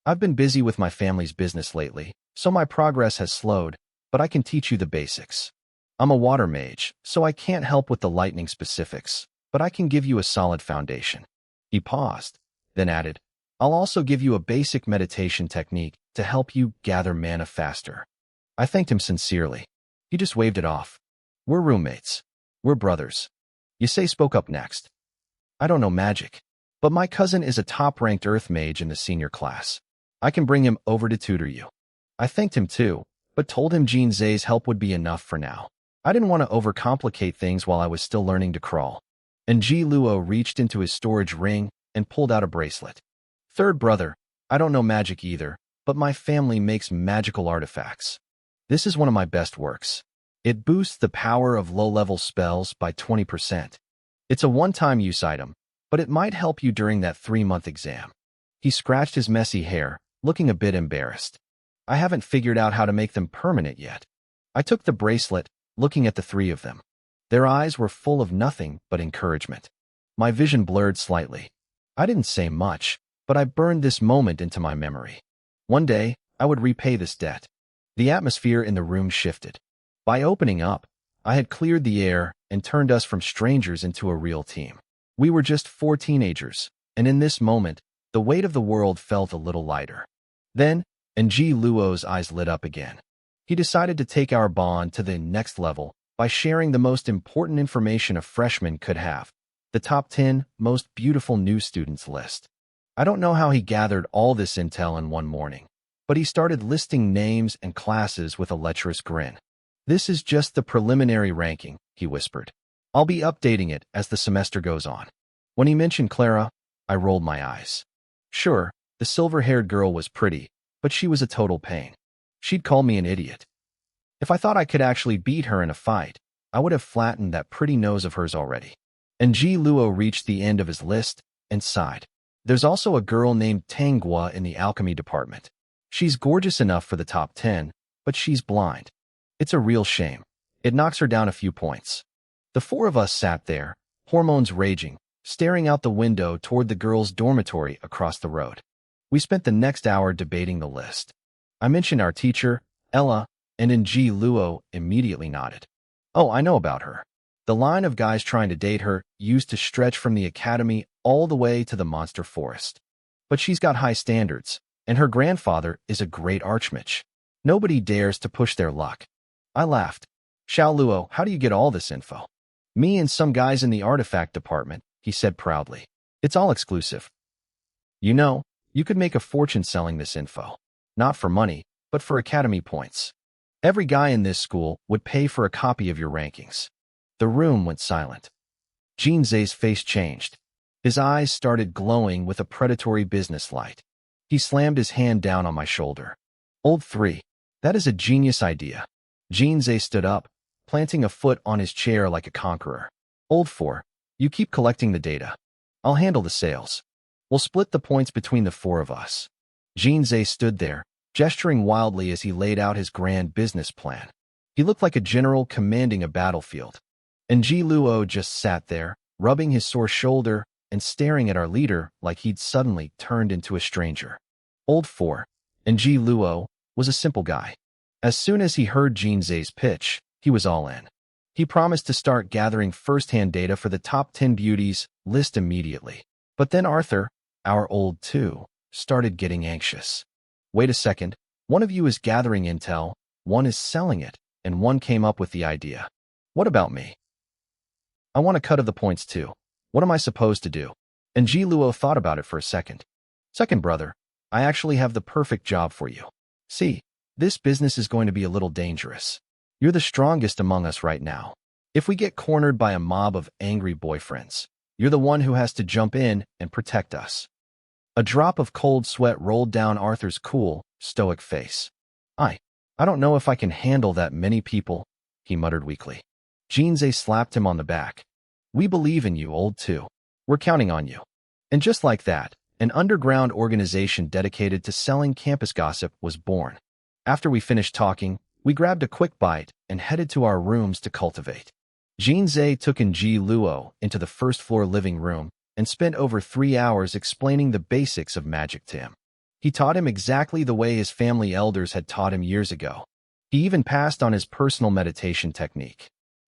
I've been busy with my family's business lately, so my progress has slowed, but I can teach you the basics. I'm a water mage, so I can't help with the lightning specifics, but I can give you a solid foundation. He paused, then added, I'll also give you a basic meditation technique to help you gather mana faster. I thanked him sincerely. He just waved it off. We're roommates. We're brothers. Yusei spoke up next. I don't know magic, but my cousin is a top-ranked earth mage in the senior class. I can bring him over to tutor you. I thanked him too, but told him Jinzei's help would be enough for now. I didn't want to overcomplicate things while I was still learning to crawl. And Ji Luo reached into his storage ring and pulled out a bracelet. Third brother, I don't know magic either, but my family makes magical artifacts. This is one of my best works. It boosts the power of low-level spells by 20%. It's a one-time use item, but it might help you during that 3-month exam. He scratched his messy hair, looking a bit embarrassed. I haven't figured out how to make them permanent yet. I took the bracelet, looking at the 3 of them. Their eyes were full of nothing but encouragement. My vision blurred slightly. I didn't say much, but I burned this moment into my memory. One day, I would repay this debt. The atmosphere in the room shifted. By opening up, I had cleared the air and turned us from strangers into a real team. We were just 4 teenagers, and in this moment, the weight of the world felt a little lighter. Then, Ji Luo's eyes lit up again. He decided to take our bond to the next level by sharing the most important information a freshman could have, the top 10 most beautiful new students list. I don't know how he gathered all this intel in one morning, but he started listing names and classes with a lecherous grin. This is just the preliminary ranking, he whispered. I'll be updating it as the semester goes on. When he mentioned Clara, I rolled my eyes. Sure, the silver-haired girl was pretty, but she was a total pain. She'd call me an idiot. If I thought I could actually beat her in a fight, I would have flattened that pretty nose of hers already. And Ji Luo reached the end of his list and sighed. There's also a girl named Tanghua in the alchemy department. She's gorgeous enough for the top 10, but she's blind. It's a real shame. It knocks her down a few points. The 4 of us sat there, hormones raging, staring out the window toward the girls' dormitory across the road. We spent the next hour debating the list. I mentioned our teacher, Ella, and Ji Luo immediately nodded. Oh, I know about her. The line of guys trying to date her used to stretch from the academy all the way to the monster forest. But she's got high standards, and her grandfather is a great archmage. Nobody dares to push their luck. I laughed. Xiao Luo, how do you get all this info? Me and some guys in the artifact department, he said proudly. It's all exclusive. You know, you could make a fortune selling this info. Not for money, but for academy points. Every guy in this school would pay for a copy of your rankings. The room went silent. Jinzei's face changed. His eyes started glowing with a predatory business light. He slammed his hand down on my shoulder. Old 3, that is a genius idea. Jinzei stood up, planting a foot on his chair like a conqueror. Old 4, you keep collecting the data. I'll handle the sales. We'll split the points between the 4 of us. Jinzei stood there, gesturing wildly as he laid out his grand business plan. He looked like a general commanding a battlefield. And Ji Luo just sat there, rubbing his sore shoulder and staring at our leader like he'd suddenly turned into a stranger. Old 4, and Ji Luo, was a simple guy. As soon as he heard Jinzei's pitch, he was all in. He promised to start gathering first-hand data for the top 10 beauties list immediately. But then Arthur, our old 2, started getting anxious. Wait a second, one of you is gathering intel, one is selling it, and one came up with the idea. What about me? I want a cut of the points too. What am I supposed to do? And Ji Luo thought about it for a second. Second brother, I actually have the perfect job for you. See, this business is going to be a little dangerous. You're the strongest among us right now. If we get cornered by a mob of angry boyfriends, you're the one who has to jump in and protect us. A drop of cold sweat rolled down Arthur's cool, stoic face. I don't know if I can handle that many people, he muttered weakly. Jinze slapped him on the back. We believe in you, old two. We're counting on you. And just like that, an underground organization dedicated to selling campus gossip was born. After we finished talking, we grabbed a quick bite and headed to our rooms to cultivate. Jinze took in Ji Luo into the first-floor living room and spent over 3 hours explaining the basics of magic to him. He taught him exactly the way his family elders had taught him years ago. He even passed on his personal meditation technique.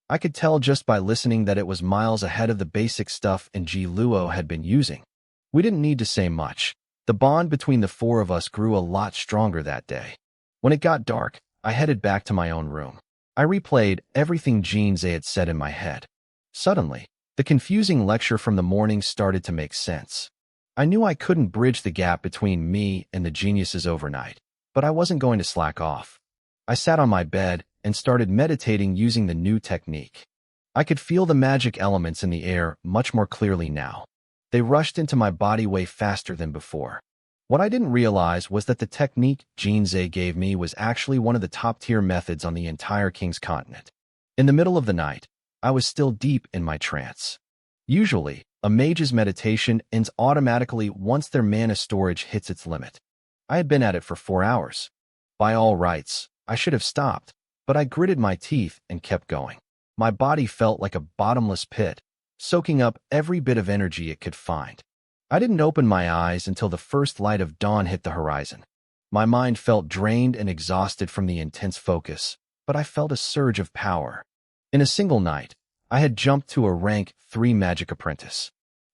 I could tell just by listening that it was miles ahead of the basic stuff Ji Luo had been using. We didn't need to say much. The bond between the four of us grew a lot stronger that day. When it got dark, I headed back to my own room. I replayed everything Jinze had said in my head. Suddenly, the confusing lecture from the morning started to make sense. I knew I couldn't bridge the gap between me and the geniuses overnight, but I wasn't going to slack off. I sat on my bed and started meditating using the new technique. I could feel the magic elements in the air much more clearly now. They rushed into my body way faster than before. What I didn't realize was that the technique Jinze gave me was actually one of the top-tier methods on the entire King's continent. In the middle of the night, I was still deep in my trance. Usually, a mage's meditation ends automatically once their mana storage hits its limit. I had been at it for 4 hours. By all rights, I should have stopped, but I gritted my teeth and kept going. My body felt like a bottomless pit, soaking up every bit of energy it could find. I didn't open my eyes until the first light of dawn hit the horizon. My mind felt drained and exhausted from the intense focus, but I felt a surge of power. In a single night, I had jumped to a rank 3 magic apprentice.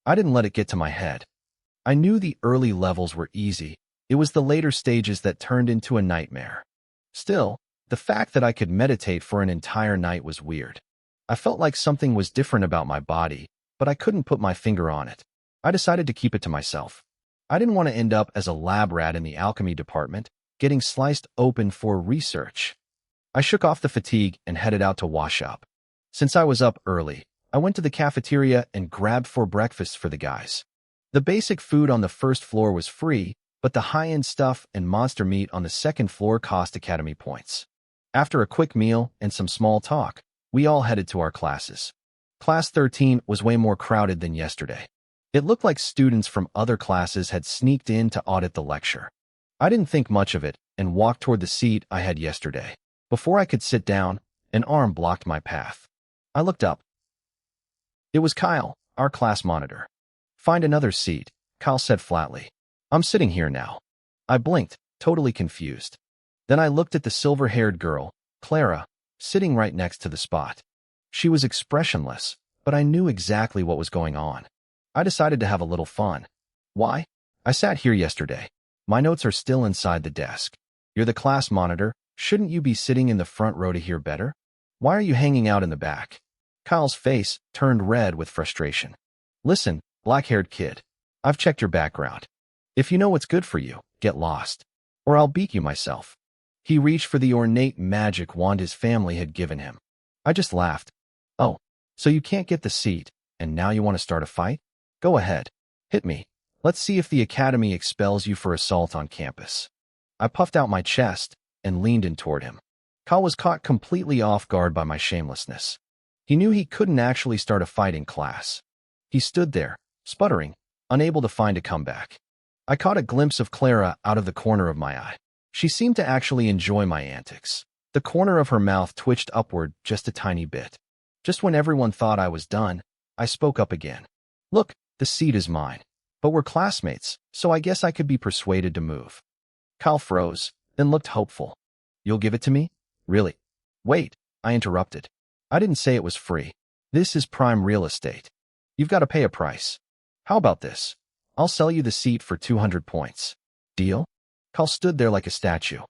I didn't let it get to my head. I knew the early levels were easy. It was the later stages that turned into a nightmare. Still, the fact that I could meditate for an entire night was weird. I felt like something was different about my body, but I couldn't put my finger on it. I decided to keep it to myself. I didn't want to end up as a lab rat in the alchemy department, getting sliced open for research. I shook off the fatigue and headed out to wash up. Since I was up early, I went to the cafeteria and grabbed 4 breakfasts for the guys. The basic food on the first floor was free, but the high-end stuff and monster meat on the second floor cost academy points. After a quick meal and some small talk, we all headed to our classes. Class 13 was way more crowded than yesterday. It looked like students from other classes had sneaked in to audit the lecture. I didn't think much of it and walked toward the seat I had yesterday. Before I could sit down, an arm blocked my path. I looked up. It was Kyle, our class monitor. Find another seat, Kyle said flatly. I'm sitting here now. I blinked, totally confused. Then I looked at the silver-haired girl, Clara, sitting right next to the spot. She was expressionless, but I knew exactly what was going on. I decided to have a little fun. Why? I sat here yesterday. My notes are still inside the desk. You're the class monitor. Shouldn't you be sitting in the front row to hear better? Why are you hanging out in the back? Kyle's face turned red with frustration. Listen, black-haired kid. I've checked your background. If you know what's good for you, get lost. Or I'll beat you myself. He reached for the ornate magic wand his family had given him. I just laughed. Oh, so you can't get the seat, and now you want to start a fight? Go ahead. Hit me. Let's see if the academy expels you for assault on campus. I puffed out my chest and leaned in toward him. Kyle was caught completely off guard by my shamelessness. He knew he couldn't actually start a fight in class. He stood there, sputtering, unable to find a comeback. I caught a glimpse of Clara out of the corner of my eye. She seemed to actually enjoy my antics. The corner of her mouth twitched upward just a tiny bit. Just when everyone thought I was done, I spoke up again. Look, the seat is mine. But we're classmates, so I guess I could be persuaded to move. Kyle froze, then looked hopeful. You'll give it to me? Really? Wait, I interrupted. I didn't say it was free. This is prime real estate. You've got to pay a price. How about this? I'll sell you the seat for 200 points. Deal? Kyle stood there like a statue.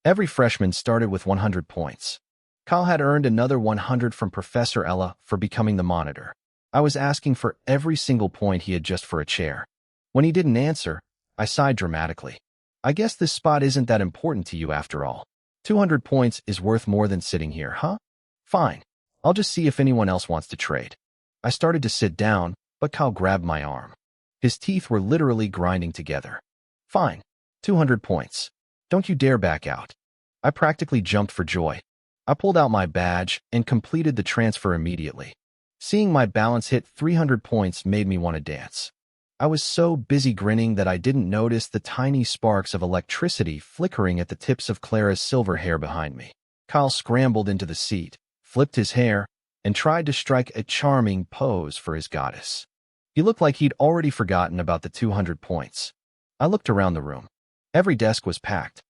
Every freshman started with 100 points. Kyle had earned another 100 from Professor Ella for becoming the monitor. I was asking for every single point he had just for a chair. When he didn't answer, I sighed dramatically. I guess this spot isn't that important to you after all. 200 points is worth more than sitting here, huh? Fine. I'll just see if anyone else wants to trade. I started to sit down, but Kyle grabbed my arm. His teeth were literally grinding together. Fine. 200 points. Don't you dare back out. I practically jumped for joy. I pulled out my badge and completed the transfer immediately. Seeing my balance hit 300 points made me want to dance. I was so busy grinning that I didn't notice the tiny sparks of electricity flickering at the tips of Clara's silver hair behind me. Kyle scrambled into the seat, flipped his hair, and tried to strike a charming pose for his goddess. He looked like he'd already forgotten about the 200 points. I looked around the room. Every desk was packed.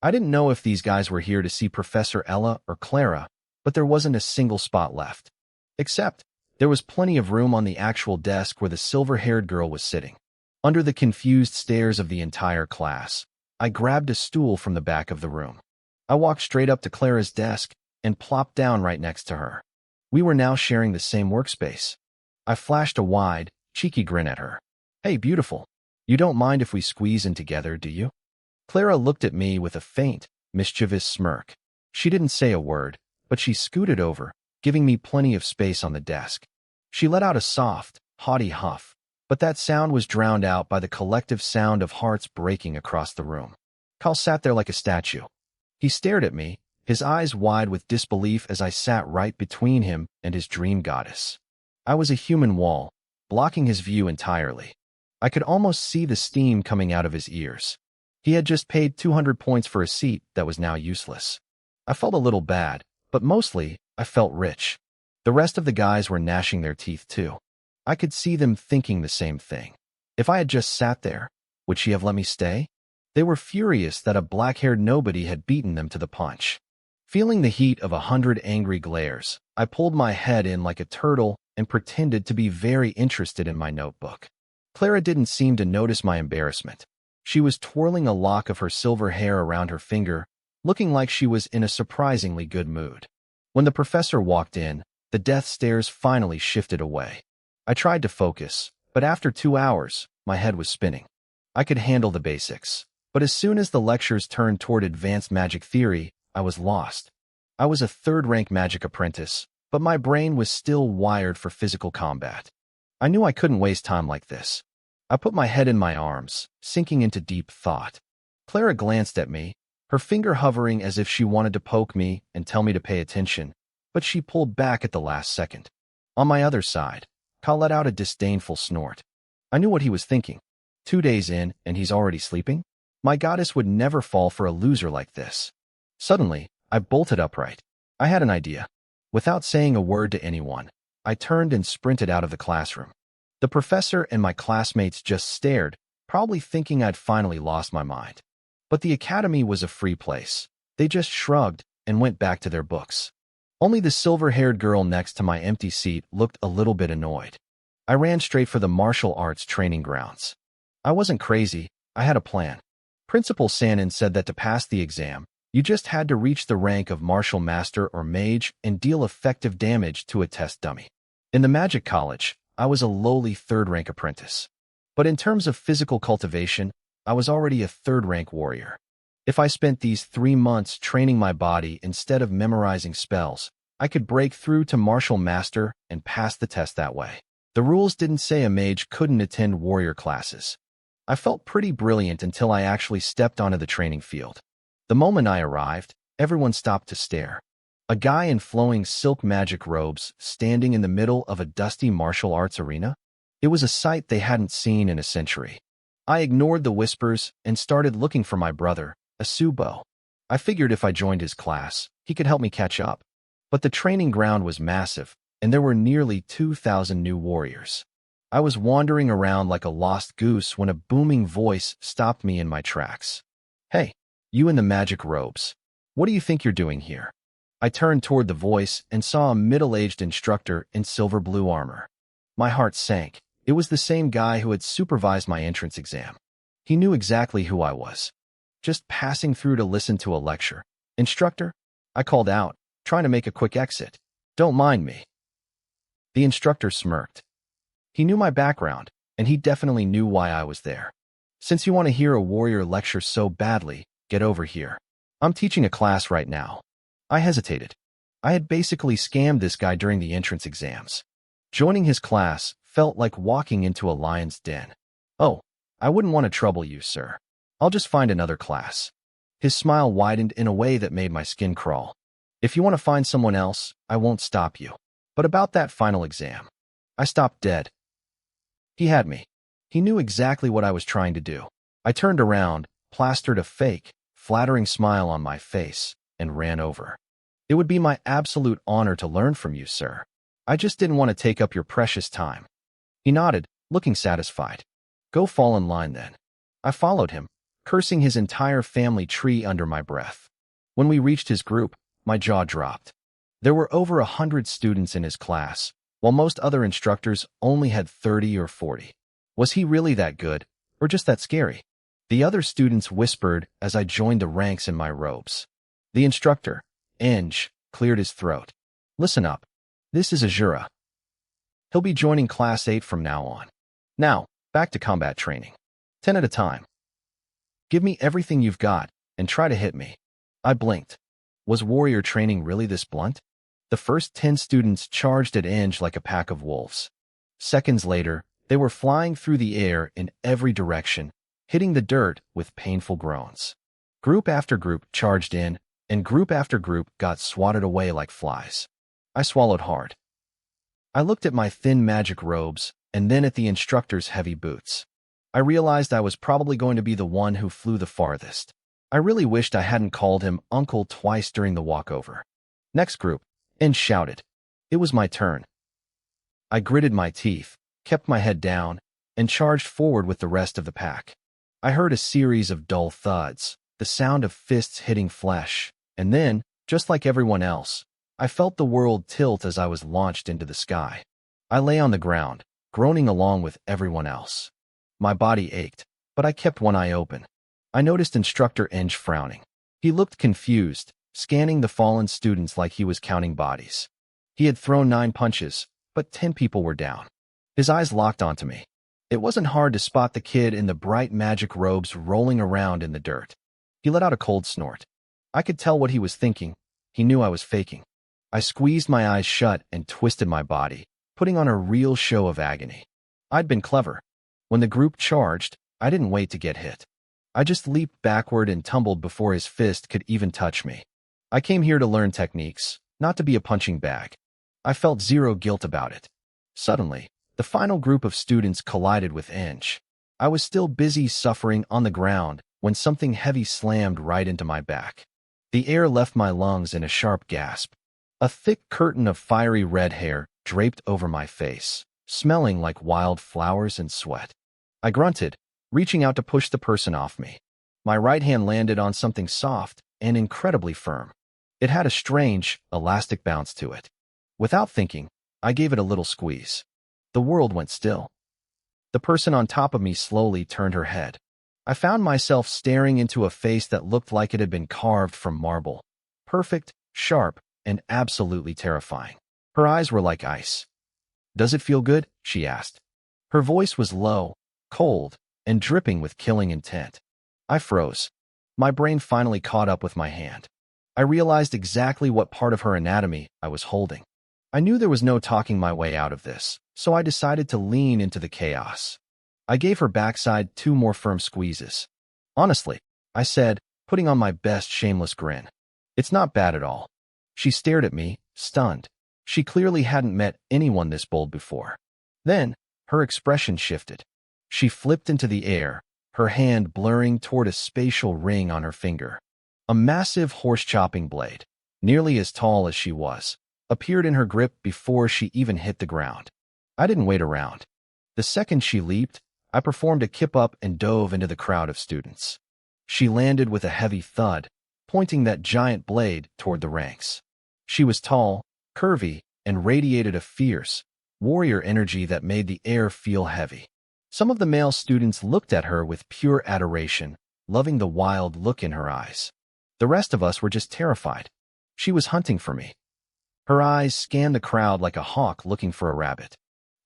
I didn't know if these guys were here to see Professor Ella or Clara, but there wasn't a single spot left. Except, there was plenty of room on the actual desk where the silver-haired girl was sitting. Under the confused stares of the entire class, I grabbed a stool from the back of the room. I walked straight up to Clara's desk and plopped down right next to her. We were now sharing the same workspace. I flashed a wide, cheeky grin at her. Hey, beautiful. You don't mind if we squeeze in together, do you? Clara looked at me with a faint, mischievous smirk. She didn't say a word, but she scooted over, giving me plenty of space on the desk. She let out a soft, haughty huff, but that sound was drowned out by the collective sound of hearts breaking across the room. Kyle sat there like a statue. He stared at me, his eyes wide with disbelief as I sat right between him and his dream goddess. I was a human wall, blocking his view entirely. I could almost see the steam coming out of his ears. He had just paid 200 points for a seat that was now useless. I felt a little bad, but mostly, I felt rich. The rest of the guys were gnashing their teeth too. I could see them thinking the same thing. If I had just sat there, would she have let me stay? They were furious that a black-haired nobody had beaten them to the punch. Feeling the heat of 100 angry glares, I pulled my head in like a turtle and pretended to be very interested in my notebook. Clara didn't seem to notice my embarrassment. She was twirling a lock of her silver hair around her finger, looking like she was in a surprisingly good mood. When the professor walked in, the death stares finally shifted away. I tried to focus, but after 2 hours, my head was spinning. I could handle the basics, but as soon as the lectures turned toward advanced magic theory, I was lost. I was a third-rank magic apprentice, but my brain was still wired for physical combat. I knew I couldn't waste time like this. I put my head in my arms, sinking into deep thought. Clara glanced at me, her finger hovering as if she wanted to poke me and tell me to pay attention, but she pulled back at the last second. On my other side, Kyle let out a disdainful snort. I knew what he was thinking. 2 days in, and he's already sleeping? My goddess would never fall for a loser like this. Suddenly, I bolted upright. I had an idea. Without saying a word to anyone, I turned and sprinted out of the classroom. The professor and my classmates just stared, probably thinking I'd finally lost my mind. But the academy was a free place. They just shrugged and went back to their books. Only the silver-haired girl next to my empty seat looked a little bit annoyed. I ran straight for the martial arts training grounds. I wasn't crazy, I had a plan. Principal Sanin said that to pass the exam, you just had to reach the rank of martial master or mage and deal effective damage to a test dummy. In the magic college, I was a lowly third-rank apprentice. But in terms of physical cultivation, I was already a third-rank warrior. If I spent these 3 months training my body instead of memorizing spells, I could break through to martial master and pass the test that way. The rules didn't say a mage couldn't attend warrior classes. I felt pretty brilliant until I actually stepped onto the training field. The moment I arrived, everyone stopped to stare. A guy in flowing silk magic robes standing in the middle of a dusty martial arts arena? It was a sight they hadn't seen in a century. I ignored the whispers and started looking for my brother, Asubo. I figured if I joined his class, he could help me catch up. But the training ground was massive, and there were nearly 2,000 new warriors. I was wandering around like a lost goose when a booming voice stopped me in my tracks. Hey, you in the magic robes. What do you think you're doing here? I turned toward the voice and saw a middle-aged instructor in silver blue armor. My heart sank. It was the same guy who had supervised my entrance exam. He knew exactly who I was. Just passing through to listen to a lecture. Instructor? I called out, trying to make a quick exit. Don't mind me. The instructor smirked. He knew my background, and he definitely knew why I was there. Since you want to hear a warrior lecture so badly, get over here. I'm teaching a class right now. I hesitated. I had basically scammed this guy during the entrance exams. Joining his class felt like walking into a lion's den. Oh, I wouldn't want to trouble you, sir. I'll just find another class. His smile widened in a way that made my skin crawl. If you want to find someone else, I won't stop you. But about that final exam, I stopped dead. He had me. He knew exactly what I was trying to do. I turned around, plastered a fake, flattering smile on my face, and ran over. It would be my absolute honor to learn from you, sir. I just didn't want to take up your precious time. He nodded, looking satisfied. Go fall in line then. I followed him, cursing his entire family tree under my breath. When we reached his group, my jaw dropped. There were over 100 students in his class, while most other instructors only had 30 or 40. Was he really that good, or just that scary? The other students whispered as I joined the ranks in my robes. The instructor, Eng, cleared his throat. Listen up. This is Azura. He'll be joining Class 8 from now on. Now, back to combat training. 10 at a time. Give me everything you've got, and try to hit me. I blinked. Was warrior training really this blunt? The first 10 students charged at Eng like a pack of wolves. Seconds later, they were flying through the air in every direction, hitting the dirt with painful groans. Group after group charged in, and group after group got swatted away like flies. I swallowed hard. I looked at my thin magic robes, and then at the instructor's heavy boots. I realized I was probably going to be the one who flew the farthest. I really wished I hadn't called him uncle twice during the walkover. Next group, Eng shouted. It was my turn. I gritted my teeth, kept my head down, and charged forward with the rest of the pack. I heard a series of dull thuds, the sound of fists hitting flesh, and then, just like everyone else, I felt the world tilt as I was launched into the sky. I lay on the ground, groaning along with everyone else. My body ached, but I kept one eye open. I noticed Instructor Eng frowning. He looked confused, scanning the fallen students like he was counting bodies. He had thrown 9 punches, but 10 people were down. His eyes locked onto me. It wasn't hard to spot the kid in the bright magic robes rolling around in the dirt. He let out a cold snort. I could tell what he was thinking. He knew I was faking. I squeezed my eyes shut and twisted my body, putting on a real show of agony. I'd been clever. When the group charged, I didn't wait to get hit. I just leaped backward and tumbled before his fist could even touch me. I came here to learn techniques, not to be a punching bag. I felt zero guilt about it. Suddenly, the final group of students collided with Eng. I was still busy suffering on the ground when something heavy slammed right into my back. The air left my lungs in a sharp gasp. A thick curtain of fiery red hair draped over my face, smelling like wild flowers and sweat. I grunted, reaching out to push the person off me. My right hand landed on something soft and incredibly firm. It had a strange, elastic bounce to it. Without thinking, I gave it a little squeeze. The world went still. The person on top of me slowly turned her head. I found myself staring into a face that looked like it had been carved from marble. Perfect, sharp, and absolutely terrifying. Her eyes were like ice. "Does it feel good?" she asked. Her voice was low, cold, and dripping with killing intent. I froze. My brain finally caught up with my hand. I realized exactly what part of her anatomy I was holding. I knew there was no talking my way out of this, so I decided to lean into the chaos. I gave her backside 2 more firm squeezes. "Honestly," I said, putting on my best shameless grin. "It's not bad at all." She stared at me, stunned. She clearly hadn't met anyone this bold before. Then, her expression shifted. She flipped into the air, her hand blurring toward a spatial ring on her finger. A massive horse-chopping blade, nearly as tall as she was, appeared in her grip before she even hit the ground. I didn't wait around. The second she leaped, I performed a kip-up and dove into the crowd of students. She landed with a heavy thud, pointing that giant blade toward the ranks. She was tall, curvy, and radiated a fierce, warrior energy that made the air feel heavy. Some of the male students looked at her with pure adoration, loving the wild look in her eyes. The rest of us were just terrified. She was hunting for me. Her eyes scanned the crowd like a hawk looking for a rabbit.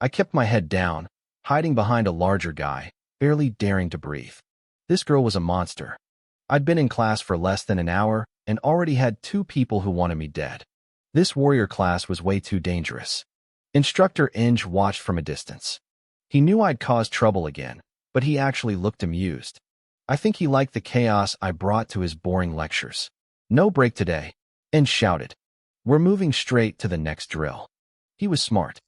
I kept my head down, hiding behind a larger guy, barely daring to breathe. This girl was a monster. I'd been in class for less than an hour and already had 2 people who wanted me dead. This warrior class was way too dangerous. Instructor Inge watched from a distance. He knew I'd caused trouble again, but he actually looked amused. I think he liked the chaos I brought to his boring lectures. No break today, Inge shouted. We're moving straight to the next drill. He was smart.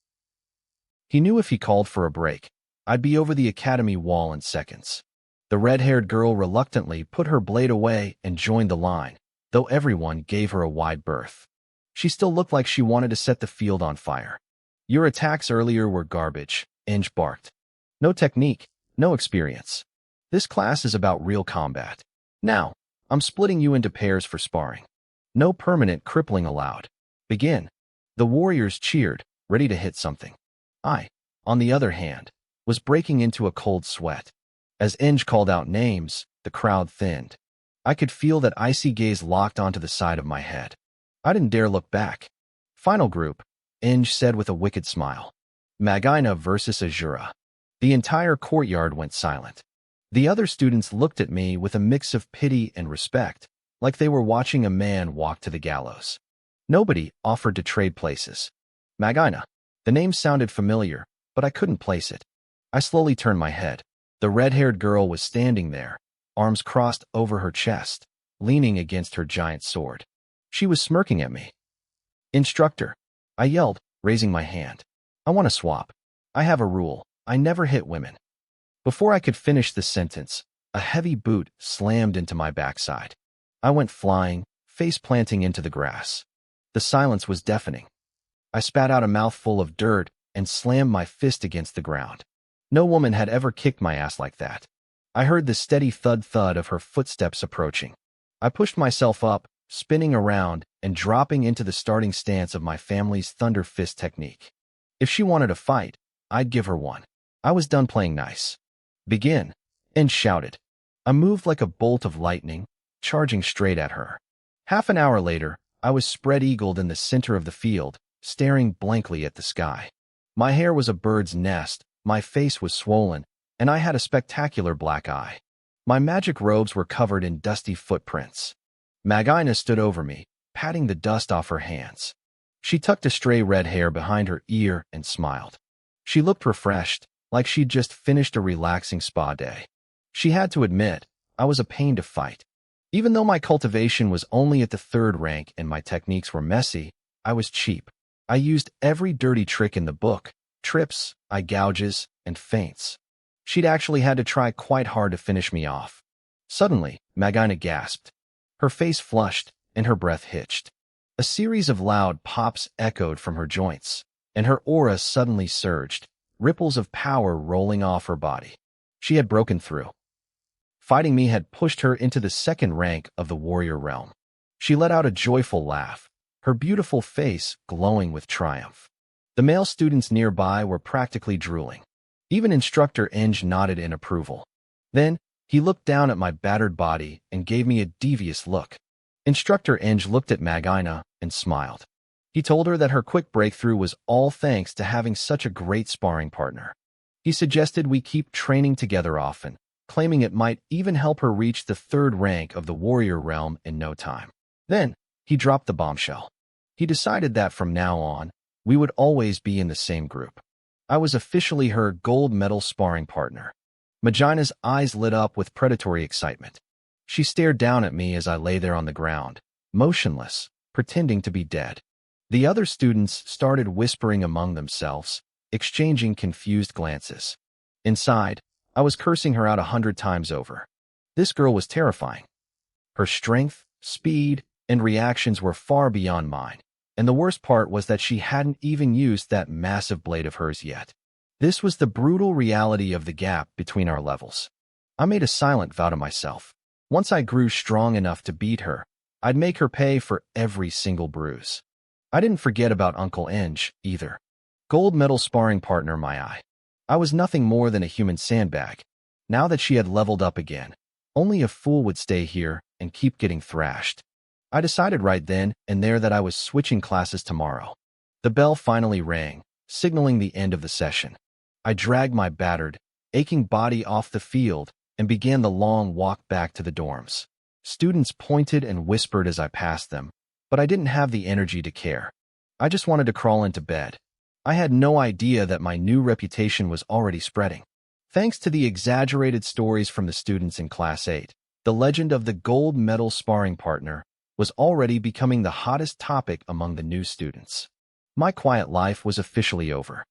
He knew if he called for a break, I'd be over the academy wall in seconds. The red-haired girl reluctantly put her blade away and joined the line, though everyone gave her a wide berth. She still looked like she wanted to set the field on fire. Your attacks earlier were garbage, Inge barked. No technique, no experience. This class is about real combat. Now, I'm splitting you into pairs for sparring. No permanent crippling allowed. Begin. The warriors cheered, ready to hit something. I, on the other hand, was breaking into a cold sweat. As Inge called out names, the crowd thinned. I could feel that icy gaze locked onto the side of my head. I didn't dare look back. Final group, Inge said with a wicked smile. Magina versus Azura. The entire courtyard went silent. The other students looked at me with a mix of pity and respect, like they were watching a man walk to the gallows. Nobody offered to trade places. Magina. The name sounded familiar, but I couldn't place it. I slowly turned my head. The red-haired girl was standing there, arms crossed over her chest, leaning against her giant sword. She was smirking at me. Instructor, I yelled, raising my hand. I want to swap. I have a rule. I never hit women. Before I could finish the sentence, a heavy boot slammed into my backside. I went flying, face planting into the grass. The silence was deafening. I spat out a mouthful of dirt and slammed my fist against the ground. No woman had ever kicked my ass like that. I heard the steady thud-thud of her footsteps approaching. I pushed myself up, spinning around and dropping into the starting stance of my family's thunder fist technique. If she wanted a fight, I'd give her one. I was done playing nice. Begin, Inge shouted. I moved like a bolt of lightning, charging straight at her. Half an hour later, I was spread-eagled in the center of the field, staring blankly at the sky. My hair was a bird's nest, my face was swollen, and I had a spectacular black eye. My magic robes were covered in dusty footprints. Magina stood over me, patting the dust off her hands. She tucked a stray red hair behind her ear and smiled. She looked refreshed, like she'd just finished a relaxing spa day. She had to admit, I was a pain to fight. Even though my cultivation was only at the 3rd rank and my techniques were messy, I was cheap. I used every dirty trick in the book, trips, eye gouges, and feints. She'd actually had to try quite hard to finish me off. Suddenly, Magina gasped. Her face flushed, and her breath hitched. A series of loud pops echoed from her joints, and her aura suddenly surged, ripples of power rolling off her body. She had broken through. Fighting me had pushed her into the 2nd rank of the warrior realm. She let out a joyful laugh, her beautiful face glowing with triumph. The male students nearby were practically drooling. Even Instructor Inge nodded in approval. Then, he looked down at my battered body and gave me a devious look. Instructor Inge looked at Magina and smiled. He told her that her quick breakthrough was all thanks to having such a great sparring partner. He suggested we keep training together often, claiming it might even help her reach the 3rd rank of the warrior realm in no time. Then, he dropped the bombshell. He decided that from now on, we would always be in the same group. I was officially her gold medal sparring partner. Magina's eyes lit up with predatory excitement. She stared down at me as I lay there on the ground, motionless, pretending to be dead. The other students started whispering among themselves, exchanging confused glances. Inside, I was cursing her out 100 times over. This girl was terrifying. Her strength, speed, and reactions were far beyond mine, and the worst part was that she hadn't even used that massive blade of hers yet. This was the brutal reality of the gap between our levels. I made a silent vow to myself. Once I grew strong enough to beat her, I'd make her pay for every single bruise. I didn't forget about Uncle Inge, either. Gold medal sparring partner my eye. I was nothing more than a human sandbag. Now that she had leveled up again, only a fool would stay here and keep getting thrashed. I decided right then and there that I was switching classes tomorrow. The bell finally rang, signaling the end of the session. I dragged my battered, aching body off the field and began the long walk back to the dorms. Students pointed and whispered as I passed them, but I didn't have the energy to care. I just wanted to crawl into bed. I had no idea that my new reputation was already spreading. Thanks to the exaggerated stories from the students in Class 8, the legend of the gold medal sparring partner was already becoming the hottest topic among the new students. My quiet life was officially over.